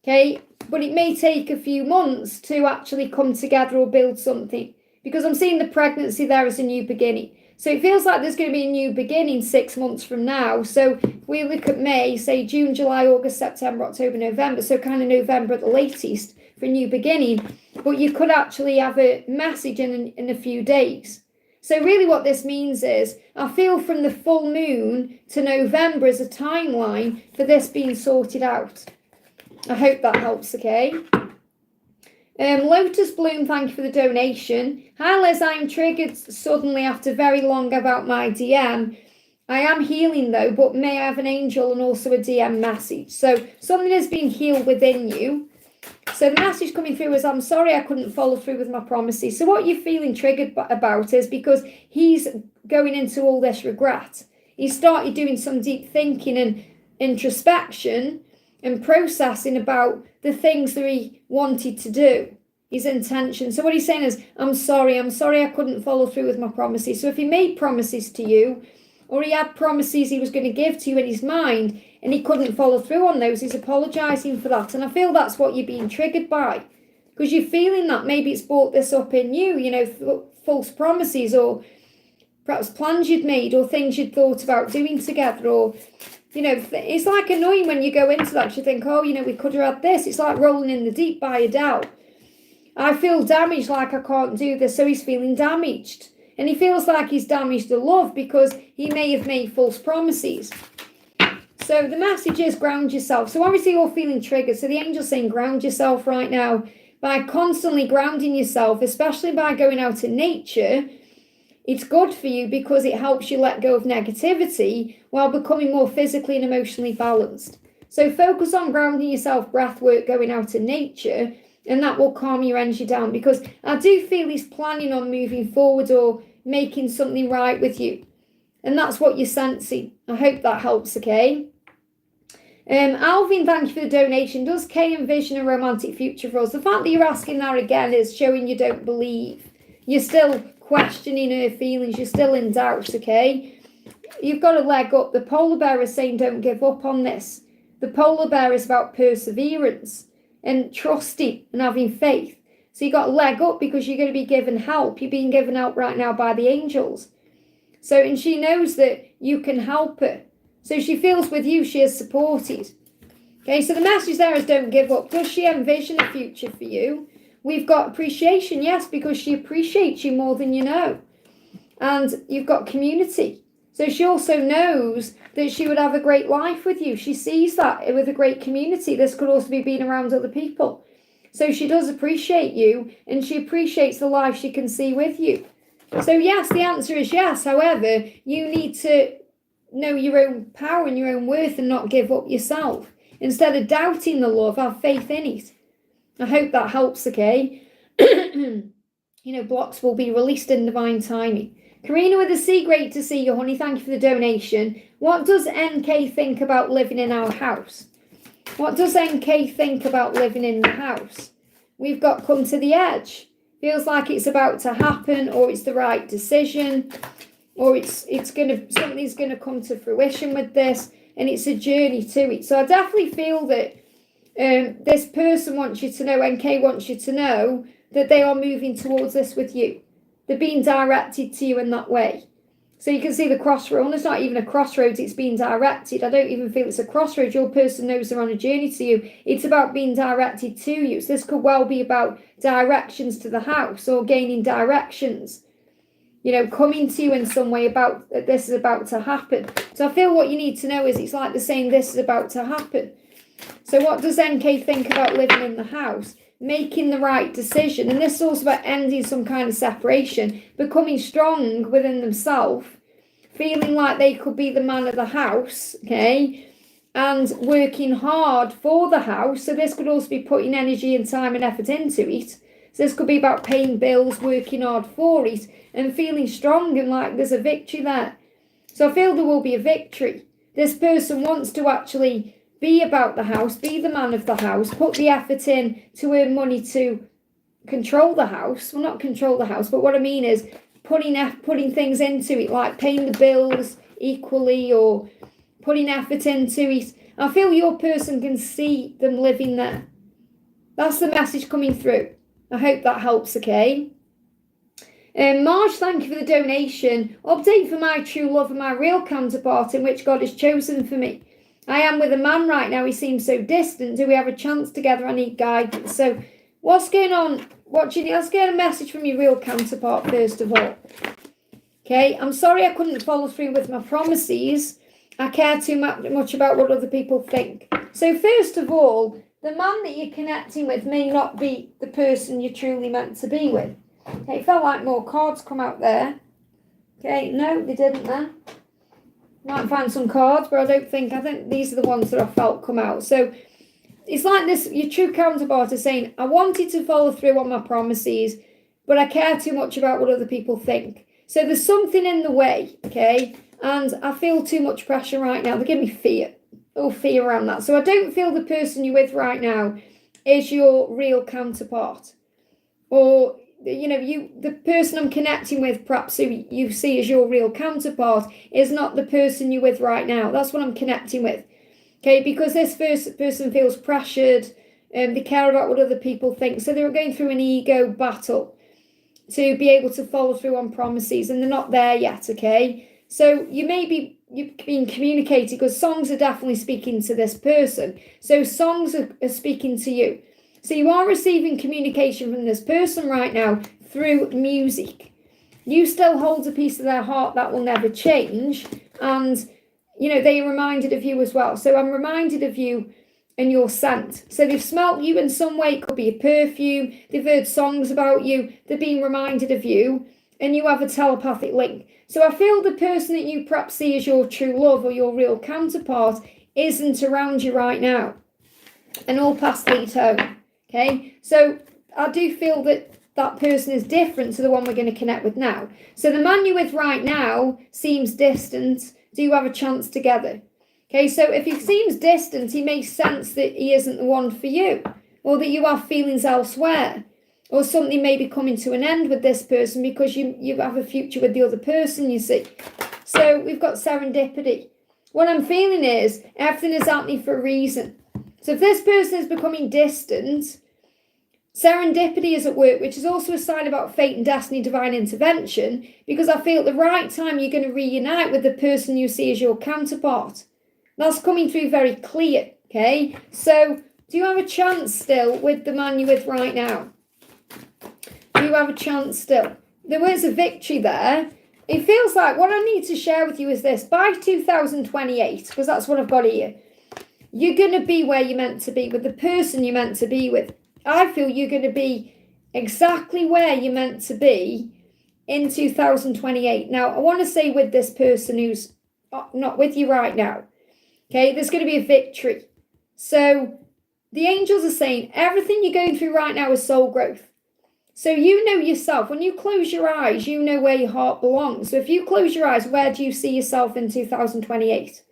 Okay, but it may take a few months to actually come together or build something. Because I'm seeing the pregnancy there as a new beginning. So it feels like there's going to be a new beginning 6 months from now. So if we look at May, say June, July, August, September, October, November. So kind of November at the latest for a new beginning. But you could actually have a message in a few days. So really what this means is, I feel from the full moon to November is a timeline for this being sorted out. I hope that helps, okay? Lotus Bloom, thank you for the donation. Hi Liz, I am triggered suddenly after very long about my DM. I am healing though, but may I have an angel and also a DM message? So something has been healed within you. So the message coming through is, I'm sorry I couldn't follow through with my promises. So what you're feeling triggered about is because he's going into all this regret. He started doing some deep thinking and introspection and processing about the things that he wanted to do, his intention. So what he's saying is, I'm sorry I couldn't follow through with my promises. So if he made promises to you, or he had promises he was going to give to you in his mind, and he couldn't follow through on those, he's apologising for that. And I feel that's what you're being triggered by. Because you're feeling that maybe it's brought this up in you, you know, false promises, or perhaps plans you'd made, or things you'd thought about doing together, or, you know, it's like annoying when you go into that, you think, oh, you know, we could have had this. It's like rolling in the deep by a doubt. I feel damaged, like I can't do this, so he's feeling damaged. And he feels like he's damaged the love because he may have made false promises. So the message is ground yourself. So obviously you're feeling triggered. So the angel's saying ground yourself right now by constantly grounding yourself, especially by going out in nature. It's good for you because it helps you let go of negativity while becoming more physically and emotionally balanced. So focus on grounding yourself, breath work, going out in nature, and that will calm your energy down, because I do feel he's planning on moving forward or making something right with you. And that's what you're sensing. I hope that helps, okay? Alvin, thank you for the donation. Does Kay envision a romantic future for us? The fact that you're asking that again is showing you don't believe. You're still questioning her feelings. You're still in doubt, okay? You've got a leg up. The polar bear is saying don't give up on this. The polar bear is about perseverance and trusting and having faith. So you got a leg up because you're going to be given help. You're being given help right now by the angels. So, and she knows that you can help her. So she feels with you, she is supported. Okay, so the message there is don't give up. Does she envision a future for you? We've got appreciation, yes, because she appreciates you more than you know. And you've got community. So she also knows that she would have a great life with you. She sees that with a great community. This could also be being around other people. So she does appreciate you, and she appreciates the life she can see with you. So yes, the answer is yes. However, you need to know your own power and your own worth and not give up yourself. Instead of doubting the love, have faith in it. I hope that helps, okay? You know, blocks will be released in divine timing. Karina with a C, great to see you, honey. Thank you for the donation. What does NK think about living in our house? What does NK think about living in the house? We've got come to the edge. Feels like it's about to happen, or it's the right decision, or something's gonna come to fruition with this, and it's a journey to it. So I definitely feel that this person wants you to know, NK wants you to know that they are moving towards this with you. They're being directed to you in that way. So you can see the crossroads. It's not even a crossroads, it's being directed. I don't even feel it's a crossroads. Your person knows they're on a journey to you. It's about being directed to you. So this could well be about directions to the house or gaining directions. You know, coming to you in some way about this is about to happen. So I feel what you need to know is it's like they're saying this is about to happen. So what does NK think about living in the house? Making the right decision. And this is also about ending some kind of separation, becoming strong within themselves, feeling like they could be the man of the house, okay, and working hard for the house. So this could also be putting energy and time and effort into it. So this could be about paying bills, working hard for it, and feeling strong and like there's a victory there. So I feel there will be a victory. This person wants to actually be about the house, be the man of the house, put the effort in to earn money to control the house. Well, not control the house, but what I mean is putting things into it, like paying the bills equally or putting effort into it. I feel your person can see them living there. That's the message coming through. I hope that helps, okay? Marge, thank you for the donation. Update for my true love and my real counterpart in which God has chosen for me. I am with a man right now. He seems so distant. Do we have a chance together? I need guidance. So what's going on? Let's get a message from your real counterpart first of all. Okay, I'm sorry I couldn't follow through with my promises. I care too much about what other people think. So first of all, the man that you're connecting with may not be the person you're truly meant to be with. Okay, it felt like more cards come out there. Okay, no, they didn't there. Might find some cards, but I think these are the ones that I felt come out. So it's like this, your true counterpart is saying, I wanted to follow through on my promises, but I care too much about what other people think. So there's something in the way, okay? And I feel too much pressure right now. They give me fear. Fear around that. So I don't feel the person you're with right now is your real counterpart. Or, you know, the person I'm connecting with, perhaps who you see as your real counterpart, is not the person you're with right now. That's what I'm connecting with. Okay, because this first person feels pressured, they care about what other people think. So they're going through an ego battle to be able to follow through on promises, and they're not there yet, okay? So you've been communicating, because songs are definitely speaking to this person. So songs are speaking to you. So you are receiving communication from this person right now through music. You still hold a piece of their heart that will never change. And, you know, they are reminded of you as well. So I'm reminded of you and your scent. So they've smelt you in some way. It could be a perfume. They've heard songs about you. They're being reminded of you. And you have a telepathic link. So I feel the person that you perhaps see as your true love or your real counterpart isn't around you right now. And all paths lead home. Okay, so I do feel that that person is different to the one we're going to connect with now. So the man you're with right now seems distant. Do you have a chance together? Okay, so if he seems distant, he makes sense that he isn't the one for you, or that you have feelings elsewhere, or something may be coming to an end with this person because you have a future with the other person, you see. So we've got serendipity. What I'm feeling is everything is happening for a reason. So if this person is becoming distant, serendipity is at work, which is also a sign about fate and destiny, divine intervention, because I feel at the right time you're going to reunite with the person you see as your counterpart. That's coming through very clear, okay? So do you have a chance still with the man you're with right now? Do you have a chance still? There was a victory there. It feels like what I need to share with you is this. By 2028, because that's what I've got here, you're going to be where you're meant to be with the person you're meant to be with. I feel you're going to be exactly where you're meant to be in 2028. Now, I want to say with this person who's not with you right now, okay, there's going to be a victory. So the angels are saying everything you're going through right now is soul growth. So you know yourself. When you close your eyes, you know where your heart belongs. So if you close your eyes, where do you see yourself in 2028?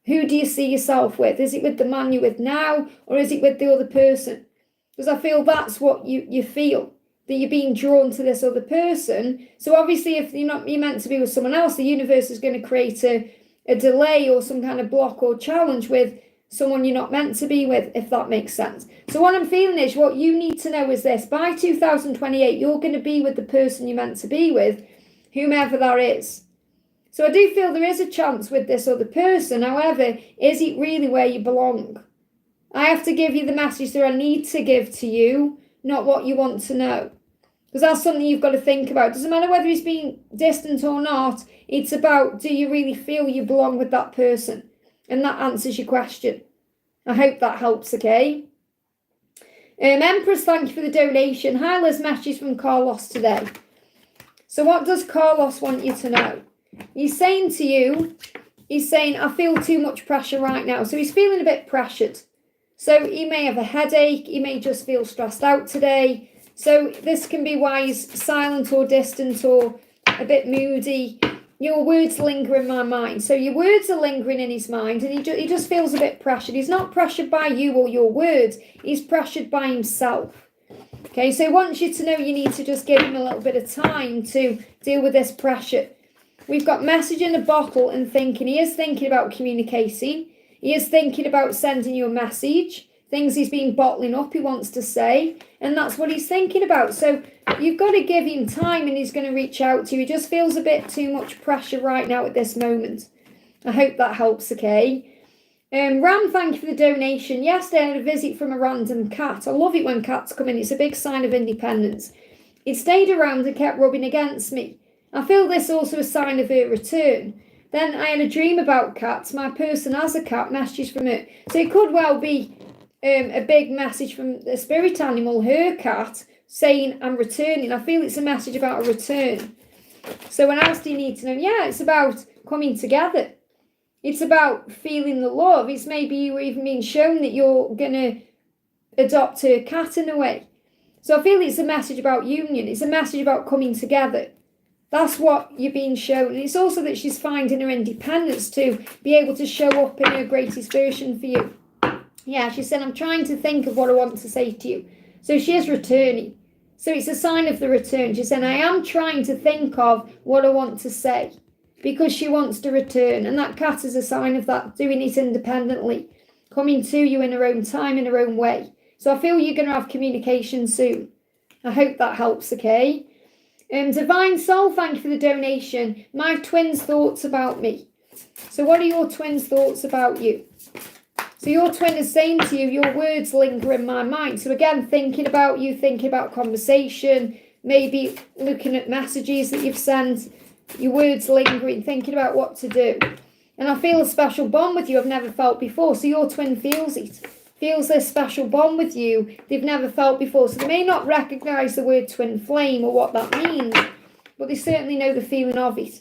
Who do you see yourself with? Is it with the man you're with now, or is it with the other person? Because I feel that's what you feel, that you're being drawn to this other person. So obviously if you're meant to be with someone else, the universe is going to create a delay or some kind of block or challenge with someone you're not meant to be with, if that makes sense. So what I'm feeling is, what you need to know is this: by 2028, you're going to be with the person you're meant to be with, whomever that is. So I do feel there is a chance with this other person. However, is it really where you belong? I have to give you the message that I need to give to you, not what you want to know. Because that's something you've got to think about. Doesn't matter whether he's being distant or not. It's about, do you really feel you belong with that person? And that answers your question. I hope that helps, okay? Empress, thank you for the donation. Hi, Liz, message from Carlos today. So what does Carlos want you to know? He's saying to you, he's saying, I feel too much pressure right now. So he's feeling a bit pressured. So he may have a headache. He may just feel stressed out today. So this can be why he's silent or distant or a bit moody. Your words linger in my mind. So your words are lingering in his mind, and he just feels a bit pressured. He's not pressured by you or your words. He's pressured by himself. Okay, so he wants you to know you need to just give him a little bit of time to deal with this pressure. We've got message in a bottle and thinking. He is thinking about communicating. He is thinking about sending you a message. Things he's been bottling up, he wants to say. And that's what he's thinking about. So you've got to give him time, and he's going to reach out to you. He just feels a bit too much pressure right now at this moment. I hope that helps, okay? Ram, thank you for the donation. Yesterday I had a visit from a random cat. I love it when cats come in. It's a big sign of independence. It stayed around and kept rubbing against me. I feel this also a sign of her return. Then I had a dream about cats. My person has a cat, messages from her. So it could well be a big message from the spirit animal, her cat, saying, I'm returning. I feel it's a message about a return. So what else do you need to know? Yeah, it's about coming together. It's about feeling the love. It's maybe you even being shown that you're going to adopt her cat in a way. So I feel it's a message about union. It's a message about coming together. That's what you're being shown. And it's also that she's finding her independence to be able to show up in her greatest version for you. Yeah, she said, I'm trying to think of what I want to say to you. So she is returning. So it's a sign of the return. She said, I am trying to think of what I want to say, because she wants to return. And that cat is a sign of that, doing it independently, coming to you in her own time, in her own way. So I feel you're going to have communication soon. I hope that helps, okay? Divine Soul, thank you for the donation. My twins' thoughts about me. So what are your twins' thoughts about you? So your twin is saying to you, your words linger in my mind. So again, thinking about you, thinking about conversation, maybe looking at messages that you've sent, your words lingering, thinking about what to do. And I feel a special bond with you I've never felt before. So your twin feels it, feels this special bond with you they've never felt before. So they may not recognise the word twin flame or what that means, but they certainly know the feeling of it.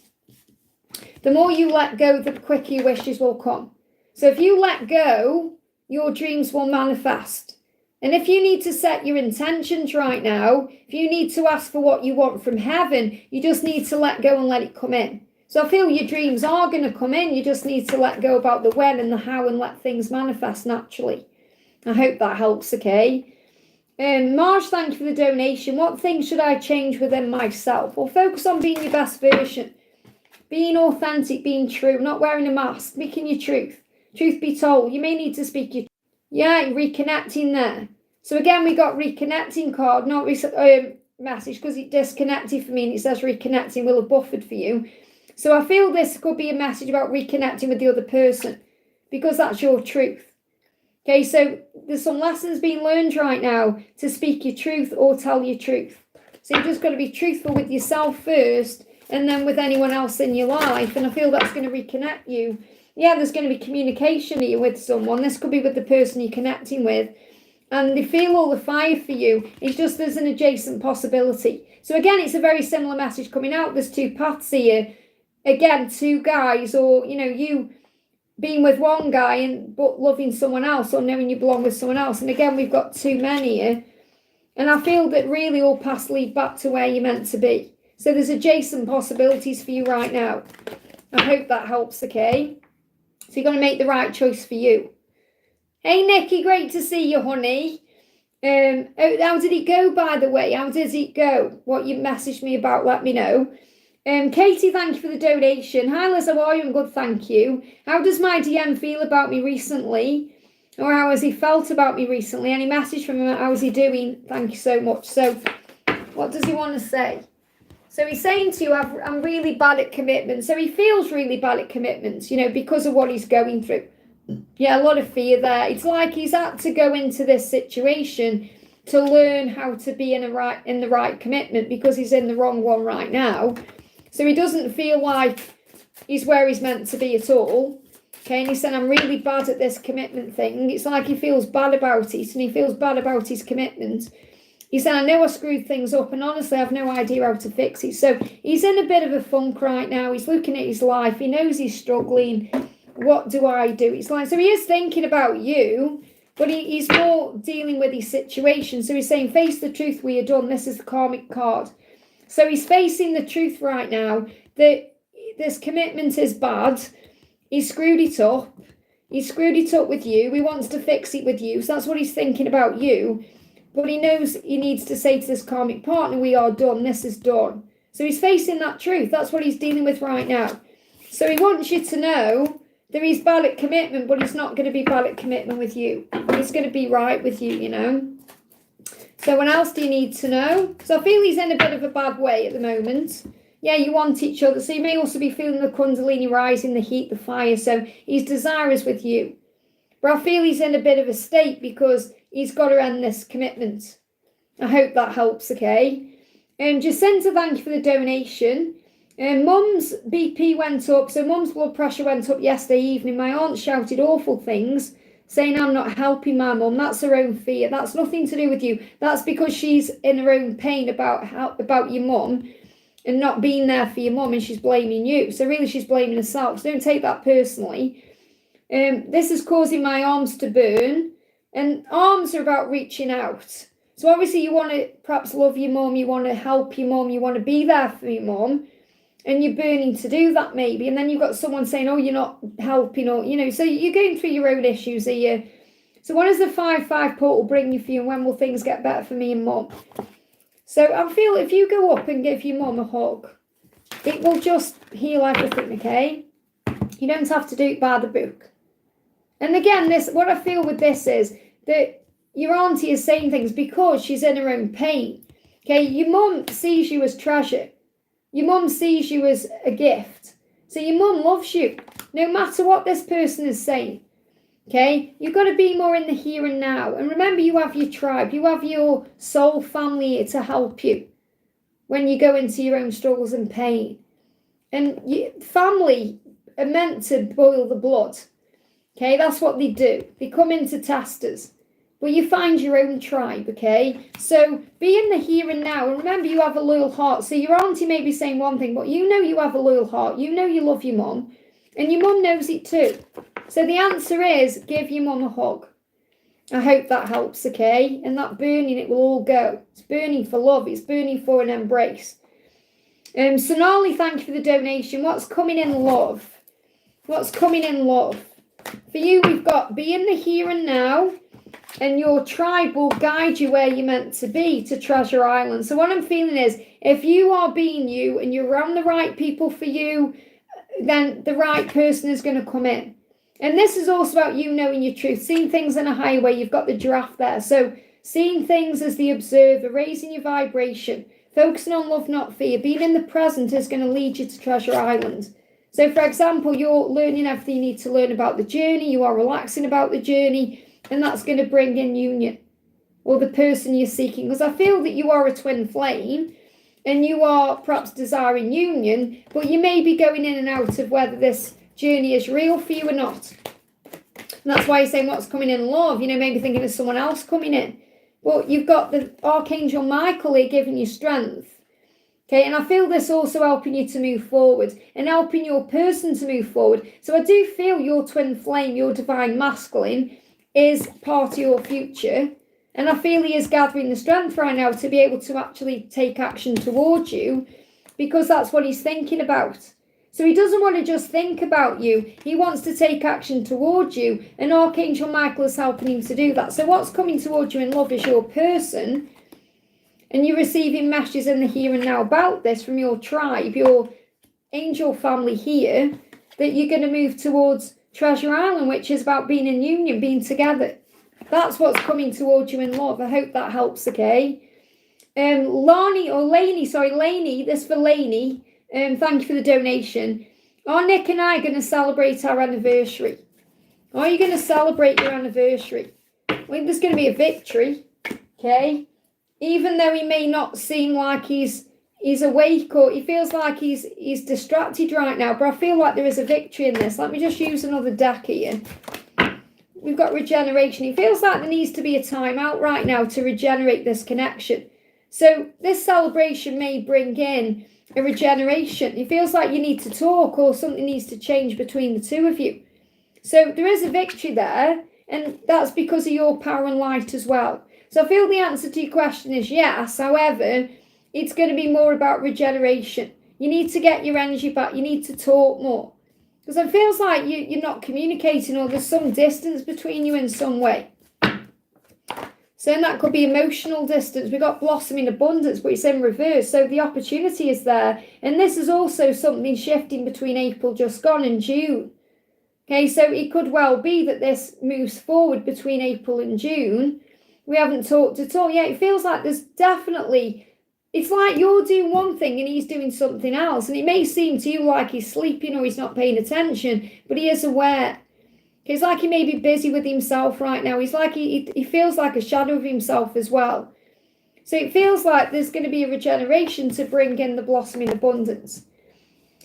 The more you let go, the quicker your wishes will come. So if you let go, your dreams will manifest. And if you need to set your intentions right now, if you need to ask for what you want from heaven, you just need to let go and let it come in. So I feel your dreams are going to come in. You just need to let go about the when and the how and let things manifest naturally. I hope that helps, okay? Marge, thank you for the donation. What things should I change within myself? Well, focus on being your best version. Being authentic, being true, not wearing a mask, speaking your truth. Truth be told, you may need to speak your... Yeah, reconnecting there. So again, we got reconnecting card, not message, because it disconnected for me and it says reconnecting will have buffered for you. So I feel this could be a message about reconnecting with the other person, because that's your truth. Okay, so there's some lessons being learned right now to speak your truth or tell your truth. So you've just got to be truthful with yourself first and then with anyone else in your life. And I feel that's going to reconnect you. Yeah, there's going to be communication here with someone. This could be with the person you're connecting with. And they feel all the fire for you. It's just there's an adjacent possibility. So again, it's a very similar message coming out. There's two paths here. Again, two guys, or, you know, you being with one guy but loving someone else, or knowing you belong with someone else. And again, we've got two men here. And I feel that really all paths lead back to where you're meant to be. So there's adjacent possibilities for you right now. I hope that helps, okay? So you're going to make the right choice for you. Hey, Nikki, great to see you, honey. How did it go, by the way? How did it go? What you messaged me about, let me know. Katie, thank you for the donation. Hi, Liz, how are you? I'm good, thank you. How does my DM feel about me recently? Or how has he felt about me recently? Any message from him? How's he doing? Thank you so much. So what does he want to say? So he's saying to you, I'm really bad at commitment. So he feels really bad at commitments, you know, because of what he's going through. Yeah, a lot of fear there. It's like he's had to go into this situation to learn how to be in the right commitment, because he's in the wrong one right now. So he doesn't feel like he's where he's meant to be at all. Okay, and he said, I'm really bad at this commitment thing. It's like he feels bad about it, and he feels bad about his commitment. He said, I know I screwed things up, and honestly, I've no idea how to fix it. So he's in a bit of a funk right now. He's looking at his life. He knows he's struggling. What do I do? It's like, so he is thinking about you, but he's more dealing with his situation. So he's saying, face the truth where you're done. This is the karmic card. So he's facing the truth right now that this commitment is bad. He screwed it up. He screwed it up with you. He wants to fix it with you. So that's what he's thinking about you. But he knows he needs to say to this karmic partner, we are done. This is done. So he's facing that truth. That's what he's dealing with right now. So he wants you to know that he's bad at commitment, but he's not going to be bad at commitment with you. He's going to be right with you, you know. So what else do you need to know? So I feel he's in a bit of a bad way at the moment. Yeah, you want each other. So you may also be feeling the Kundalini rising, the heat, the fire. So he's desirous with you. But I feel he's in a bit of a state because he's got to end this commitment. I hope that helps, okay? Jacinta, thank you for the donation. Mum's BP went up. So Mum's blood pressure went up yesterday evening. My aunt shouted awful things, saying I'm not helping my mum. That's her own fear. That's nothing to do with you. That's because she's in her own pain about your mum and not being there for your mum, and she's blaming you. So really she's blaming herself. So don't take that personally. This is causing my arms to burn, and arms are about reaching out. So obviously you want to perhaps love your mum, you want to help your mum, you want to be there for your mum, and you're burning to do that maybe. And then you've got someone saying, oh, you're not helping, or, you know, so you're going through your own issues here. So what does the 5-5 portal bring you for you, and when will things get better for me and mum? So I feel if you go up and give your mum a hug, it will just heal everything, okay? You don't have to do it by the book. And again, what I feel with this is that your auntie is saying things because she's in her own pain. Okay, your mum sees you as treasure. Your mum sees you as a gift. So your mum loves you, no matter what this person is saying. Okay, you've got to be more in the here and now. And remember, you have your tribe. You have your soul family here to help you when you go into your own struggles and pain. And family are meant to boil the blood. Okay, that's what they do. They come in to test us. But you find your own tribe, okay? So be in the here and now. And remember, you have a loyal heart. So your auntie may be saying one thing, but you know you have a loyal heart. You know you love your mum. And your mum knows it too. So the answer is, give your mum a hug. I hope that helps, okay? And that burning, it will all go. It's burning for love. It's burning for an embrace. Sonali, thank you for the donation. What's coming in love? What's coming in love? For you, we've got be in the here and now, and your tribe will guide you where you're meant to be, to Treasure Island. So what I'm feeling is, if you are being you and you're around the right people for you, then the right person is going to come in. And this is also about you knowing your truth, seeing things in a higher way. You've got the giraffe there. So seeing things as the observer, raising your vibration, focusing on love, not fear, being in the present is going to lead you to Treasure Island. So, for example, you're learning everything you need to learn about the journey. You are relaxing about the journey, and that's going to bring in union or the person you're seeking. Because I feel that you are a twin flame, and you are perhaps desiring union, but you may be going in and out of whether this journey is real for you or not. And that's why you're saying what's coming in love. You know, maybe thinking of someone else coming in. But you've got the Archangel Michael here giving you strength. Okay, and I feel this also helping you to move forward and helping your person to move forward. So I do feel your twin flame, your divine masculine, is part of your future. And I feel he is gathering the strength right now to be able to actually take action towards you, because that's what he's thinking about. So he doesn't want to just think about you. He wants to take action towards you. And Archangel Michael is helping him to do that. So what's coming towards you in love is your person. And you're receiving messages in the here and now about this from your tribe, your angel family here, that you're going to move towards Treasure Island, which is about being in union, being together. That's what's coming towards you in love. I hope that helps, okay? Lainey, this for Lainey. Thank you for the donation. Are Nick and I going to celebrate our anniversary? Are you going to celebrate your anniversary? I think there's going to be a victory, okay? Even though he may not seem like he's awake, or he feels like he's distracted right now, but I feel like there is a victory in this. Let me just use another deck here. We've got regeneration. He feels like there needs to be a time out right now to regenerate this connection. So this celebration may bring in a regeneration. It feels like you need to talk, or something needs to change between the two of you. So there is a victory there, and that's because of your power and light as well. So I feel the answer to your question is yes. However, it's going to be more about regeneration. You need to get your energy back. You need to talk more. Because it feels like you're not communicating, or there's some distance between you in some way. So that could be emotional distance. We've got blossoming abundance, but it's in reverse. So the opportunity is there. And this is also something shifting between April just gone and June. Okay, so it could well be that this moves forward between April and June. We haven't talked at all yet. It feels like there's definitely, it's like you're doing one thing and he's doing something else. And it may seem to you like he's sleeping or he's not paying attention, but he is aware. It's like he may be busy with himself right now. He's like he feels like a shadow of himself as well. So it feels like there's going to be a regeneration to bring in the blossoming abundance.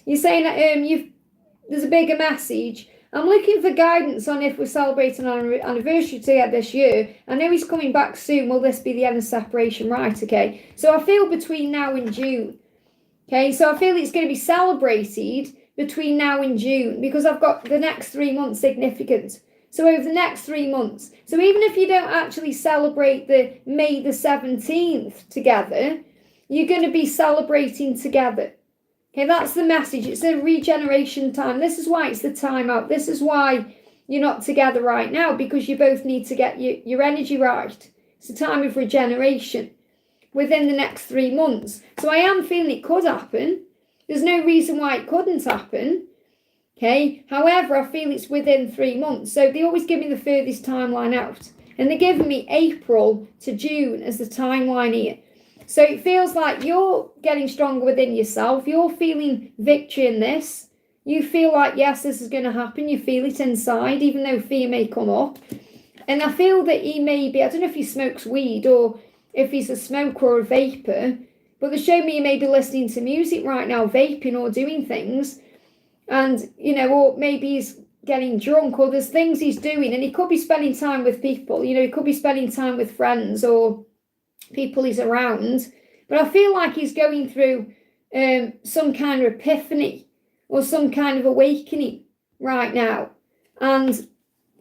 You're saying that there's a bigger message. I'm looking for guidance on if we're celebrating our anniversary together this year. I know he's coming back soon. Will this be the end of separation? Right, okay. So I feel between now and June. Okay, so I feel it's going to be celebrated between now and June, because I've got the next 3 months significant. So over the next 3 months. So even if you don't actually celebrate the May the 17th together, you're going to be celebrating together. Okay, that's the message. It's a regeneration time. This is why it's the time out. This is why you're not together right now, because you both need to get your energy right. It's a time of regeneration within the next 3 months. So I am feeling it could happen. There's no reason why it couldn't happen. Okay. However, I feel it's within 3 months. So they always give me the furthest timeline out. And they're giving me April to June as the timeline here. So it feels like you're getting stronger within yourself. You're feeling victory in this. You feel like, yes, this is going to happen. You feel it inside, even though fear may come up. And I feel that he may be, I don't know if he smokes weed or if he's a smoker or a vapor, but they show me he may be listening to music right now, vaping or doing things. And, or maybe he's getting drunk, or there's things he's doing, and he could be spending time with people. He could be spending time with friends or people he's around. But I feel like he's going through some kind of epiphany or some kind of awakening right now. And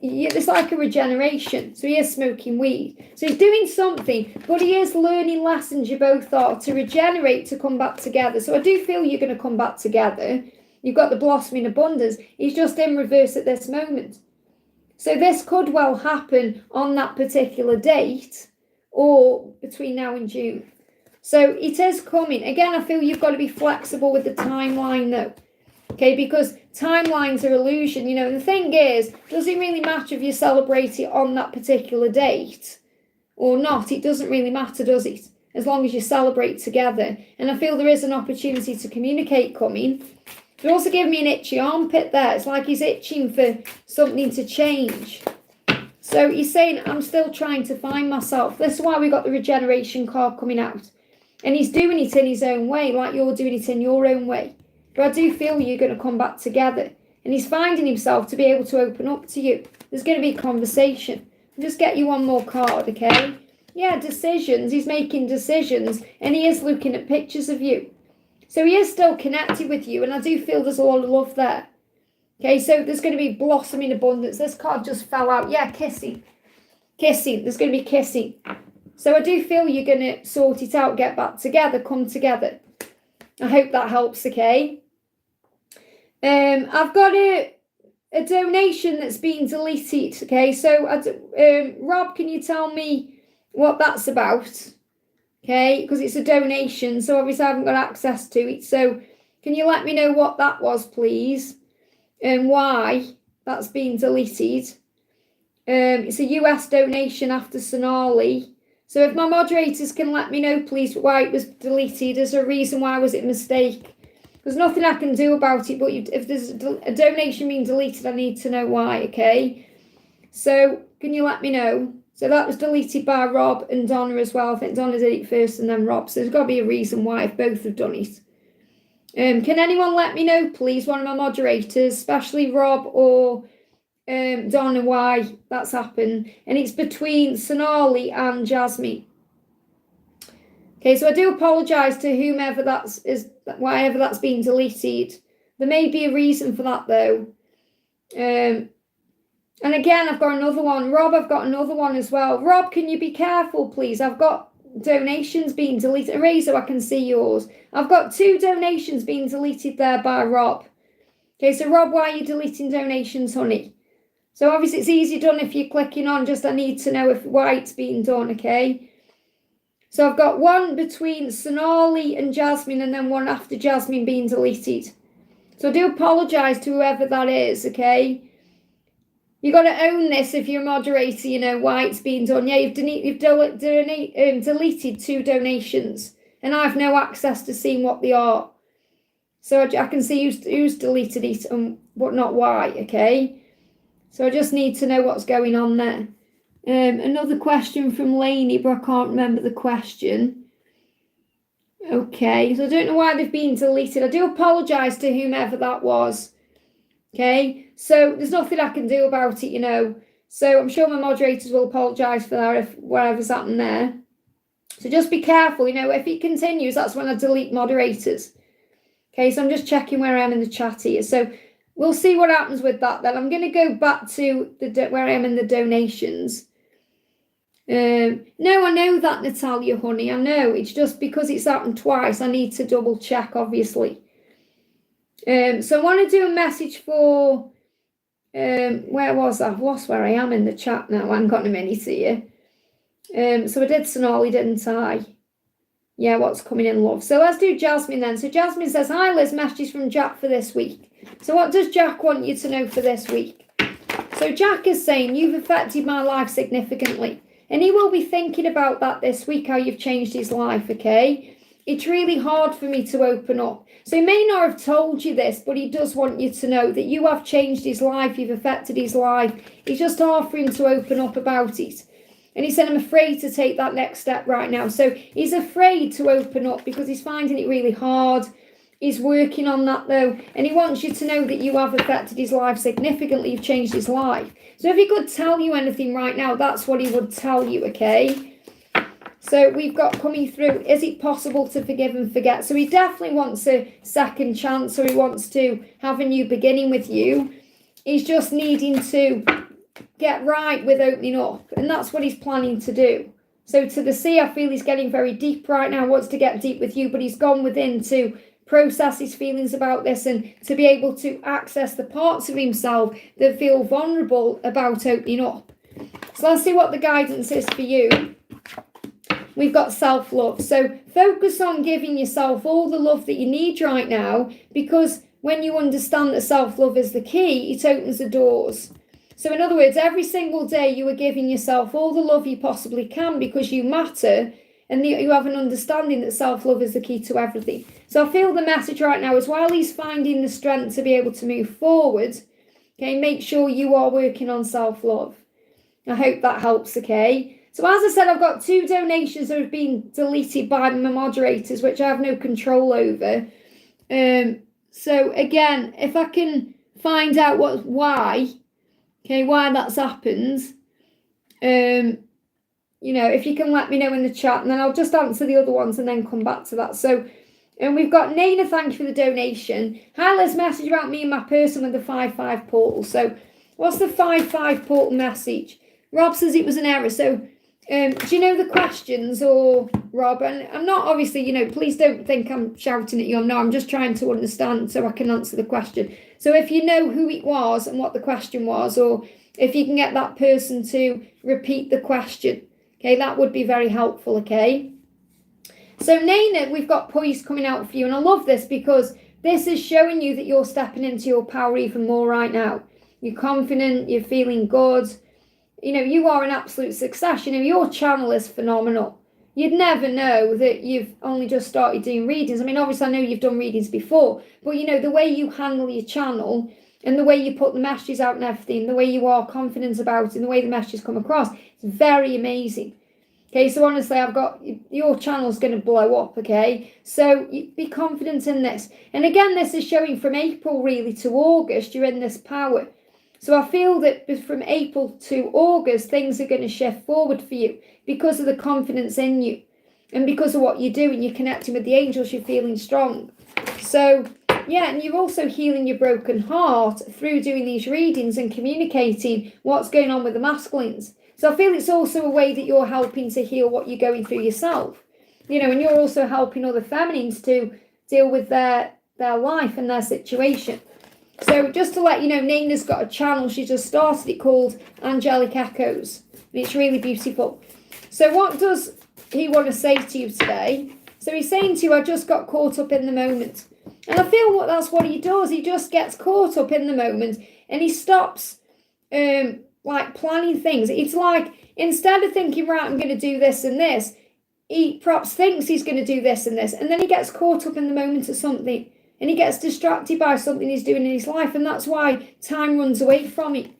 it's like a regeneration. So he is smoking weed. So he's doing something, but he is learning lessons you both are to regenerate, to come back together. So I do feel you're going to come back together. You've got the blossoming abundance. He's just in reverse at this moment. So this could well happen on that particular date or between now and June. So it is coming. Again, I feel you've got to be flexible with the timeline though. Okay, because timelines are illusion. The thing is, does it really matter if you celebrate it on that particular date or not? It doesn't really matter, does it? As long as you celebrate together. And I feel there is an opportunity to communicate coming. But also give me an itchy armpit there. It's like he's itching for something to change. So he's saying, I'm still trying to find myself. This is why we got the regeneration card coming out. And he's doing it in his own way, like you're doing it in your own way. But I do feel you're going to come back together. And he's finding himself to be able to open up to you. There's going to be a conversation. I'll just get you one more card, okay? Yeah, decisions. He's making decisions. And he is looking at pictures of you. So he is still connected with you. And I do feel there's a lot of love there. Okay, so there's going to be blossoming abundance. This card just fell out. Yeah, kissing. Kissing. There's going to be kissing. So I do feel you're going to sort it out, get back together, come together. I hope that helps, okay? I've got a donation that's been deleted, okay? So, Rob, can you tell me what that's about? Okay, because it's a donation, so obviously I haven't got access to it. So, can you let me know what that was, please? And why? That's been deleted. It's a US donation after Sonali. So if my moderators can let me know, please, why it was deleted, as a reason why was it a mistake. There's nothing I can do about it, but if there's a donation being deleted, I need to know why, okay? So can you let me know? So that was deleted by Rob and Donna as well. I think Donna did it first and then Rob. So there's got to be a reason why if both have done it. Can anyone let me know, please, one of my moderators, especially Rob or Donna, why that's happened? And it's between Sonali and Jasmine. Okay, so I do apologise to whomever whatever that's been deleted. There may be a reason for that though. And again, I've got another one. Rob, I've got another one as well. Rob, can you be careful, please? I've got donations being deleted. Eraser, I can see yours. I've got 2 donations being deleted there by Rob. Okay, so Rob, why are you deleting donations, honey? So obviously it's easy done if you're clicking on, just I need to know why it's being done, okay? So I've got one between Sonali and Jasmine and then one after Jasmine being deleted. So I do apologise to whoever that is, okay? You've got to own this if you're a moderator, you know, why it's being done. Yeah, you've deleted 2 donations and I've no access to seeing what they are. So I can see who's deleted it but not why, okay? So I just need to know what's going on there. Another question from Lainey, but I can't remember the question. Okay, so I don't know why they've been deleted. I do apologise to whomever that was. Okay, so there's nothing I can do about it, you know. So I'm sure my moderators will apologise for that if whatever's happened there. So just be careful, you know, if it continues, that's when I delete moderators. Okay, so I'm just checking where I am in the chat here. So we'll see what happens with that then. I'm going to go back to where I am in the donations. No, I know that, Natalia, honey. I know. It's just because it's happened twice. I need to double check, obviously. So I want to do a message for... where was I? I've lost where I am in the chat now. I haven't got a minute here. So I did Sonali, didn't I? Yeah, what's coming in, love? So let's do Jasmine then. So Jasmine says, hi, Liz, messages from Jack for this week. So what does Jack want you to know for this week? So Jack is saying, you've affected my life significantly. And he will be thinking about that this week, how you've changed his life, okay? It's really hard for me to open up. So he may not have told you this, but he does want you to know that you have changed his life, you've affected his life. It's just hard for him to open up about it. And he said, I'm afraid to take that next step right now. So he's afraid to open up because he's finding it really hard. He's working on that though. And he wants you to know that you have affected his life significantly. You've changed his life. So if he could tell you anything right now, that's what he would tell you, okay? So we've got coming through, is it possible to forgive and forget? So he definitely wants a second chance, or he wants to have a new beginning with you. He's just needing to get right with opening up, and that's what he's planning to do. So to the sea, I feel he's getting very deep right now, wants to get deep with you, but he's gone within to process his feelings about this and to be able to access the parts of himself that feel vulnerable about opening up. So let's see what the guidance is for you. We've got self-love. So focus on giving yourself all the love that you need right now, because when you understand that self-love is the key, it opens the doors. So in other words, every single day you are giving yourself all the love you possibly can because you matter, and you have an understanding that self-love is the key to everything. So I feel the message right now is while he's finding the strength to be able to move forward, okay, make sure you are working on self-love. I hope that helps, okay? So as I said, I've got 2 donations that have been deleted by my moderators, which I have no control over. So again, if I can find out why that's happened, you know, if you can let me know in the chat, and then I'll just answer the other ones and then come back to that. So, and we've got Nana, thank you for the donation. Hi, Liz, message about me and my person with the 5-5 portal. So what's the 5-5 portal message? Rob says it was an error. So do you know the questions, or Rob? And I'm not, obviously, you know, please don't think I'm shouting at you. I'm just trying to understand so I can answer the question. So if you know who it was and what the question was, or if you can get that person to repeat the question, okay, that would be very helpful, okay? So Nana, we've got poise coming out for you, and I love this because this is showing you that you're stepping into your power even more right now. you're confident, you're feeling good. You know, you are an absolute success. You know, your channel is phenomenal. You'd never know that you've only just started doing readings. I mean, obviously I know you've done readings before, but you know, the way you handle your channel and the way you put the messages out and everything, the way you are confident about it and the way the messages come across, it's very amazing. Okay, so honestly, your channel's going to blow up, okay? So be confident in this. And again, this is showing from April really to August, you're in this power. So I feel that from April to August, things are going to shift forward for you because of the confidence in you and because of what you're doing. You're connecting with the angels, you're feeling strong. So, yeah, and you're also healing your broken heart through doing these readings and communicating what's going on with the masculines. So I feel it's also a way that you're helping to heal what you're going through yourself. You know, and you're also helping other feminines to deal with their life and their situation. So just to let you know, Nina's got a channel. She just started it called Angelic Echoes. And it's really beautiful. So what does he want to say to you today? So he's saying to you, I just got caught up in the moment. And I feel that's what he does. He just gets caught up in the moment and he stops like planning things. It's like instead of thinking, right, I'm going to do this and this, he perhaps thinks he's going to do this and this. And then he gets caught up in the moment of something. And he gets distracted by something he's doing in his life. And that's why time runs away from him.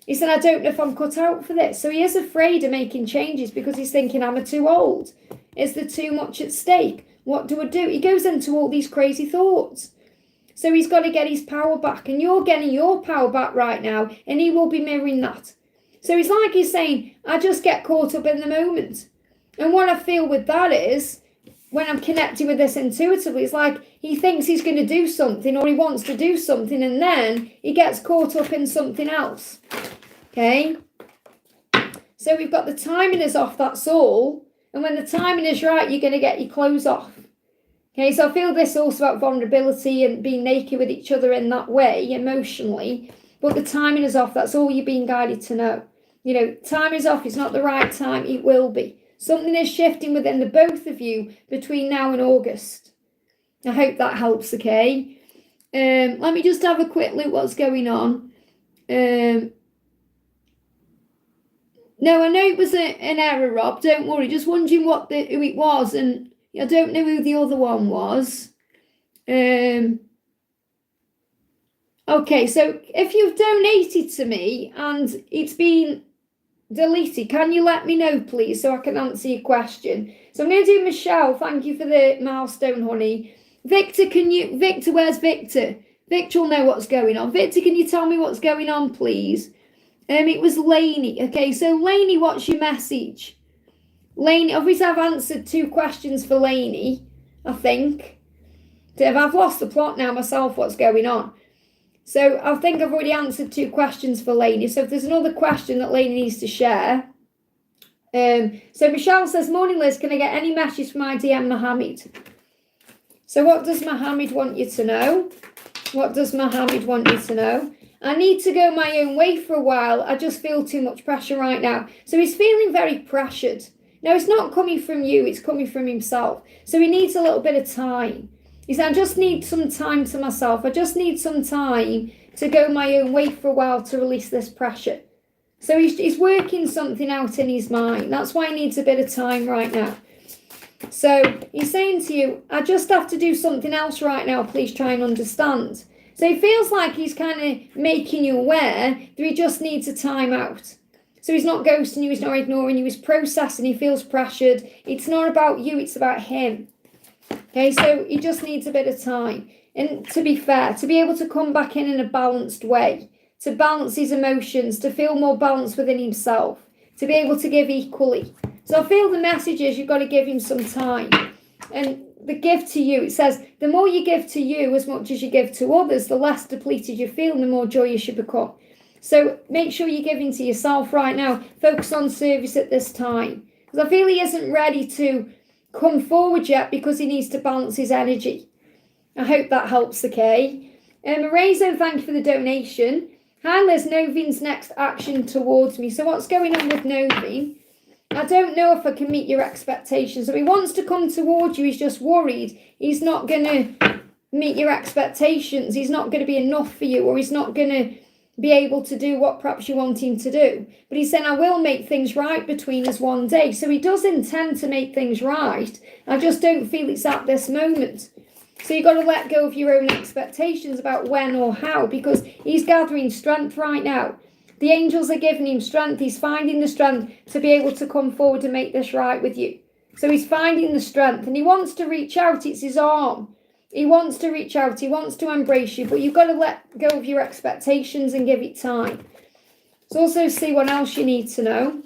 He said, I don't know if I'm cut out for this. So he is afraid of making changes because he's thinking, am I too old? Is there too much at stake? What do I do? He goes into all these crazy thoughts. So he's got to get his power back. And you're getting your power back right now. And he will be mirroring that. So it's like he's saying, I just get caught up in the moment. And what I feel with that is, when I'm connecting with this intuitively, it's like he thinks he's going to do something or he wants to do something and then he gets caught up in something else. Okay? So we've got the timing is off, that's all. And when the timing is right, you're going to get your clothes off. Okay, so I feel this also about vulnerability and being naked with each other in that way, emotionally. But the timing is off, that's all you're being guided to know. You know, time is off, it's not the right time, it will be. Something is shifting within the both of you between now and August. I hope that helps, okay? Let me just have a quick look what's going on. No, I know it was an error, Rob. Don't worry. Just wondering who it was. And I don't know who the other one was. Okay, so if you've donated to me and it's been deleted, can you let me know, please, so I can answer your question? So I'm going to do Michelle. Thank you for the milestone, honey. Victor, where's Victor? Victor will know what's going on. Victor, can you tell me what's going on, please? It was Lainey. Okay, so Lainey, what's your message? Lainey, obviously I've answered 2 questions for Lainey, I think. I've lost the plot now myself, what's going on. So I think I've already answered 2 questions for Lainey. So if there's another question that Lainey needs to share. So Michelle says, morning Liz, can I get any message from my DM Mohammed? So what does Mohammed want you to know? What does Mohammed want you to know? I need to go my own way for a while. I just feel too much pressure right now. So he's feeling very pressured. Now, it's not coming from you. It's coming from himself. So he needs a little bit of time. He said, I just need some time to myself. I just need some time to go my own way for a while to release this pressure. So he's working something out in his mind. That's why he needs a bit of time right now. So he's saying to you, I just have to do something else right now. Please try and understand. So he feels like he's kind of making you aware that he just needs a time out. So he's not ghosting you, he's not ignoring you, he's processing, he feels pressured. It's not about you, it's about him. Okay, so he just needs a bit of time. And to be fair, to be able to come back in a balanced way, to balance his emotions, to feel more balanced within himself, to be able to give equally. So I feel the message is you've got to give him some time. And the gift to you, it says, the more you give to you as much as you give to others, the less depleted you feel and the more joyous you become. So make sure you're giving to yourself right now. Focus on service at this time. Because I feel he isn't ready to come forward yet because he needs to balance his energy. I hope that helps, okay? Rezo, thank you for the donation. Hi Liz, Novine's next action towards me. So what's going on with Novine? I don't know if I can meet your expectations. So he wants to come towards you. He's just worried he's not going to meet your expectations. He's not going to be enough for you, or he's not going to be able to do what perhaps you want him to do. But he's saying, I will make things right between us one day. So he does intend to make things right. I just don't feel it's at this moment. So you've got to let go of your own expectations about when or how, because he's gathering strength right now. The angels are giving him strength. He's finding the strength to be able to come forward and make this right with you. So he's finding the strength and he wants to reach out. It's his arm. He wants to reach out. He wants to embrace you, but you've got to let go of your expectations and give it time. Let's also see what else you need to know.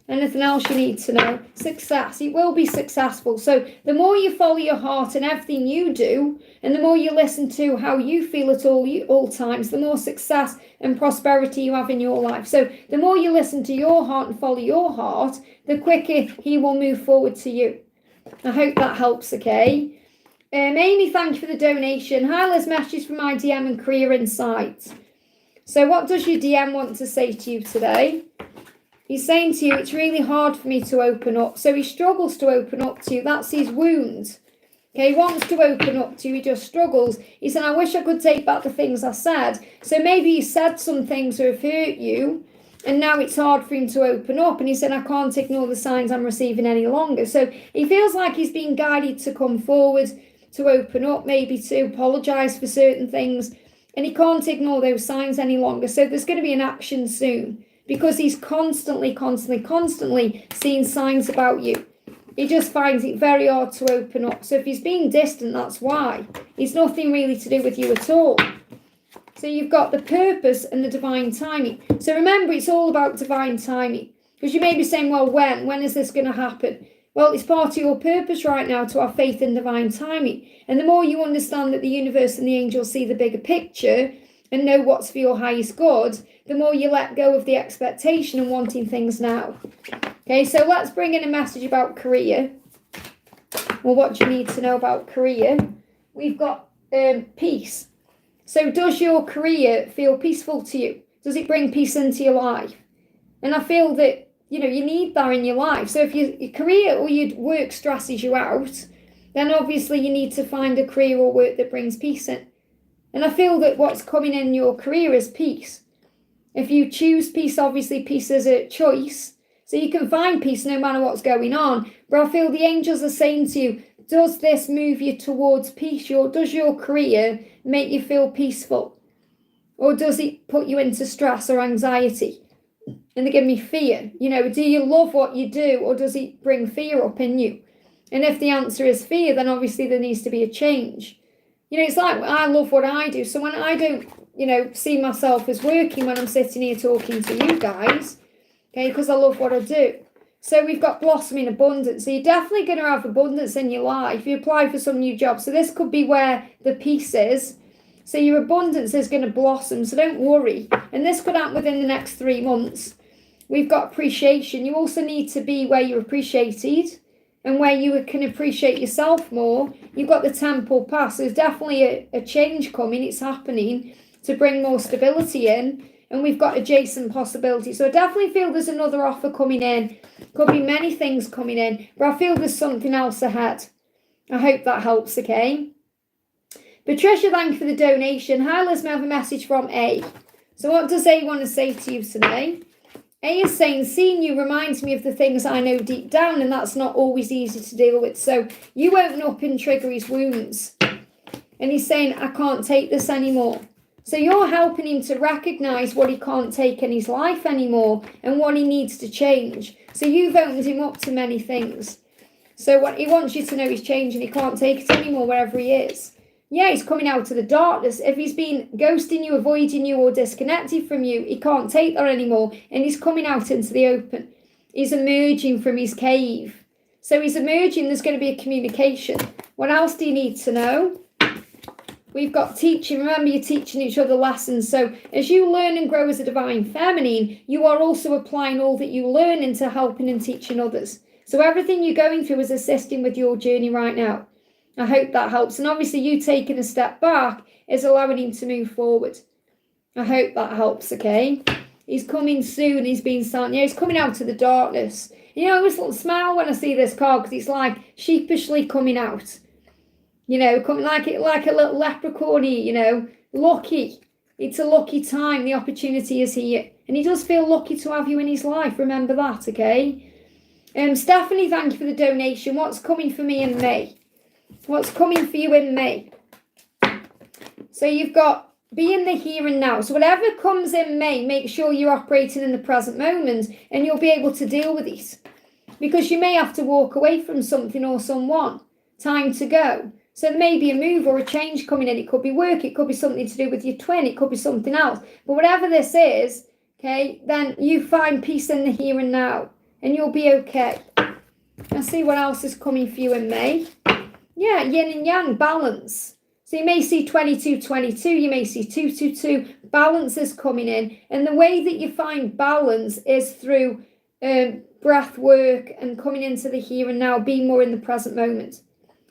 Anything else you need to know? Success. It will be successful. So the more you follow your heart in everything you do, and the more you listen to how you feel at all times, the more success and prosperity you have in your life. So the more you listen to your heart and follow your heart, the quicker he will move forward to you. I hope that helps, okay? Amy, thank you for the donation. Hi, Liz, messages from my DM and career insights. So what does your DM want to say to you today? He's saying to you, it's really hard for me to open up. So he struggles to open up to you. That's his wound. Okay, he wants to open up to you. He just struggles. He said, I wish I could take back the things I said. So maybe he said some things that have hurt you, and now it's hard for him to open up. And he said, I can't ignore the signs I'm receiving any longer. So he feels like he's being guided to come forward, to open up, maybe to apologise for certain things. And he can't ignore those signs any longer. So there's going to be an action soon, because he's constantly seeing signs about you. He just finds it very hard to open up. So if he's being distant, that's why. It's nothing really to do with you at all. So you've got the purpose and the divine timing. So remember, it's all about divine timing. Because you may be saying, well, when is this going to happen? Well, it's part of your purpose right now to have faith in divine timing. And the more you understand that the universe and the angels see the bigger picture and know what's for your highest good, the more you let go of the expectation and wanting things now. Okay, so let's bring in a message about career. Well, what do you need to know about career? We've got peace. So does your career feel peaceful to you? Does it bring peace into your life? And I feel that, you need that in your life. So if your career or your work stresses you out, then obviously you need to find a career or work that brings peace in. And I feel that what's coming in your career is peace. If you choose peace, obviously peace is a choice. So you can find peace no matter what's going on. But I feel the angels are saying to you, does this move you towards peace? Does your career make you feel peaceful? Or does it put you into stress or anxiety? And they give me fear. Do you love what you do, or does it bring fear up in you? And if the answer is fear, then obviously there needs to be a change. It's like I love what I do. So when I don't, see myself as working when I'm sitting here talking to you guys, okay, because I love what I do. So we've got blossoming abundance. So you're definitely going to have abundance in your life. You apply for some new jobs. So this could be where the peace is. So your abundance is going to blossom. So don't worry. And this could happen within the next 3 months. We've got appreciation. You also need to be where you're appreciated and where you can appreciate yourself more. You've got the temple pass. There's definitely a change coming. It's happening to bring more stability in. And we've got adjacent possibilities. So I definitely feel there's another offer coming in. Could be many things coming in. But I feel there's something else ahead. I hope that helps, okay? Patricia, thank you for the donation. Hi, Liz, may I have a message from A. So what does A want to say to you today? A is saying, seeing you reminds me of the things I know deep down, and that's not always easy to deal with. So you open up and trigger his wounds. And he's saying, I can't take this anymore. So you're helping him to recognise what he can't take in his life anymore and what he needs to change. So you've opened him up to many things. So what he wants you to know he's changing. He can't take it anymore wherever he is. Yeah, he's coming out of the darkness. If he's been ghosting you, avoiding you, or disconnected from you, he can't take that anymore. And he's coming out into the open. He's emerging from his cave. So he's emerging. There's going to be a communication. What else do you need to know? We've got teaching. Remember, you're teaching each other lessons. So as you learn and grow as a divine feminine, you are also applying all that you learn into helping and teaching others. So everything you're going through is assisting with your journey right now. I hope that helps. And obviously you taking a step back is allowing him to move forward. I hope that helps, okay? He's coming soon. He's been starting. Yeah, he's coming out of the darkness. I always smile when I see this card because it's like sheepishly coming out. Coming like a little leprechaun, lucky. It's a lucky time. The opportunity is here. And he does feel lucky to have you in his life. Remember that, okay? Stephanie, thank you for the donation. What's coming for me in May? What's coming for you in May? So you've got be in the here and now. So whatever comes in May, make sure you're operating in the present moment and you'll be able to deal with it. Because you may have to walk away from something or someone. Time to go. So there may be a move or a change coming in. It could be work. It could be something to do with your twin. It could be something else. But whatever this is, okay, then you find peace in the here and now. And you'll be okay. Let's see what else is coming for you in May. Yeah, yin and yang, balance. So you may see 22-22, you may see 2-2-2. Balance is coming in. And the way that you find balance is through breath work and coming into the here and now. Be more in the present moment.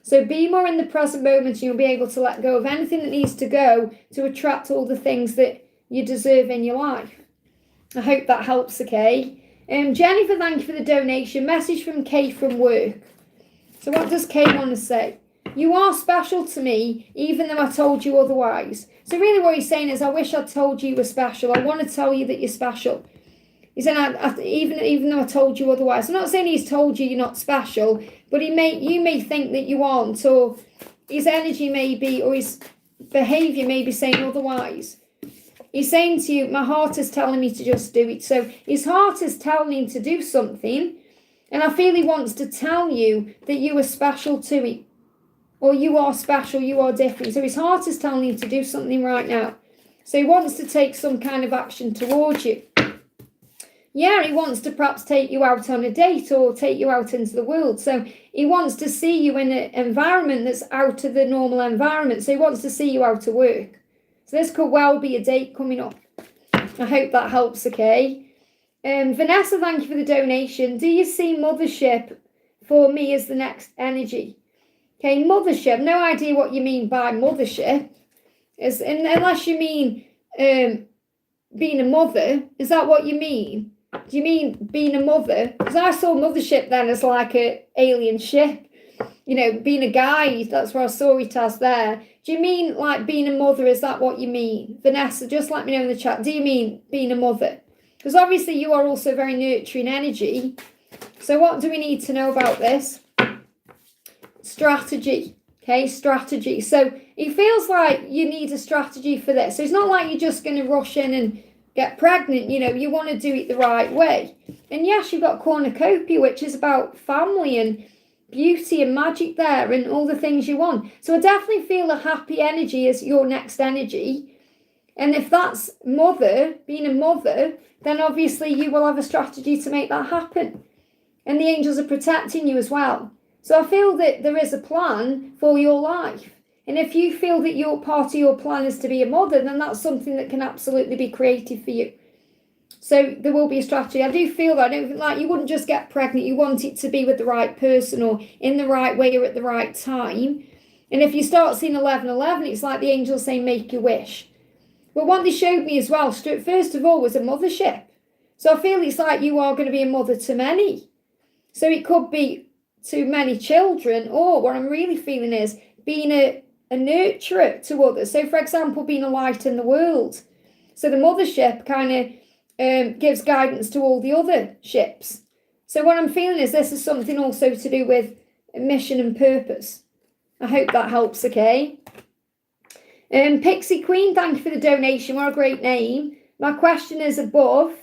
So be more in the present moment and you'll be able to let go of anything that needs to go to attract all the things that you deserve in your life. I hope that helps, okay? Jennifer, thank you for the donation. Message from Kay from work. So what does Kay want to say? You are special to me, even though I told you otherwise. So really what he's saying is, I wish I'd told you were special. I want to tell you that you're special. He's saying, even though I told you otherwise. I'm not saying he's told you you're not special, but you may think that you aren't, or his energy may be, or his behaviour may be saying otherwise. He's saying to you, my heart is telling me to just do it. So his heart is telling him to do something. And I feel he wants to tell you that you are special to him. Or you are special, you are different. So his heart is telling him to do something right now. So he wants to take some kind of action towards you. Yeah, he wants to perhaps take you out on a date or take you out into the world. So he wants to see you in an environment that's out of the normal environment. So he wants to see you out of work. So this could well be a date coming up. I hope that helps, okay? Vanessa, thank you for the donation. Do you see mothership for me as the next energy? Okay, mothership. No idea what you mean by mothership. Unless you mean being a mother. Is that what you mean? Do you mean being a mother? Because I saw mothership then as like an alien ship. You know, being a guide. That's where I saw it as there. Do you mean like being a mother? Is that what you mean? Vanessa, just let me know in the chat. Do you mean being a mother? Because obviously you are also very nurturing energy. So what do we need to know about this? Strategy. Okay, strategy. So it feels like you need a strategy for this. So it's not like you're just going to rush in and get pregnant. You know, you want to do it the right way. And yes, you've got cornucopia, which is about family and beauty and magic there and all the things you want. So I definitely feel a happy energy as your next energy. And if that's mother, being a mother, then obviously you will have a strategy to make that happen. And the angels are protecting you as well. So I feel that there is a plan for your life. And if you feel that your part of your plan is to be a mother, then that's something that can absolutely be created for you. So there will be a strategy. I do feel that. I don't feel like you wouldn't just get pregnant. You want it to be with the right person or in the right way or at the right time. And if you start seeing 1111, it's like the angels saying, make your wish. But what they showed me as well, first of all, was a mothership. So I feel it's like you are going to be a mother to many. So it could be to many children, or what I'm really feeling is being a nurturer to others. So, for example, being a light in the world. So the mothership kind of gives guidance to all the other ships. So what I'm feeling is this is something also to do with mission and purpose. I hope that helps, okay? Pixie Queen, thank you for the donation. What a great name. My question is above.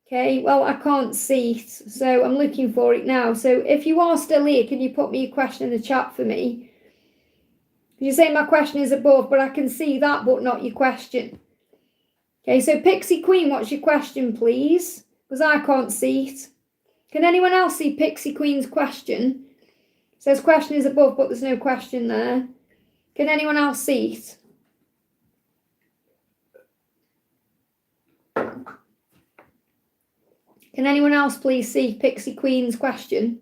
Okay, well, I can't see it, so I'm looking for it now. So if you are still here, can you put me your question in the chat for me? You say my question is above, but I can see that, but not your question. Okay, so Pixie Queen, what's your question, please? Because I can't see it. Can anyone else see Pixie Queen's question? It says question is above, but there's no question there. Can anyone else see it? Can anyone else please see Pixie Queen's question?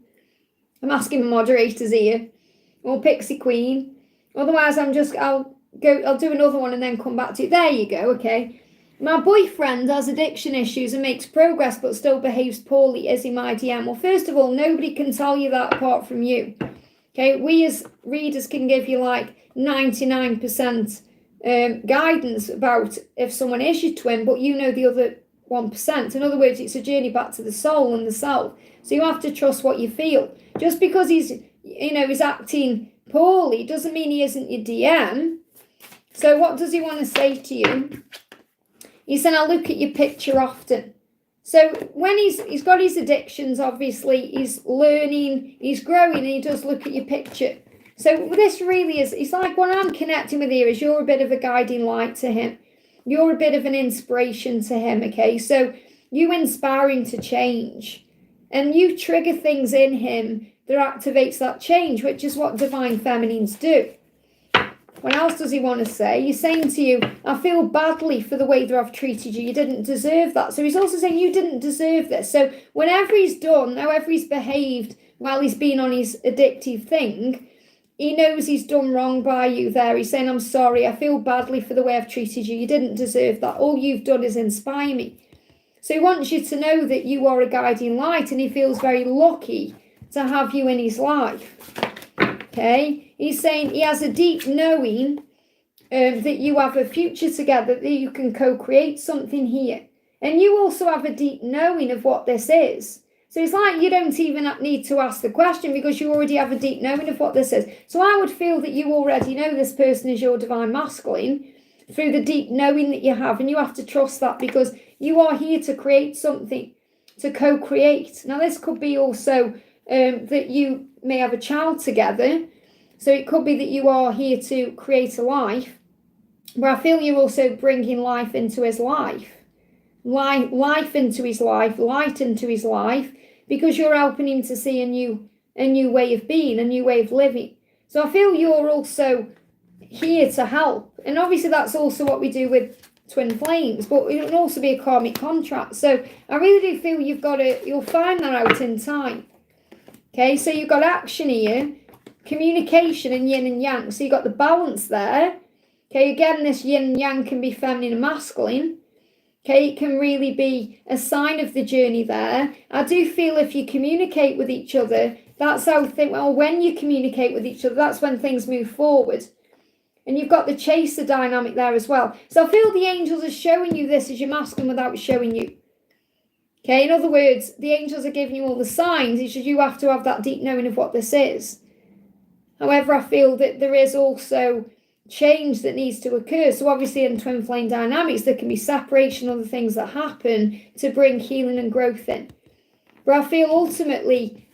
I'm asking the moderators here. Or Pixie Queen. Otherwise, I'll do another one and then come back to it. There you go, okay. My boyfriend has addiction issues and makes progress but still behaves poorly. Is he my DM? Well, first of all, nobody can tell you that apart from you. Okay, we as readers can give you like 99% guidance about if someone is your twin, but you know the other 1%. In other words, it's a journey back to the soul and the self. So you have to trust what you feel. Just because he's acting poorly doesn't mean he isn't your DM. So what does he want to say to you? He said, I look at your picture often. So when he's got his addictions, obviously, he's learning, he's growing, and he does look at your picture. So this really is, it's like what I'm connecting with here is you're a bit of a guiding light to him. You're a bit of an inspiration to him, okay? So you inspire him to change. And you trigger things in him that activates that change, which is what divine feminines do. What else does he want to say? He's saying to you, I feel badly for the way that I've treated you. You didn't deserve that. So he's also saying you didn't deserve this. So whenever he's done, however he's behaved while he's been on his addictive thing, he knows he's done wrong by you there. He's saying, I'm sorry. I feel badly for the way I've treated you. You didn't deserve that. All you've done is inspire me. So he wants you to know that you are a guiding light, and he feels very lucky to have you in his life. Okay, he's saying he has a deep knowing that you have a future together, that you can co-create something here. And you also have a deep knowing of what this is. So it's like you don't even need to ask the question because you already have a deep knowing of what this is. So I would feel that you already know this person is your divine masculine through the deep knowing that you have. And you have to trust that because you are here to create something, to co-create. Now this could be also that you may have a child together. So it could be that you are here to create a life. But I feel you're also bringing life into his life. Life into his life, light into his life, because you're helping him to see a new way of being, a new way of living. So I feel you're also here to help. And obviously that's also what we do with twin flames, but it can also be a karmic contract. So I really do feel you'll find that out in time. Okay, so you've got action here, communication and yin and yang. So you've got the balance there. Okay, again, this yin and yang can be feminine and masculine. Okay, it can really be a sign of the journey there. I do feel if you communicate with each other, that's how I think, well, when you communicate with each other, that's when things move forward. And you've got the chaser dynamic there as well. So I feel the angels are showing you this as your masculine without showing you. Okay, in other words, the angels are giving you all the signs. It's just you have to have that deep knowing of what this is. However, I feel that there is also change that needs to occur. So obviously in twin flame dynamics, there can be separation, other things that happen to bring healing and growth in. But I feel ultimately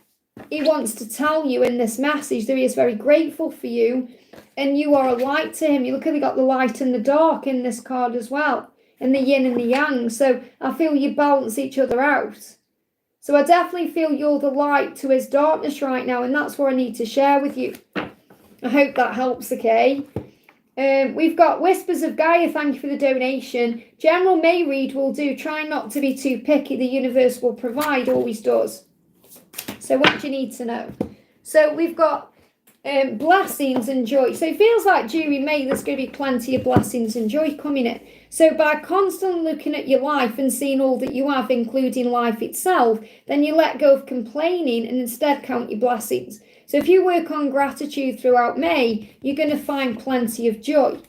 he wants to tell you in this message that he is very grateful for you and you are a light to him. You look at, we got the light and the dark in this card as well, and the yin and the yang. So I feel you balance each other out. So I definitely feel you're the light to his darkness right now, and that's what I need to share with you. I hope that helps, okay? We've got Whispers of Gaia, thank you for the donation. General May read will do. Try not to be too picky. The universe will provide, always does. So what do you need to know? So we've got blessings and joy. So it feels like during May there's going to be plenty of blessings and joy coming in. So by constantly looking at your life and seeing all that you have, including life itself, then you let go of complaining and instead count your blessings. So if you work on gratitude throughout May, you're going to find plenty of joy.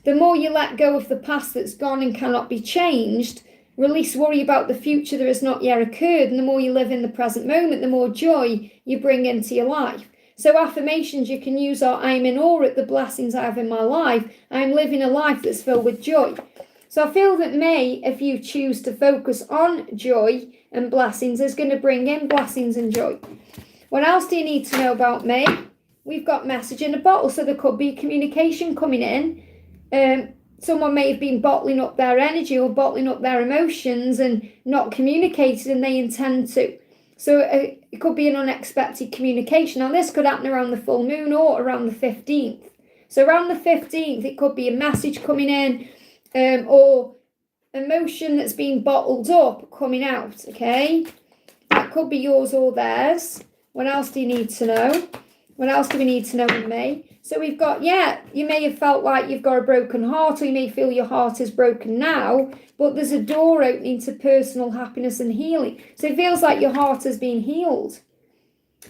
The more you let go of the past that's gone and cannot be changed, release worry about the future that has not yet occurred, and the more you live in the present moment, the more joy you bring into your life. So affirmations you can use are, I am in awe at the blessings I have in my life. I am living a life that's filled with joy. So I feel that May, if you choose to focus on joy and blessings, is going to bring in blessings and joy. What else do you need to know about May? We've got message in a bottle, so there could be communication coming in. Someone may have been bottling up their energy or bottling up their emotions and not communicated, and they intend to. So it could be an unexpected communication. Now, this could happen around the full moon or around the 15th. So around the 15th, it could be a message coming in or emotion that's been bottled up coming out, okay? That could be yours or theirs. What else do you need to know? What else do we need to know in May? So we've got, you may have felt like you've got a broken heart, or you may feel your heart is broken now, but there's a door opening to personal happiness and healing. So it feels like your heart has been healed.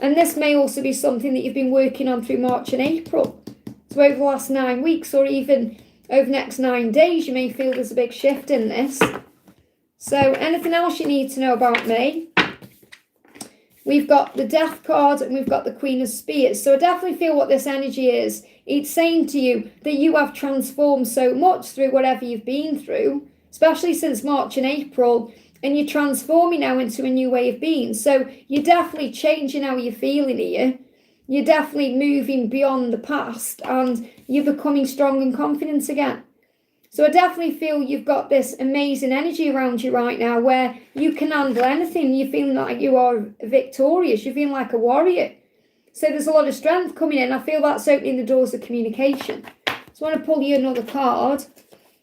And this may also be something that you've been working on through March and April. So over the last 9 weeks, or even over the next 9 days, you may feel there's a big shift in this. So anything else you need to know about me? We've got the Death card and we've got the Queen of Spears. So I definitely feel what this energy is. It's saying to you that you have transformed so much through whatever you've been through, especially since March and April, and you're transforming now into a new way of being. So you're definitely changing how you're feeling here. You're definitely moving beyond the past and you're becoming strong and confident again. So I definitely feel you've got this amazing energy around you right now where you can handle anything. You're feeling like you are victorious. You're feeling like a warrior. So there's a lot of strength coming in. I feel that's opening the doors of communication. So I want to pull you another card.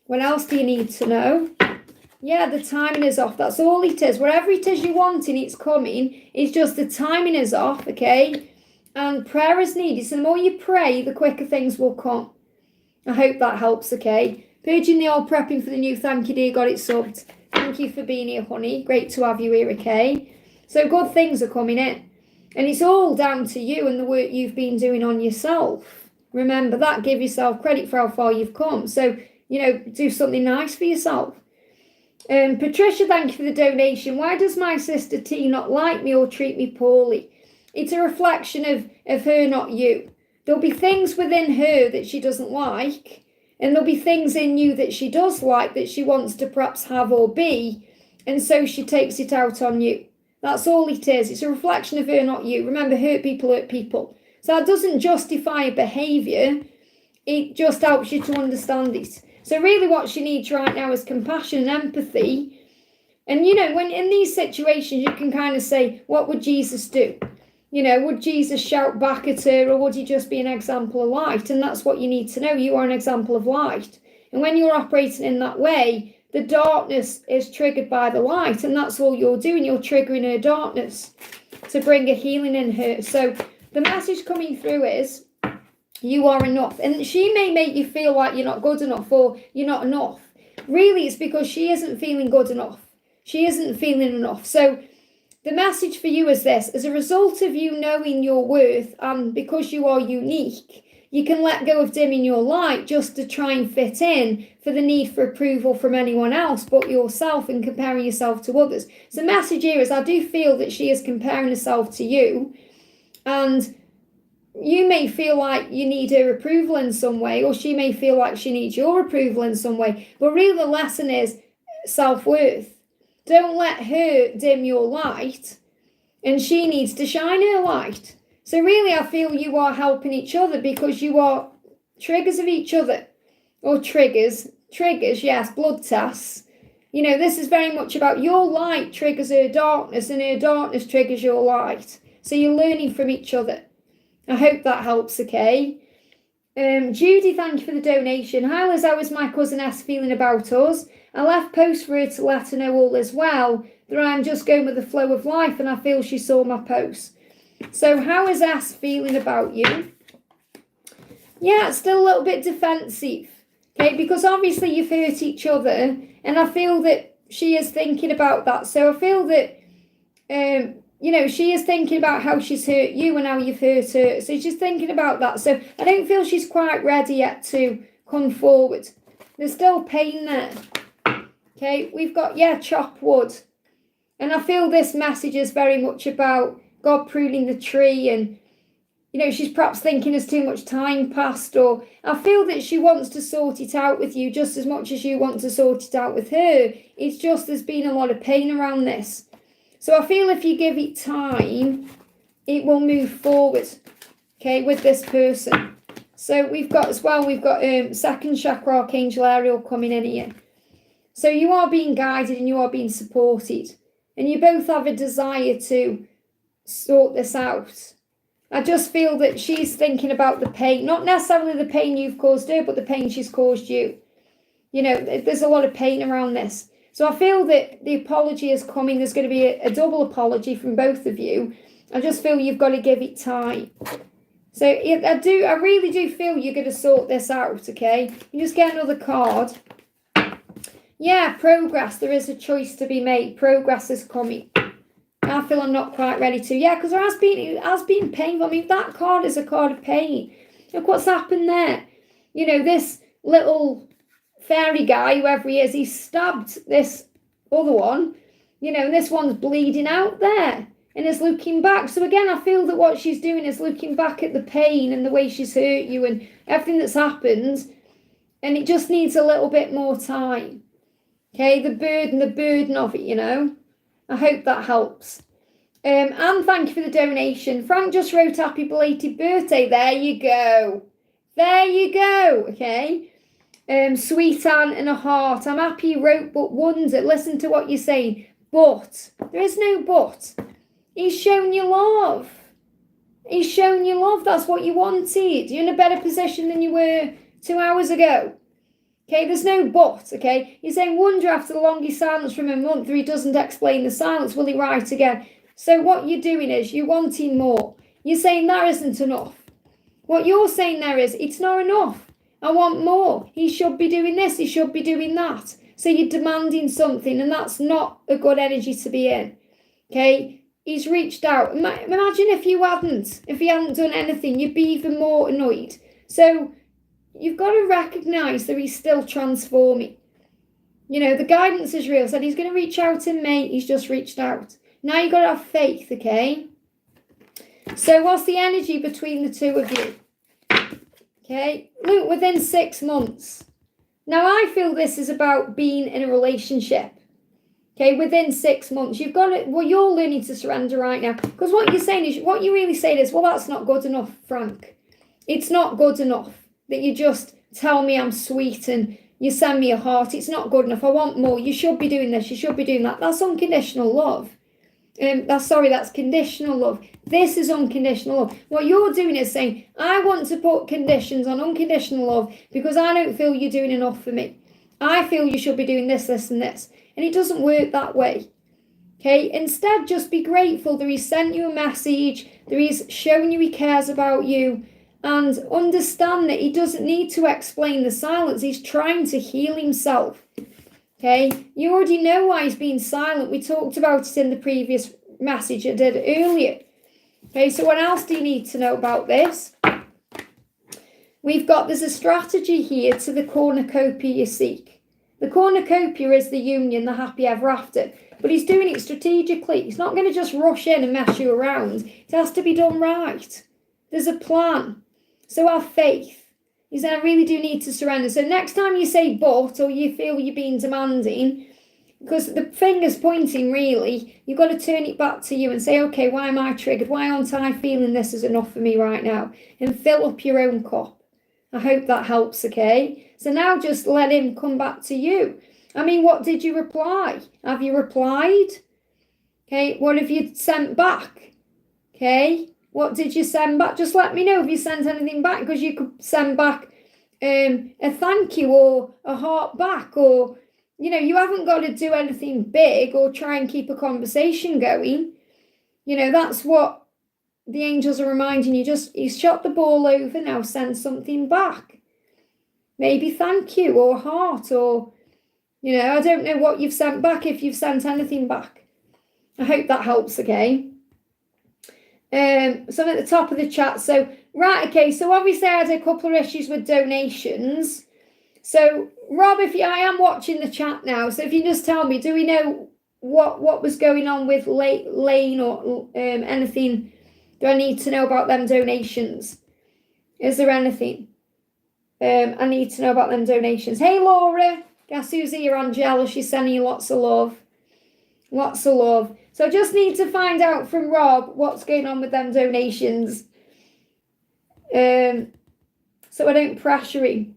What else do you need to know? Yeah, the timing is off. That's all it is. Whatever it is you want and it's coming, it's just the timing is off, okay? And prayer is needed. So the more you pray, the quicker things will come. I hope that helps, okay? Purging the old, prepping for the new. Thank you, dear. Got it subbed. Thank you for being here, honey. Great to have you here, okay? So good things are coming in. And it's all down to you and the work you've been doing on yourself. Remember that. Give yourself credit for how far you've come. So, do something nice for yourself. Patricia, thank you for the donation. Why does my sister T not like me or treat me poorly? It's a reflection of her, not you. There'll be things within her that she doesn't like. And there'll be things in you that she does like, that she wants to perhaps have or be. And so she takes it out on you. That's all it is. It's a reflection of her, not you. Remember, hurt people hurt people. So that doesn't justify a behaviour. It just helps you to understand it. So really what she needs right now is compassion and empathy. And, when in these situations, you can kind of say, what would Jesus do? Would Jesus shout back at her, or would he just be an example of light? And that's what you need to know. You are an example of light. And when you're operating in that way, the darkness is triggered by the light. And that's all you're doing. You're triggering her darkness to bring a healing in her. So the message coming through is you are enough. And she may make you feel like you're not good enough or you're not enough. Really, it's because she isn't feeling good enough. She isn't feeling enough. So the message for you is this: as a result of you knowing your worth, and because you are unique, you can let go of dimming your light just to try and fit in for the need for approval from anyone else but yourself and comparing yourself to others. So the message here is I do feel that she is comparing herself to you, and you may feel like you need her approval in some way, or she may feel like she needs your approval in some way. But really the lesson is self-worth. Don't let her dim your light, and she needs to shine her light. So really, I feel you are helping each other because you are triggers of each other. Or triggers, yes, blood tests. This is very much about your light triggers her darkness, and her darkness triggers your light. So you're learning from each other. I hope that helps, okay? Judy, thank you for the donation. Hi Liz, how is my cousin S feeling about us? I left post for her to let her know all is well, that I'm just going with the flow of life, and I feel she saw my post. So how is S feeling about you? Yeah, it's still a little bit defensive, okay, because obviously you've hurt each other, and I feel that she is thinking about that. So I feel that, she is thinking about how she's hurt you and how you've hurt her. So she's thinking about that. So I don't feel she's quite ready yet to come forward. There's still pain there. Okay, we've got, chop wood. And I feel this message is very much about God pruning the tree, and, she's perhaps thinking there's too much time passed, or I feel that she wants to sort it out with you just as much as you want to sort it out with her. It's just there's been a lot of pain around this. So I feel if you give it time, it will move forward, okay, with this person. So we've got second chakra Archangel Ariel coming in here. So you are being guided and you are being supported. And you both have a desire to sort this out. I just feel that she's thinking about the pain, not necessarily the pain you've caused her, but the pain she's caused you. There's a lot of pain around this. So I feel that the apology is coming. There's going to be a double apology from both of you. I just feel you've got to give it time. So I really do feel you're going to sort this out, okay? You just get another card. Yeah, progress. There is a choice to be made. Progress is coming. I feel I'm not quite ready to. Yeah, because it has been painful. I mean, that card is a card of pain. Look what's happened there. This little fairy guy, whoever he is, he stabbed this other one, you know, and this one's bleeding out there and is looking back. So again, I feel that what she's doing is looking back at the pain and the way she's hurt you and everything that's happened, and it just needs a little bit more time. Okay, the burden of it, you know. I hope that helps. And thank you for the donation. Frank just wrote happy belated birthday. There you go. There you go. Okay. Sweet Anne and a heart. I'm happy you wrote, but wonder. Listen to what you're saying. But. There is no but. He's shown you love. He's shown you love. That's what you wanted. You're in a better position than you were 2 hours ago. Okay, there's no but, okay? You're saying, wonder after the longest silence from a month, or he doesn't explain the silence, will he write again? So what you're doing is, you're wanting more. You're saying that isn't enough. What you're saying there is, it's not enough. I want more. He should be doing this, he should be doing that. So you're demanding something, and that's not a good energy to be in. Okay? He's reached out. Imagine if he hadn't done anything, you'd be even more annoyed. So you've got to recognise that he's still transforming. You know, the guidance is real. Said he's going to reach out in May. He's just reached out. Now you've got to have faith, okay? So what's the energy between the two of you? Okay, look, within 6 months. Now I feel this is about being in a relationship. Okay, within 6 months. You've got it. Well, you're learning to surrender right now. Because what you're saying is, what you really saying is, well, that's not good enough, Frank. It's not good enough that you just tell me I'm sweet and you send me a heart. It's not good enough. I want more. You should be doing this. You should be doing that. That's unconditional love. That's conditional love. This is unconditional love. What you're doing is saying, I want to put conditions on unconditional love because I don't feel you're doing enough for me. I feel you should be doing this, this, and this. And it doesn't work that way. Okay? Instead, just be grateful that he's sent you a message, that he's shown you he cares about you, and understand that he doesn't need to explain the silence. He's trying to heal himself. Okay? You already know why he's being silent. We talked about it in the previous message I did earlier. Okay, so what else do you need to know about this? There's a strategy here to the cornucopia you seek. The cornucopia is the union, the happy ever after. But he's doing it strategically. He's not going to just rush in and mess you around. It has to be done right. There's a plan. So have faith. He said, I really do need to surrender. So next time you say but, or you feel you're being demanding, because the finger's pointing really, you've got to turn it back to you and say, okay, why am I triggered? Why aren't I feeling this is enough for me right now? And fill up your own cup. I hope that helps, okay? So now just let him come back to you. I mean, what did you reply? Have you replied? Okay, what have you sent back? Okay, what did you send back? Just let me know if you sent anything back, because you could send back a thank you or a heart back, or, you know, you haven't got to do anything big or try and keep a conversation going. You know, that's what the angels are reminding you. Just, he's shot the ball over, now send something back. Maybe thank you or heart, or, you know, I don't know what you've sent back, if you've sent anything back. I hope that helps, okay? So I'm at the top of the chat. So, right, okay, so obviously I had a couple of issues with donations. So, Rob, I am watching the chat now, so if you just tell me, do we know what was going on with Lane or anything? Do I need to know about them donations? Is there anything? I need to know about them donations. Hey, Laura. Guess who's here? Angela. She's sending you lots of love. Lots of love. So I just need to find out from Rob what's going on with them donations. So I don't pressure him.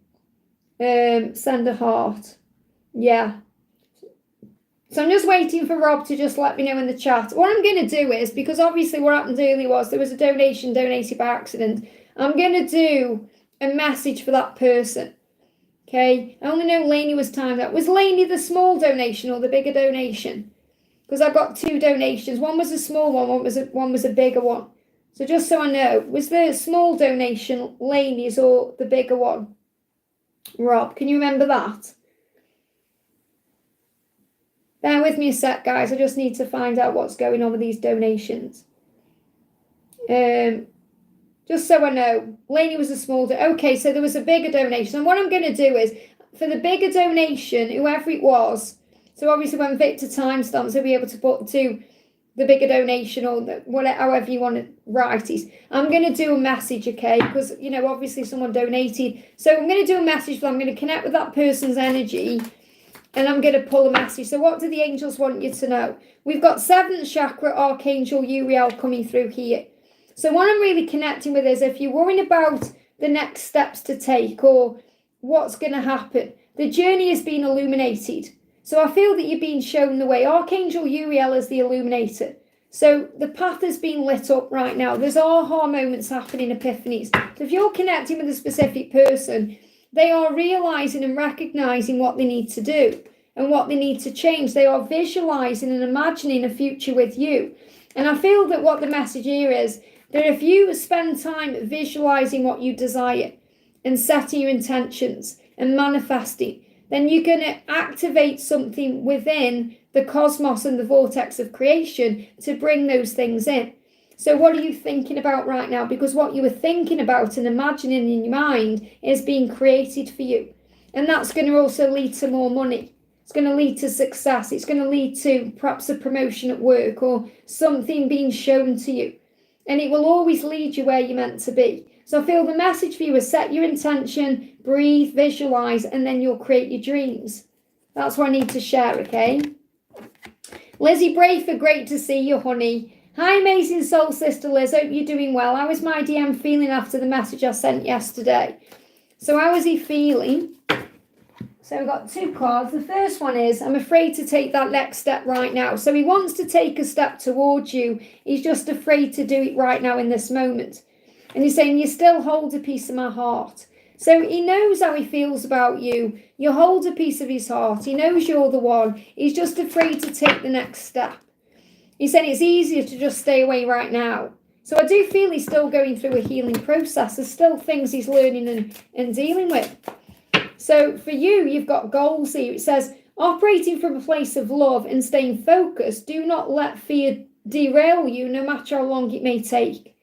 Send a heart. Yeah. So I'm just waiting for Rob to just let me know in the chat. What I'm going to do is, because obviously what happened earlier was there was a donation donated by accident. I'm going to do a message for that person. Okay? I only know Lainey was timed out. Was Lainey the small donation or the bigger donation? Because I got two donations. One was a small one, one was a bigger one. So just so I know, was the small donation Lainey's or the bigger one? Rob, can you remember that? Bear with me a sec, guys. I just need to find out what's going on with these donations. Just so I know. Lainey was a small... Okay, so there was a bigger donation. And what I'm going to do is, for the bigger donation, whoever it was, so obviously when Victor timestamps, he'll be able to put to the bigger donation or whatever, however you want to write it. I'm going to do a message, okay? Because, you know, obviously someone donated. So I'm going to do a message, but I'm going to connect with that person's energy and I'm going to pull a message. So what do the angels want you to know? We've got 7th chakra, Archangel Uriel coming through here. So what I'm really connecting with is if you're worrying about the next steps to take or what's going to happen, the journey has been illuminated. So I feel that you're being shown the way. Archangel Uriel is the illuminator. So the path has been lit up right now. There's aha moments happening, epiphanies. So if you're connecting with a specific person, they are realizing and recognizing what they need to do and what they need to change. They are visualizing and imagining a future with you. And I feel that what the message here is that if you spend time visualizing what you desire and setting your intentions and manifesting, then you're going to activate something within the cosmos and the vortex of creation to bring those things in. So what are you thinking about right now? Because what you were thinking about and imagining in your mind is being created for you. And that's going to also lead to more money. It's going to lead to success. It's going to lead to perhaps a promotion at work or something being shown to you. And it will always lead you where you're meant to be. So I feel the message for you is set your intention, breathe, visualize, and then you'll create your dreams. That's what I need to share, okay? Lizzie Brayford, great to see you, honey. Hi, amazing soul sister Liz. Hope you're doing well. How is my DM feeling after the message I sent yesterday? So how is he feeling? So we've got 2 cards. The first one is, I'm afraid to take that next step right now. So he wants to take a step towards you. He's just afraid to do it right now in this moment. And he's saying, you still hold a piece of my heart. So he knows how he feels about you. You hold a piece of his heart. He knows you're the one. He's just afraid to take the next step. He said it's easier to just stay away right now. So I do feel he's still going through a healing process. There's still things he's learning and dealing with. So for you, you've got goals here. It says, operating from a place of love and staying focused, do not let fear derail you, no matter how long it may take.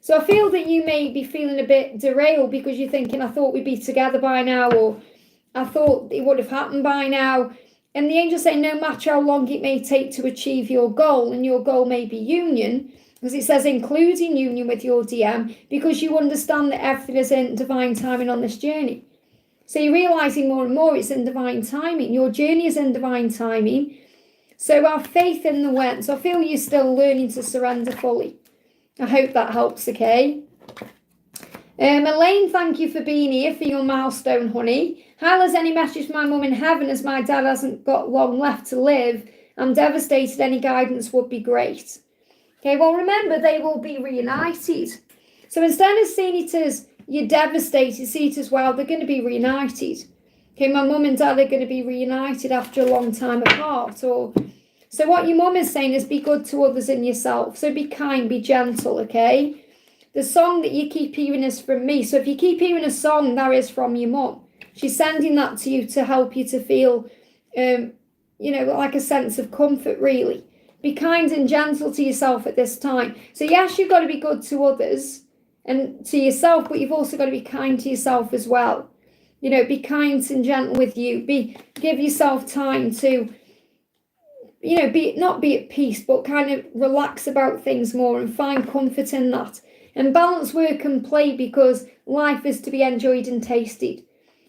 So I feel that you may be feeling a bit derailed because you're thinking, I thought we'd be together by now, or I thought it would have happened by now. And the angels say, no matter how long it may take to achieve your goal, and your goal may be union, because it says including union with your DM, because you understand that everything is in divine timing on this journey. So you're realizing more and more it's in divine timing. Your journey is in divine timing. So have faith in the when. So I feel you're still learning to surrender fully. I hope that helps, okay? Elaine, thank you for being here for your milestone, honey. Hal, has any message for my mum in heaven as my dad hasn't got long left to live? I'm devastated. Any guidance would be great. Okay, well, remember, they will be reunited. So instead of seeing it as you're devastated, see it as, well, they're going to be reunited. Okay, my mum and dad are going to be reunited after a long time apart. Or so what your mum is saying is be good to others and yourself. So be kind, be gentle, okay? The song that you keep hearing is from me. So if you keep hearing a song, that is from your mum. She's sending that to you to help you to feel, like a sense of comfort, really. Be kind and gentle to yourself at this time. So yes, you've got to be good to others and to yourself, but you've also got to be kind to yourself as well. You know, be kind and gentle with you. Give yourself time to, not be at peace, but kind of relax about things more and find comfort in that. And balance work and play, because life is to be enjoyed and tasted.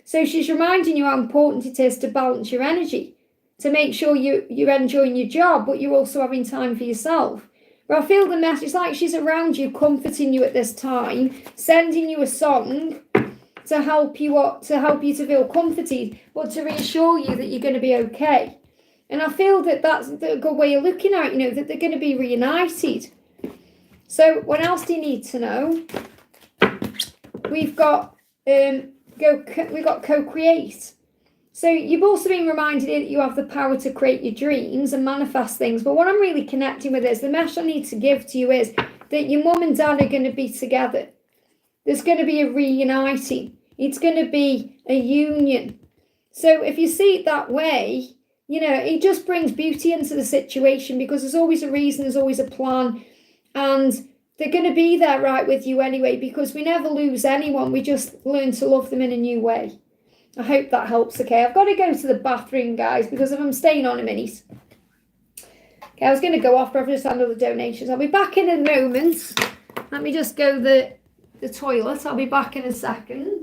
So she's reminding you how important it is to balance your energy, to make sure you're enjoying your job, but you're also having time for yourself. But I feel the message, it's like she's around you, comforting you at this time, sending you a song to help you to feel comforted, but to reassure you that you're going to be okay. And I feel that that's a good way of looking at it, that they're going to be reunited. So what else do you need to know? We've got co-create. So you've also been reminded that you have the power to create your dreams and manifest things. But what I'm really connecting with is the message I need to give to you is that your mum and dad are going to be together. There's going to be a reuniting. It's going to be a union. So if you see it that way, it just brings beauty into the situation, because there's always a reason, there's always a plan. And they're going to be there right with you anyway, because we never lose anyone. We just learn to love them in a new way. I hope that helps, okay? I've got to go to the bathroom, guys, because if I'm staying on a minute. Okay, I was going to go off, but I've just handled the donations. I'll be back in a moment. Let me just go the toilet. I'll be back in a second.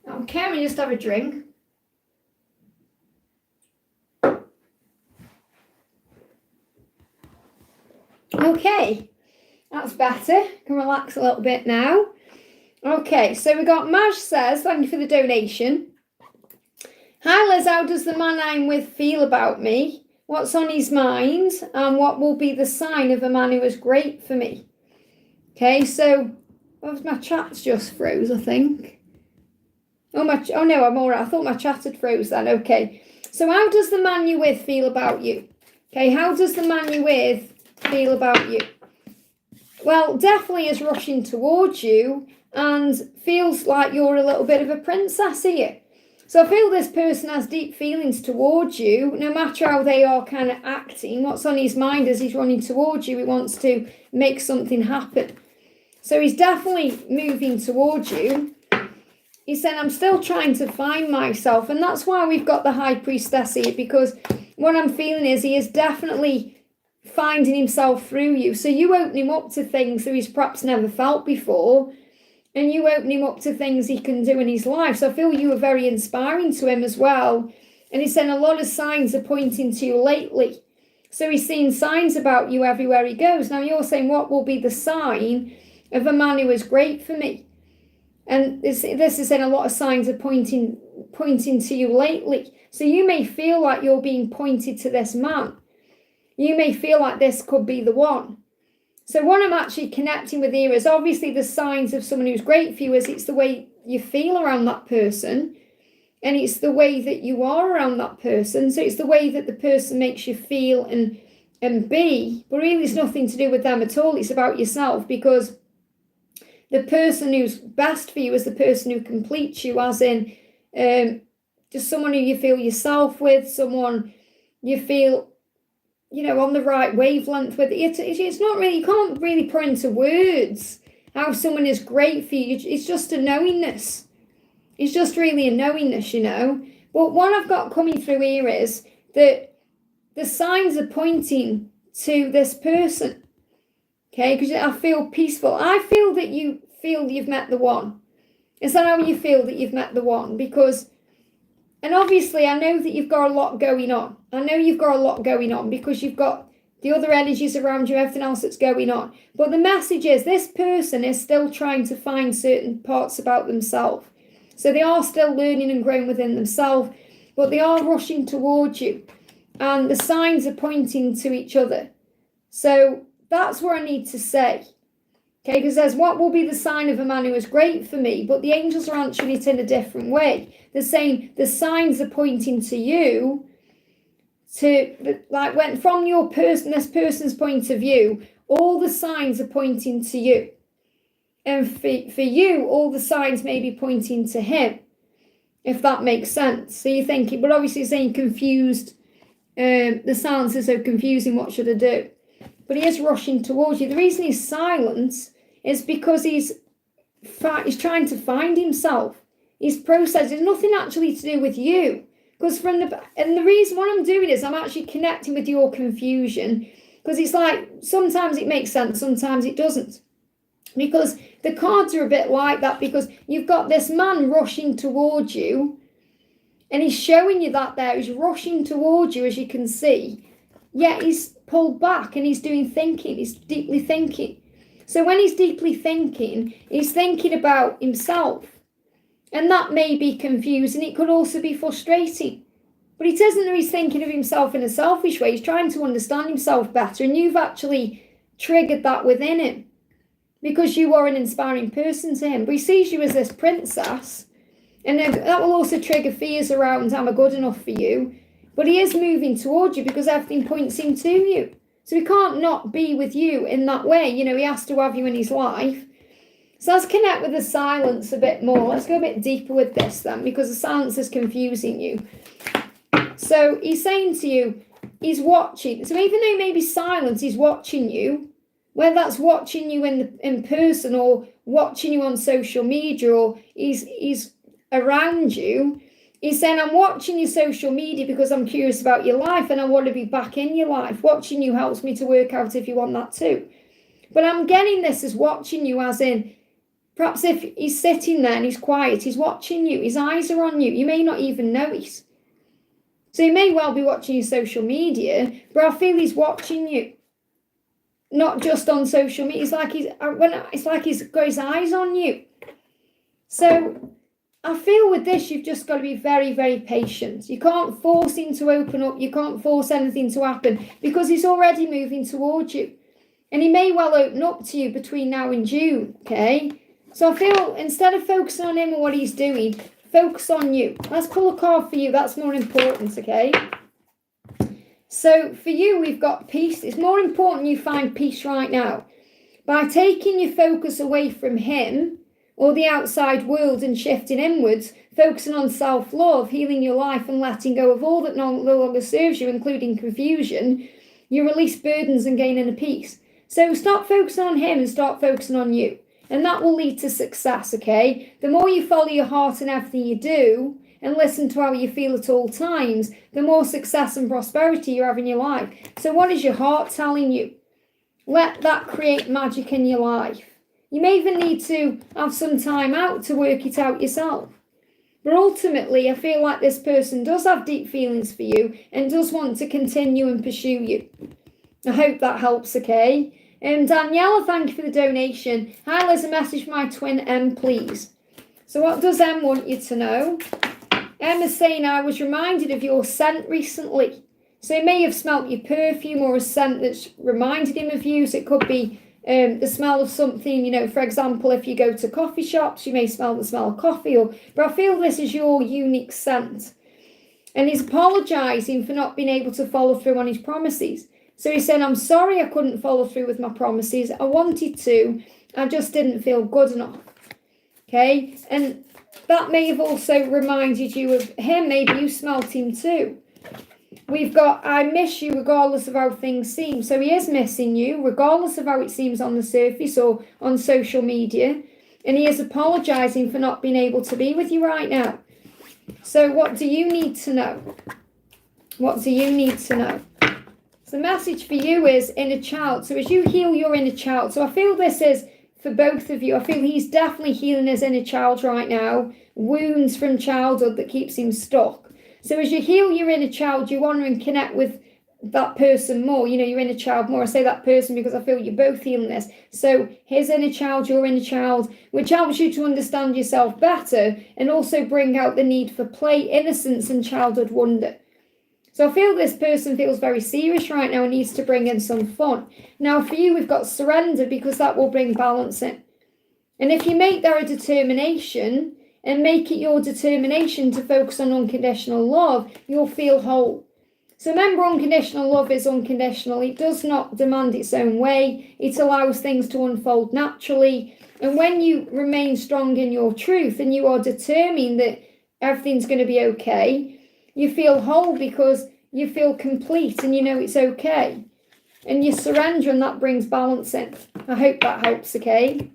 Okay, let me just have a drink. Okay, that's better. Can relax a little bit now. Okay, so we got Maj says, thank you for the donation. Hi Liz, how does the man I'm with feel about me? What's on his mind? And what will be the sign of a man who is great for me? Okay, so my chat's just froze, I think. Oh no, I'm all right. I thought my chat had froze then. Okay, so how does the man you're with feel about you? Okay, how does the man you're with feel about you? Well, definitely is rushing towards you and feels like you're a little bit of a princess here. So I feel this person has deep feelings towards you, no matter how they are kind of acting. What's on his mind as he's running towards you, he wants to make something happen. So he's definitely moving towards you. He said, I'm still trying to find myself. And that's why we've got the High Priestess here, because what I'm feeling is he is definitely finding himself through you. So you open him up to things that he's perhaps never felt before, and you open him up to things he can do in his life. So I feel you are very inspiring to him as well. And he's saying a lot of signs are pointing to you lately. So he's seeing signs about you everywhere he goes. Now you're saying, what will be the sign of a man who is great for me? And this is saying a lot of signs are pointing to you lately. So you may feel like you're being pointed to this man. You may feel like this could be the one. So what I'm actually connecting with here is obviously the signs of someone who's great for you is it's the way you feel around that person, and it's the way that you are around that person. So it's the way that the person makes you feel and be, but really it's nothing to do with them at all. It's about yourself, because the person who's best for you is the person who completes you, as in just someone who you feel yourself with, someone you feel, on the right wavelength with. It's not really, you can't really put into words how someone is great for you. It's just a knowingness. It's just really a knowingness, But what I've got coming through here is that the signs are pointing to this person. Okay, because I feel peaceful. I feel that you feel you've met the one. Is that how you feel that you've met the one? Because, and obviously I know that you've got a lot going on. I know you've got a lot going on because you've got the other energies around you, everything else that's going on. But the message is this person is still trying to find certain parts about themselves. So they are still learning and growing within themselves, but they are rushing towards you. And the signs are pointing to each other. So that's what I need to say. Okay, because there's what will be the sign of a man who is great for me, but the angels are answering it in a different way. They're saying the signs are pointing to you, to like when from your person, this person's point of view, all the signs are pointing to you. And for you, all the signs may be pointing to him, if that makes sense. So you're thinking, but obviously saying confused, the silence is so confusing, what should I do? But he is rushing towards you. The reason he's silent is because he's trying to find himself. He's processing. There's nothing actually to do with you. Because the reason what I'm doing is I'm actually connecting with your confusion. Because it's like, sometimes it makes sense, sometimes it doesn't. Because the cards are a bit like that, because you've got this man rushing towards you, and he's showing you that there. He's rushing towards you, as you can see. Yet he's pulled back and he's doing thinking. He's deeply thinking. So when he's deeply thinking, he's thinking about himself. And that may be confusing. It could also be frustrating. But it isn't that he's thinking of himself in a selfish way. He's trying to understand himself better. And you've actually triggered that within him, because you are an inspiring person to him. But he sees you as this princess. And that will also trigger fears around, am I good enough for you? But he is moving towards you because everything points him to you. So he can't not be with you in that way. You know, he has to have you in his life. So let's connect with the silence a bit more. Let's go a bit deeper with this then, because the silence is confusing you. So he's saying to you, he's watching. So even though he may be silent, he's watching you. Whether that's watching you in person or watching you on social media, or he's around you. He's saying, I'm watching your social media because I'm curious about your life and I want to be back in your life. Watching you helps me to work out if you want that too. But I'm getting this as watching you as in, perhaps if he's sitting there and he's quiet, he's watching you. His eyes are on you. You may not even notice. So he may well be watching your social media, but I feel he's watching you. Not just on social media. It's like he's got his eyes on you. So I feel with this, you've just got to be very, very patient. You can't force him to open up. You can't force anything to happen because he's already moving towards you. And he may well open up to you between now and June, okay? So I feel instead of focusing on him and what he's doing, focus on you. Let's pull a card for you. That's more important, okay? So for you, we've got peace. It's more important you find peace right now. By taking your focus away from him or the outside world and shifting inwards, focusing on self-love, healing your life and letting go of all that no longer serves you, including confusion, you release burdens and gain inner peace. So stop focusing on him and start focusing on you. And that will lead to success, okay? The more you follow your heart in everything you do and listen to how you feel at all times, the more success and prosperity you have in your life. So what is your heart telling you? Let that create magic in your life. You may even need to have some time out to work it out yourself. But ultimately, I feel like this person does have deep feelings for you and does want to continue and pursue you. I hope that helps, okay? Daniela, thank you for the donation. Hi, Liz, a message for my twin M, please. So what does M want you to know? M is saying, I was reminded of your scent recently. So he may have smelt your perfume or a scent that's reminded him of you. So it could be the smell of something, you know, for example, if you go to coffee shops, you may smell the smell of coffee. But I feel this is your unique scent. And he's apologising for not being able to follow through on his promises. So he's saying, I'm sorry I couldn't follow through with my promises. I wanted to, I just didn't feel good enough. Okay, and that may have also reminded you of him. Maybe you smelt him too. We've got, I miss you regardless of how things seem. So he is missing you regardless of how it seems on the surface or on social media. And he is apologising for not being able to be with you right now. So what do you need to know? What do you need to know? So the message for you is inner child. So as you heal your inner child, so I feel this is for both of you. I feel he's definitely healing his inner child right now. Wounds from childhood that keeps him stuck. So as you heal your inner child, you honour and connect with that person more. You know, your inner child more. I say that person because I feel you're both healing this. So his inner child, your inner child, which helps you to understand yourself better and also bring out the need for play, innocence and childhood wonder. So I feel this person feels very serious right now and needs to bring in some fun. Now for you, we've got surrender because that will bring balance in. And if you make that a determination and make it your determination to focus on unconditional love, you'll feel whole. So remember, unconditional love is unconditional. It does not demand its own way. It allows things to unfold naturally. And when you remain strong in your truth and you are determined that everything's going to be okay, you feel whole because you feel complete and you know it's okay. And you surrender and that brings balance in. I hope that helps, okay?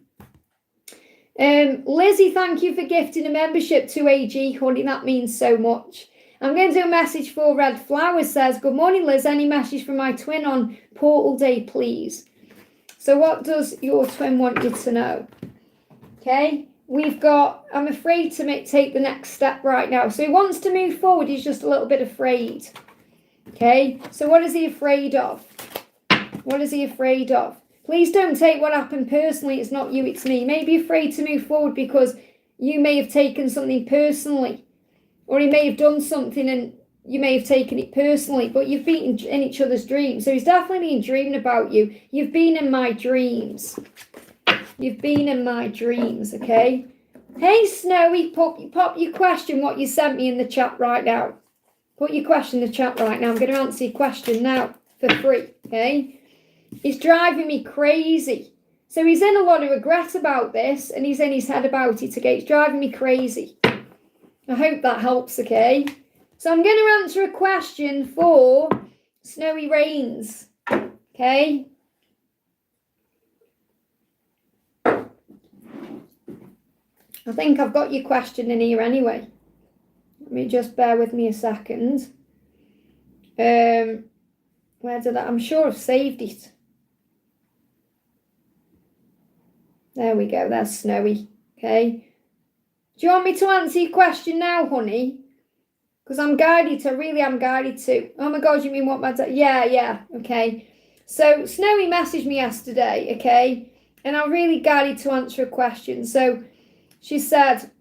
Lizzie, thank you for gifting a membership to AG, honey. That means so much. I'm going to do a message for Red Flowers. Says, good morning, Liz. Any message from my twin on Portal Day, please? So what does your twin want you to know? Okay, we've got, I'm afraid to take the next step right now. So he wants to move forward. He's just a little bit afraid. Okay, so what is he afraid of? What is he afraid of? Please don't take what happened personally. It's not you, it's me. He may be afraid to move forward because you may have taken something personally. Or he may have done something and you may have taken it personally. But you've been in each other's dreams. So he's definitely been dreaming about you. You've been in my dreams. You've been in my dreams, okay? Hey, Snowy, pop your question, what you sent me in the chat right now. Put your question in the chat right now. I'm going to answer your question now for free, okay? It's driving me crazy. So he's in a lot of regret about this, and he's in his head about it, okay? It's driving me crazy. I hope that helps, okay? So I'm going to answer a question for Snowy Rains, okay? I think I've got your question in here anyway. Let me just bear with me a second. Where did I'm sure I've saved it. There we go. There's Snowy. Okay. Do you want me to answer your question now, honey? Because I'm guided to. Really, I'm guided to. Oh my God, you mean what my dad? Yeah. Okay. So Snowy messaged me yesterday. Okay, and I'm really guided to answer a question. So she said,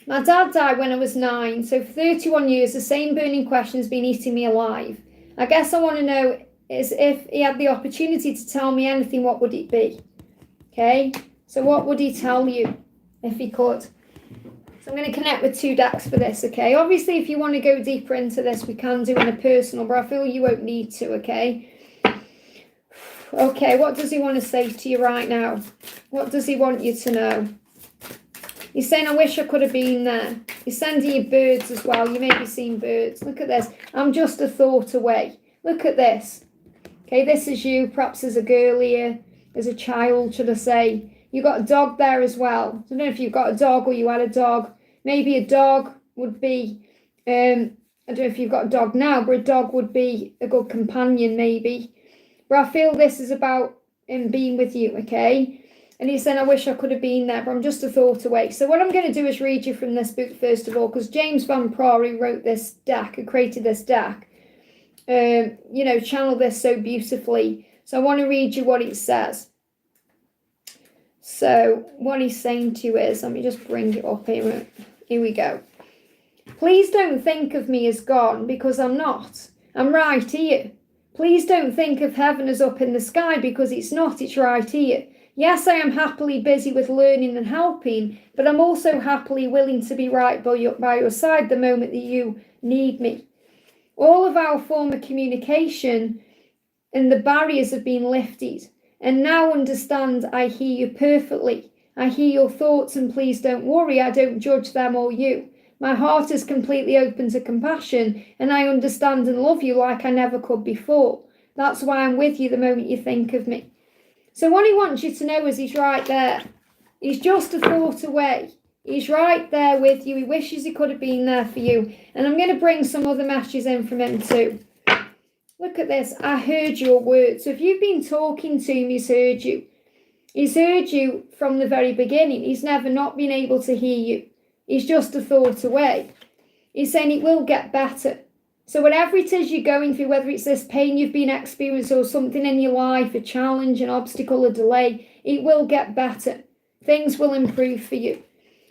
my dad died when I was 9, so for 31 years, the same burning question has been eating me alive. I guess I want to know is if he had the opportunity to tell me anything, what would it be? Okay, so what would he tell you if he could? So I'm going to connect with 2 decks for this, okay? Obviously, if you want to go deeper into this, we can do in a personal, but I feel you won't need to, okay? Okay, what does he want to say to you right now? What does he want you to know? He's saying, I wish I could have been there. He's sending you birds as well. You may be seeing birds. Look at this. I'm just a thought away. Look at this. Okay, this is you, perhaps as a girl here, as a child, should I say. You got a dog there as well. I don't know if you've got a dog or you had a dog. Maybe a dog would be, I don't know if you've got a dog now, but a dog would be a good companion maybe. But I feel this is about him being with you, okay? And he said, I wish I could have been there, but I'm just a thought away. So what I'm going to do is read you from this book first of all, because James Van Praagh, who wrote this deck, who created this deck, channeled this so beautifully. So I want to read you what it says. So what he's saying to you is, let me just bring it up here. Here we go. Please don't think of me as gone, because I'm not. I'm right here. Please don't think of heaven as up in the sky, because it's not. It's right here. Yes, I am happily busy with learning and helping, but I'm also happily willing to be right by your side the moment that you need me. All of our former communication and the barriers have been lifted. And now understand, I hear you perfectly. I hear your thoughts, and please don't worry, I don't judge them or you. My heart is completely open to compassion, and I understand and love you like I never could before. That's why I'm with you the moment you think of me. So what he wants you to know is he's right there. He's just a thought away. He's right there with you. He wishes he could have been there for you. And I'm going to bring some other messages in from him too. Look at this. I heard your words. So if you've been talking to him, he's heard you. He's heard you from the very beginning. He's never not been able to hear you. He's just a thought away. He's saying it will get better. So whatever it is you're going through, whether it's this pain you've been experiencing or something in your life, a challenge, an obstacle, a delay, it will get better. Things will improve for you.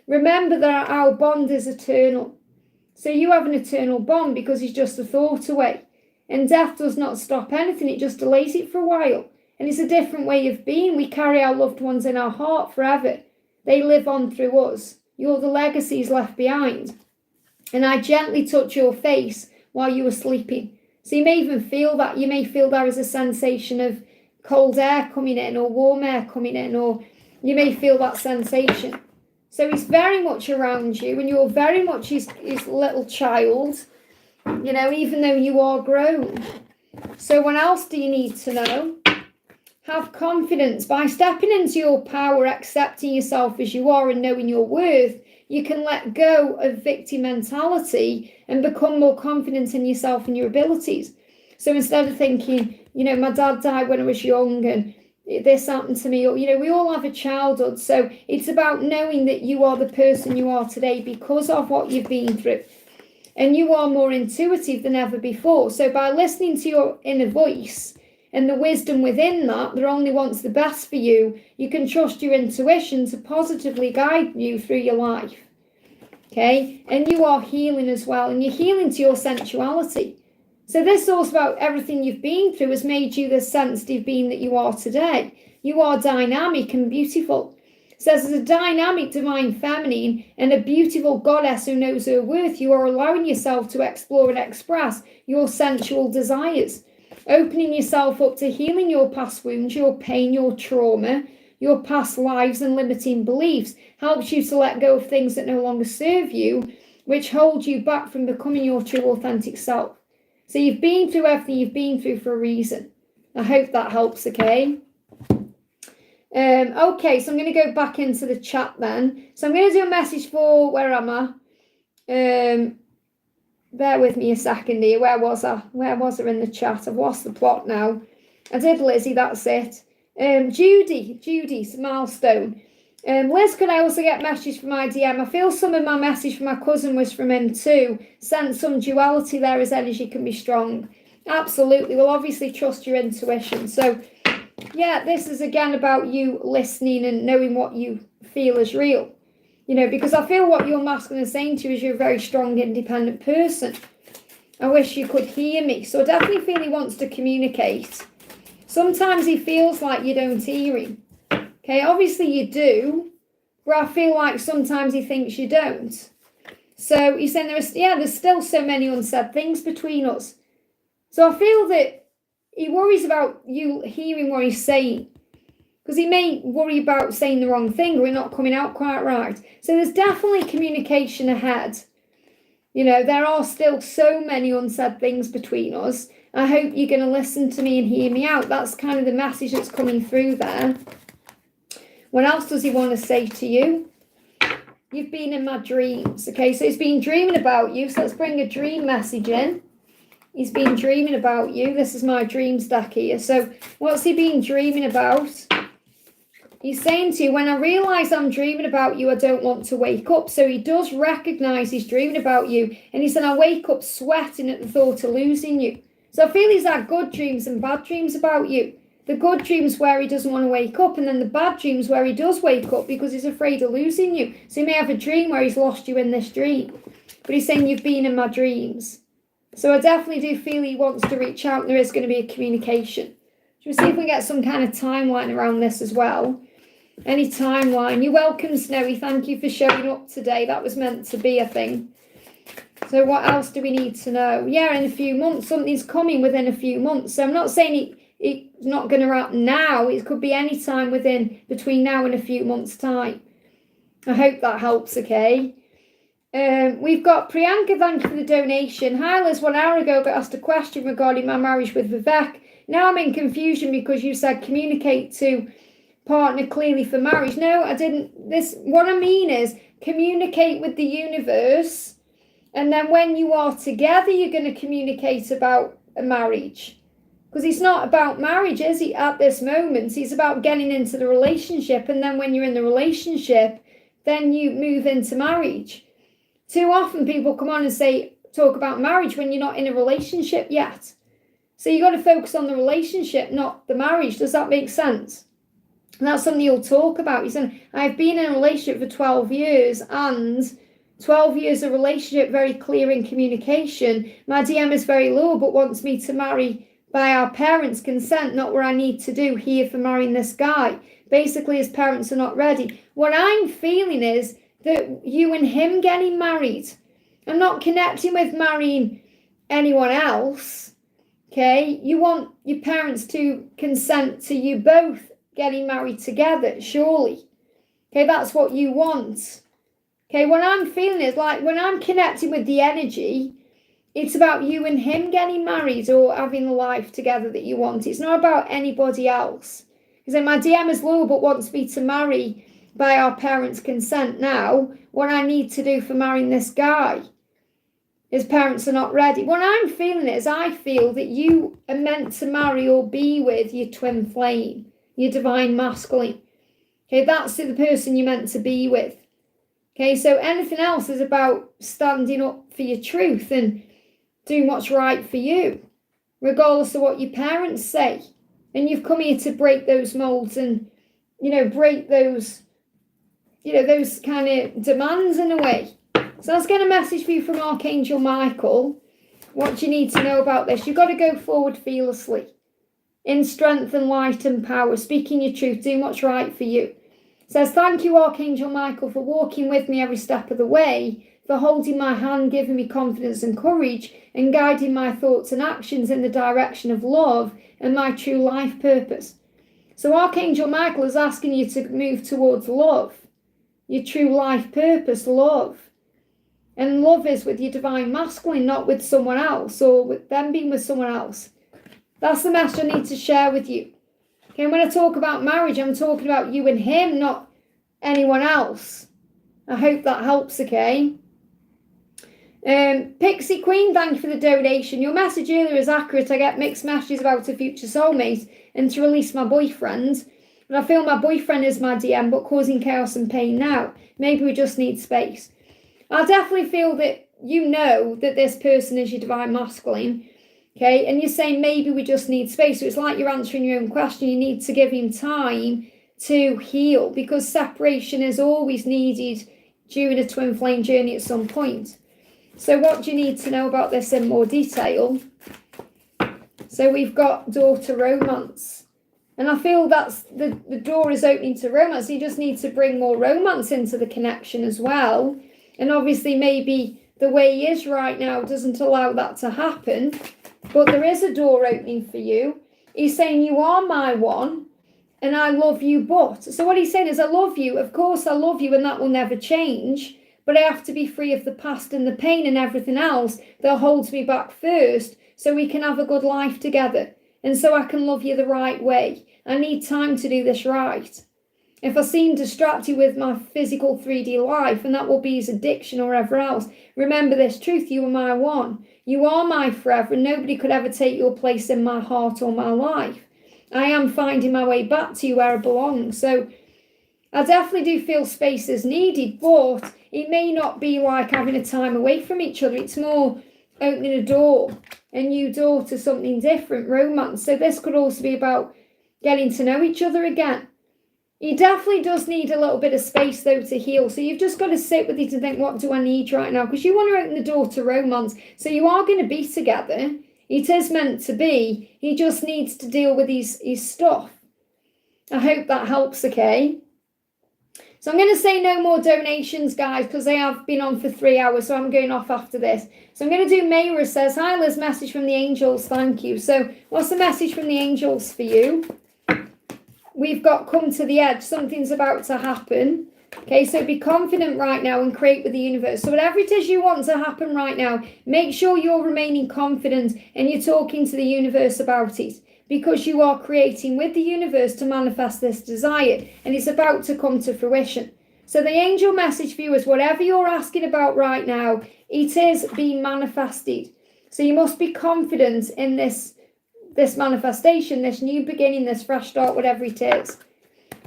Remember that our bond is eternal. So you have an eternal bond because he's just a thought away. And death does not stop anything, it just delays it for a while. And it's a different way of being. We carry our loved ones in our heart forever. They live on through us. You're the legacies left behind. And I gently touch your face while you were sleeping. So you may even feel that. You may feel there is a sensation of cold air coming in or warm air coming in, or you may feel that sensation. So he's very much around you, and you're very much his little child, you know, even though you are grown. So what else do you need to know? Have confidence. By stepping into your power, accepting yourself as you are and knowing your worth, you can let go of victim mentality and become more confident in yourself and your abilities. So instead of thinking, you know, my dad died when I was young and this happened to me, or, you know, we all have a childhood. So it's about knowing that you are the person you are today because of what you've been through. And you are more intuitive than ever before. So by listening to your inner voice and the wisdom within that only wants the best for you, you can trust your intuition to positively guide you through your life. Okay? And you are healing as well. And you're healing to your sensuality. So this all about everything you've been through has made you the sensitive being that you are today. You are dynamic and beautiful. It says as a dynamic divine feminine and a beautiful goddess who knows her worth, you are allowing yourself to explore and express your sensual desires, opening yourself up to healing your past wounds, your pain, your trauma, your past lives and limiting beliefs, helps you to let go of things that no longer serve you, which hold you back from becoming your true authentic self. So you've been through everything you've been through for a reason. I hope that helps, okay? Okay, so I'm going to go back into the chat then. So I'm going to do a message for, where am I? Bear with me a second here. Where was I? Where was I in the chat? I've lost the plot now. I did Lizzie, that's it. Judy's milestone. Liz, could I also get messages from my DM? I feel some of my message from my cousin was from him too. Sense some duality there as energy can be strong. Absolutely. Well, obviously trust your intuition. So, yeah, this is again about you listening and knowing what you feel is real. You know, because I feel what your masculine is saying to you is you're a very strong, independent person. I wish you could hear me. So I definitely feel he wants to communicate. Sometimes he feels like you don't hear him. Okay, obviously you do, but I feel like sometimes he thinks you don't. So he's saying there's still so many unsaid things between us. So I feel that he worries about you hearing what he's saying, because he may worry about saying the wrong thing or it not coming out quite right. So there's definitely communication ahead. You know, there are still so many unsaid things between us. I hope you're going to listen to me and hear me out. That's kind of the message that's coming through there. What else does he want to say to you? You've been in my dreams. Okay, so he's been dreaming about you. So let's bring a dream message in. He's been dreaming about you. This is my dreams deck here. So what's he been dreaming about? He's saying to you, when I realise I'm dreaming about you, I don't want to wake up. So he does recognise he's dreaming about you. And he said, I wake up sweating at the thought of losing you. So I feel he's had good dreams and bad dreams about you. The good dreams where he doesn't want to wake up, and then the bad dreams where he does wake up because he's afraid of losing you. So he may have a dream where he's lost you in this dream. But he's saying you've been in my dreams. So I definitely do feel he wants to reach out and there is going to be a communication. Should we see if we get some kind of timeline around this as well? Any timeline? You're welcome, Snowy. Thank you for showing up today. That was meant to be a thing. So what else do we need to know? Yeah, in a few months. Something's coming within a few months. So I'm not saying it's not going to happen now. It could be any time between now and a few months' time. I hope that helps, okay? We've got Priyanka, thank you for the donation. Hi Liz, 1 hour ago got asked a question regarding my marriage with Vivek. Now I'm in confusion because you said communicate to partner clearly for marriage. No, I didn't. What I mean is communicate with the universe, and then when you are together, you're going to communicate about a marriage. Because it's not about marriage, is it, at this moment? It's about getting into the relationship, and then when you're in the relationship, then you move into marriage. Too often people come on and talk about marriage when you're not in a relationship yet. So you got to focus on the relationship, not the marriage. Does that make sense? And that's something you'll talk about. You said, I've been in a relationship for 12 years and 12 years of relationship, very clear in communication. My DM is very low, but wants me to marry by our parents' consent, not what I need to do here for marrying this guy. Basically, his parents are not ready. What I'm feeling is that you and him getting married. I'm not connecting with marrying anyone else. Okay, you want your parents to consent to you both getting married together, surely. Okay, that's what you want. Okay, what I'm feeling is like when I'm connecting with the energy, it's about you and him getting married or having a life together that you want. It's not about anybody else. Because my DM is loyal but wants me to marry by our parents' consent now. What I need to do for marrying this guy, his parents are not ready. What I'm feeling is I feel that you are meant to marry or be with your twin flame, your divine masculine. Okay, that's the person you're meant to be with. Okay, so anything else is about standing up for your truth and doing what's right for you, regardless of what your parents say. And you've come here to break those molds and, break those, those kind of demands in a way. So let's get a message for you from Archangel Michael. What do you need to know about this? You've got to go forward fearlessly, in strength and light and power, speaking your truth, doing what's right for you. It says, thank you, Archangel Michael, for walking with me every step of the way, for holding my hand, giving me confidence and courage, and guiding my thoughts and actions in the direction of love and my true life purpose. So Archangel Michael is asking you to move towards love, your true life purpose, love. And love is with your divine masculine, not with someone else or with them being with someone else. That's the message I need to share with you. Okay, when I talk about marriage, I'm talking about you and him, not anyone else. I hope that helps, okay? Pixie Queen, thank you for the donation. Your message earlier is accurate. I get mixed messages about a future soulmate and to release my boyfriend. And I feel my boyfriend is my DM, but causing chaos and pain now. Maybe we just need space. I definitely feel that you know that this person is your divine masculine, okay? And you're saying maybe we just need space. So it's like you're answering your own question. You need to give him time to heal because separation is always needed during a twin flame journey at some point. So what do you need to know about this in more detail? So we've got door to romance. And I feel that's the door is opening to romance. You just need to bring more romance into the connection as well. And obviously maybe the way he is right now doesn't allow that to happen. But there is a door opening for you. He's saying you are my one and I love you but. So what he's saying is I love you. Of course I love you and that will never change. But I have to be free of the past and the pain and everything else that holds me back first so we can have a good life together. And so I can love you the right way. I need time to do this right. If I seem distracted with my physical 3D life, and that will be his addiction or whatever else, remember this truth, you are my one. You are my forever, and nobody could ever take your place in my heart or my life. I am finding my way back to you where I belong. So I definitely do feel space is needed, but it may not be like having a time away from each other. It's more opening a door, a new door to something different, romance. So this could also be about getting to know each other again. He definitely does need a little bit of space, though, to heal. So you've just got to sit with it and think, what do I need right now? Because you want to open the door to romance. So you are going to be together. It is meant to be. He just needs to deal with his stuff. I hope that helps, okay? So I'm going to say no more donations, guys, because they have been on for 3 hours. So I'm going off after this. So I'm going to do Mayra says, hi, Liz, message from the angels. Thank you. So what's the message from the angels for you? We've got come to the edge. Something's about to happen. Okay, so be confident right now and create with the universe. So whatever it is you want to happen right now, make sure you're remaining confident and you're talking to the universe about it because you are creating with the universe to manifest this desire and it's about to come to fruition. So the angel message for you is whatever you're asking about right now, it is being manifested. So you must be confident in this manifestation, this new beginning, this fresh start, whatever it is.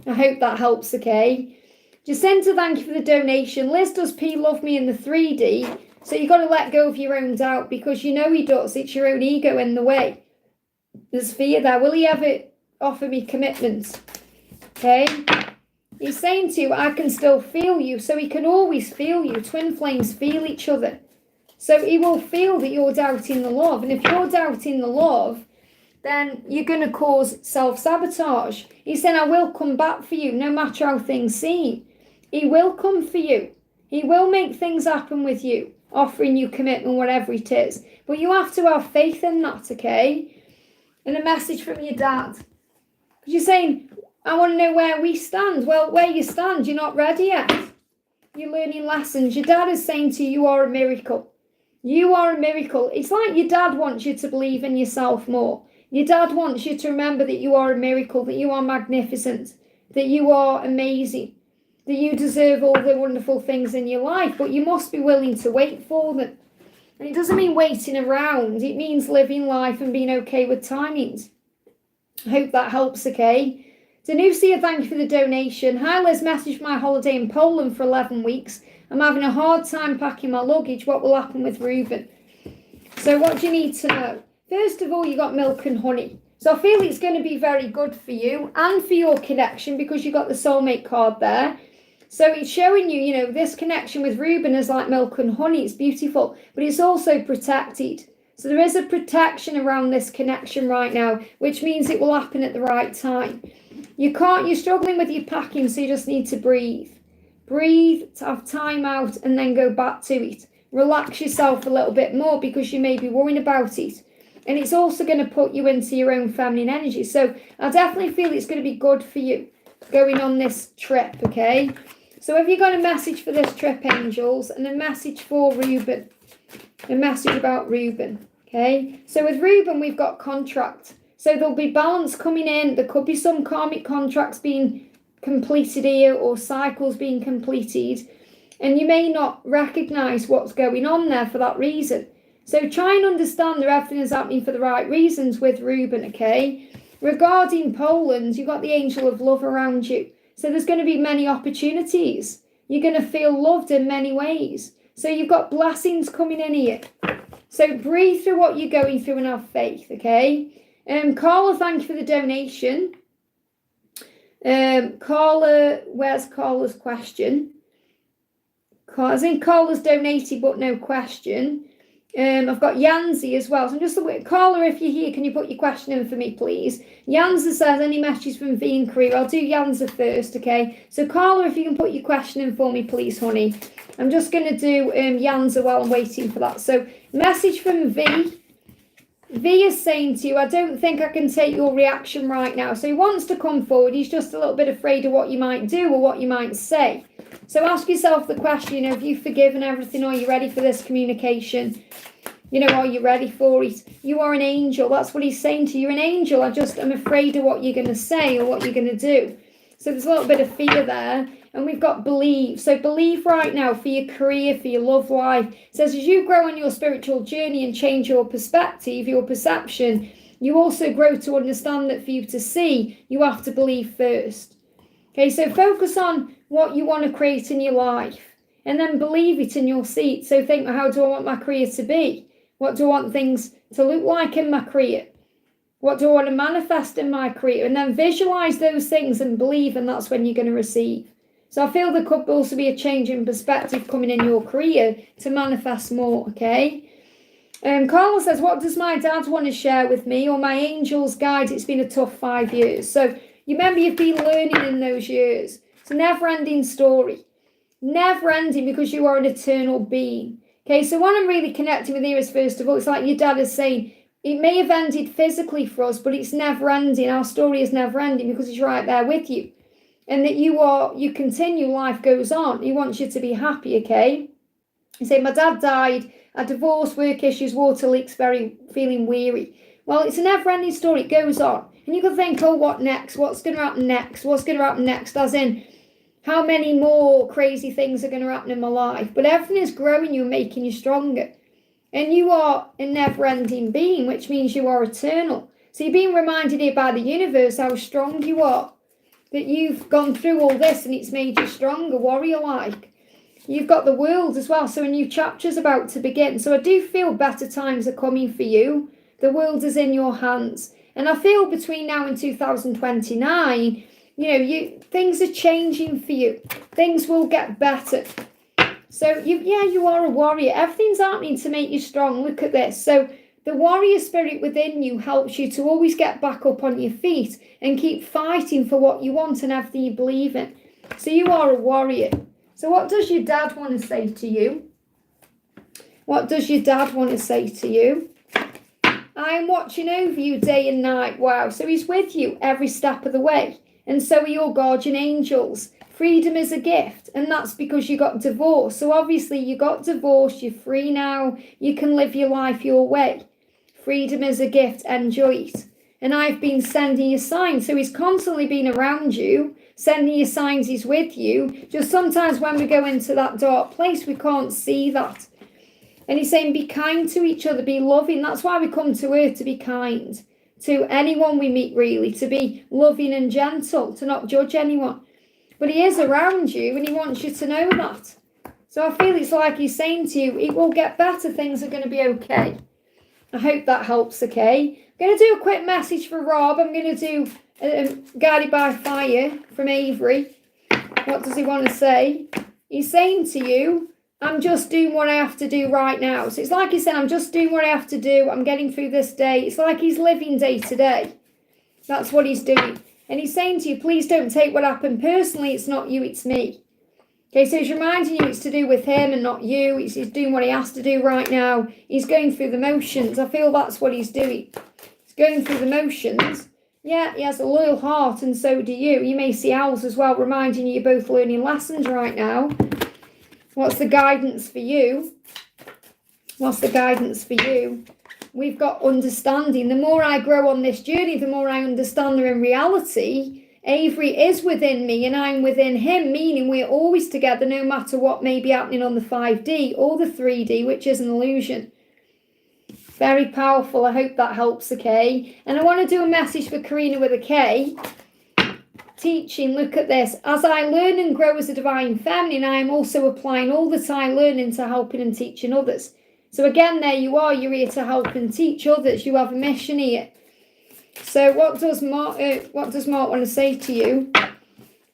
I hope that helps, okay? Jacinta, thank you for the donation. Liz, does P love me in the 3D? So you've got to let go of your own doubt because you know he does. It's your own ego in the way. There's fear there. Will he ever offer me commitment? Okay? He's saying to you, I can still feel you. So he can always feel you. Twin flames feel each other. So he will feel that you're doubting the love. And if you're doubting the love, then you're going to cause self-sabotage. He said, I will come back for you no matter how things seem. He will come for you. He will make things happen with you. offering you commitment, whatever it is. But you have to have faith in that, okay? And a message from your dad. Because you're saying, I want to know where we stand. Well, where you stand, you're not ready yet. You're learning lessons. Your dad is saying to you, you are a miracle. You are a miracle. It's like your dad wants you to believe in yourself more. Your dad wants you to remember that you are a miracle, that you are magnificent, that you are amazing, that you deserve all the wonderful things in your life, but you must be willing to wait for them. And it doesn't mean waiting around. It means living life and being okay with timings. I hope that helps, okay? Danusia, thank you for the donation. Hi, Liz, messaged my holiday in Poland for 11 weeks. I'm having a hard time packing my luggage. What will happen with Reuben? So what do you need to know? First of all, you got milk and honey. So I feel it's going to be very good for you and for your connection because you got the soulmate card there. So it's showing you, you know, this connection with Reuben is like milk and honey. It's beautiful, but it's also protected. So there is a protection around this connection right now, which means it will happen at the right time. You're struggling with your packing, so you just need to breathe. Breathe, to have time out, and then go back to it. Relax yourself a little bit more because you may be worrying about it. And it's also going to put you into your own feminine energy. So I definitely feel it's going to be good for you going on this trip, okay? So have you got a message for this trip, angels, and a message for Reuben? A message about Reuben, okay? So with Reuben, we've got contract. So there'll be balance coming in. There could be some karmic contracts being completed here or cycles being completed. And you may not recognise what's going on there for that reason. So try and understand that everything is happening for the right reasons with Reuben, okay? Regarding Poland, you've got the angel of love around you. So there's going to be many opportunities. You're going to feel loved in many ways. So you've got blessings coming in here. So breathe through what you're going through and have faith, okay? Carla, thank you for the donation. Carla, where's Carla's question? I think Carla's donated, but no question. I've got Yanzi as well. So I'm just looking. Carla, if you're here, can you put your question in for me, please? Yanza says, any messages from V and Career? I'll do Yanza first, okay? So Carla, if you can put your question in for me, please, honey. I'm just going to do Yanza while I'm waiting for that. So message from V. V is saying to you, I don't think I can take your reaction right now. So he wants to come forward. He's just a little bit afraid of what you might do or what you might say. So ask yourself the question, you know, have you forgiven everything? Are you ready for this communication? You know, are you ready for it? You are an angel. That's what he's saying to you. You're an angel. I'm afraid of what you're going to say or what you're going to do. So there's a little bit of fear there. And we've got believe. So believe right now for your career, for your love life. It says as you grow on your spiritual journey and change your perspective, your perception, you also grow to understand that for you to see, you have to believe first. Okay, so focus on what you want to create in your life and then believe it and you'll see it. So think, how do I want my career to be? What do I want things to look like in my career? What do I want to manifest in my career? And then visualize those things and believe, and that's when you're going to receive. So I feel there could also be a change in perspective coming in your career to manifest more, okay? Carla says, what does my dad want to share with me or my angel's guide? It's been a tough 5 years. So you remember you've been learning in those years. It's a never-ending story. Never-ending because you are an eternal being. Okay, so what I'm really connecting with here is, first of all, it's like your dad is saying, it may have ended physically for us, but it's never-ending. Our story is never-ending because he's right there with you. And that you continue, life goes on. He wants you to be happy, okay? You say, my dad died, a divorce, work issues, water leaks, feeling weary. Well, it's a never-ending story. It goes on. And you can think, oh, what next? What's going to happen next? What's going to happen next? As in, how many more crazy things are going to happen in my life? But everything is growing you and making you stronger. And you are a never-ending being, which means you are eternal. So you're being reminded here by the universe how strong you are. That you've gone through all this and it's made you stronger, warrior-like. You've got the world as well, so a new chapter's about to begin. So I do feel better times are coming for you. The world is in your hands. And I feel between now and 2029, things are changing for you. Things will get better. So you are a warrior. Everything's happening to make you strong. Look at this. So the warrior spirit within you helps you to always get back up on your feet and keep fighting for what you want and everything you believe in. So you are a warrior. So what does your dad want to say to you? What does your dad want to say to you? I'm watching over you day and night. Wow. So he's with you every step of the way. And so are your guardian angels. Freedom is a gift. And that's because you got divorced. So obviously you got divorced. You're free now. You can live your life your way. Freedom is a gift. Enjoy it. And I've been sending you signs. So he's constantly been around you, sending you signs he's with you. Just sometimes when we go into that dark place, we can't see that. And he's saying, be kind to each other, be loving. That's why we come to earth, to be kind to anyone we meet, really, to be loving and gentle, to not judge anyone. But he is around you and he wants you to know that. So I feel it's like he's saying to you, it will get better, things are going to be okay. I hope that helps, okay? I'm going to do a quick message for Rob. I'm going to do Guided by Fire from Avery. What does he want to say? He's saying to you, I'm just doing what I have to do right now. So it's like he said, I'm just doing what I have to do. I'm getting through this day. It's like he's living day to day. That's what he's doing. And he's saying to you, please don't take what happened personally. It's not you, it's me. Okay, so he's reminding you it's to do with him and not you. He's doing what he has to do right now. He's going through the motions. I feel that's what he's doing. He's going through the motions. Yeah, he has a loyal heart and so do you. You may see owls as well, reminding you you're both learning lessons right now. What's the guidance for you? What's the guidance for you? We've got understanding. The more I grow on this journey, the more I understand that in reality, Avery is within me and I'm within him, meaning we're always together no matter what may be happening on the 5D or the 3D, which is an illusion. Very powerful. I hope that helps, okay? And I want to do a message for Karina with a K. Teaching, look at this. As I learn and grow as a divine feminine, I am also applying all that I learn into helping and teaching others. So again, there you are. You're here to help and teach others. You have a mission here. So what does Mark want to say to you?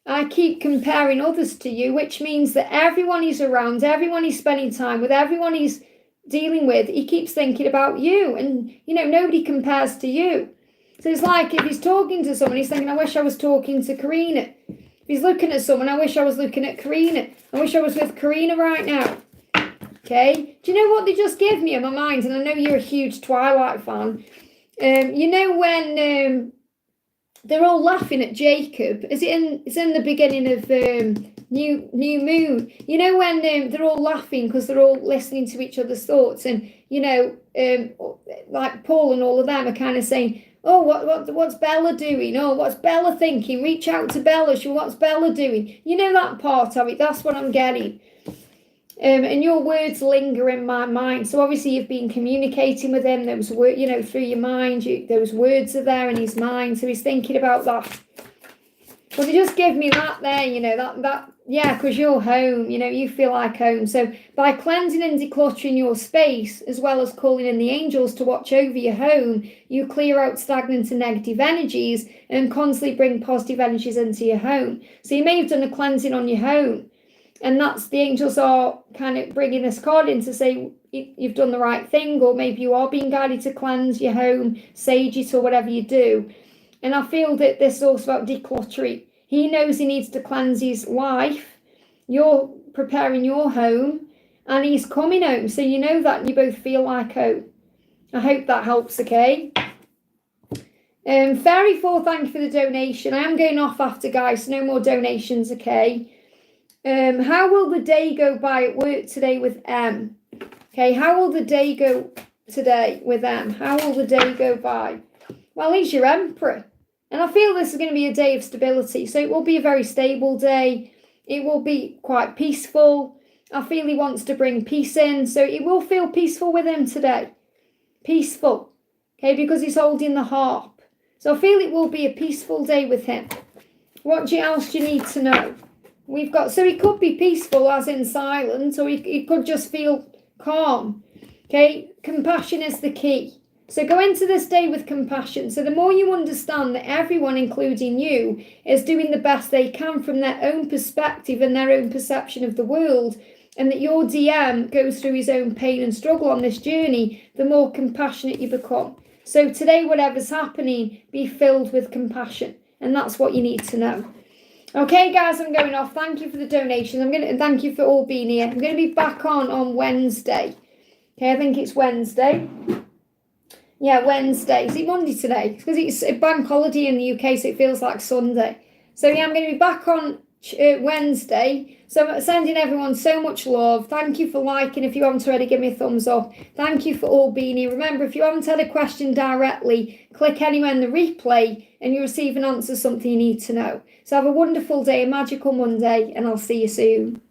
I keep comparing others to you, which means that everyone he's around, everyone he's spending time with, everyone he's dealing with, he keeps thinking about you. And, nobody compares to you. So it's like if he's talking to someone, he's thinking, I wish I was talking to Karina. If he's looking at someone, I wish I was looking at Karina. I wish I was with Karina right now. Okay? Do you know what they just gave me in my mind? And I know you're a huge Twilight fan. When they're all laughing at Jacob, it's in the beginning of New Moon. When they're all laughing because they're all listening to each other's thoughts, and like Paul and all of them are kind of saying, oh, what's Bella doing? Oh, what's Bella thinking? Reach out to Bella. What's Bella doing? That part of it. That's what I'm getting. And your words linger in my mind. So obviously you've been communicating with him. Those words, through your mind. Those words are there in his mind. So he's thinking about that. Well, they just give me that there, yeah, because you're home, you feel like home. So by cleansing and decluttering your space, as well as calling in the angels to watch over your home, you clear out stagnant and negative energies and constantly bring positive energies into your home. So you may have done a cleansing on your home. And that's the angels are kind of bringing this card in to say you've done the right thing, or maybe you are being guided to cleanse your home, sage it, or whatever you do. And I feel that this is also about decluttering. He knows he needs to cleanse his life. You're preparing your home, and he's coming home. So you know that, and you both feel like home. I hope that helps, okay? Fairy 4, thank you for the donation. I am going off after, guys, so no more donations, okay? How will the day go by at work today with M? Okay, how will the day go today with M? How will the day go by? Well, he's your emperor. And I feel this is going to be a day of stability. So it will be a very stable day. It will be quite peaceful. I feel he wants to bring peace in. So it will feel peaceful with him today. Peaceful. Okay, because he's holding the harp. So I feel it will be a peaceful day with him. What else do you need to know? We've got, so he could be peaceful as in silent, or he could just feel calm. Okay, compassion is the key. So go into this day with compassion. So the more you understand that everyone, including you, is doing the best they can from their own perspective and their own perception of the world, and that your DM goes through his own pain and struggle on this journey, the more compassionate you become. So today, whatever's happening, be filled with compassion. And that's what you need to know. Okay, guys, I'm going off. Thank you for the donations. I'm going to thank you for all being here. I'm going to be back on Wednesday. Okay, I think it's Wednesday. Yeah, Wednesday. Is it Monday today? Because it's a bank holiday in the UK, so it feels like Sunday. So yeah, I'm going to be back on Wednesday. So I'm sending everyone so much love. Thank you for liking. If you haven't already, give me a thumbs up. Thank you for all being here. Remember, if you haven't had a question directly, click anywhere in the replay and you receive an answer, something you need to know. So have a wonderful day, a magical Monday, and I'll see you soon.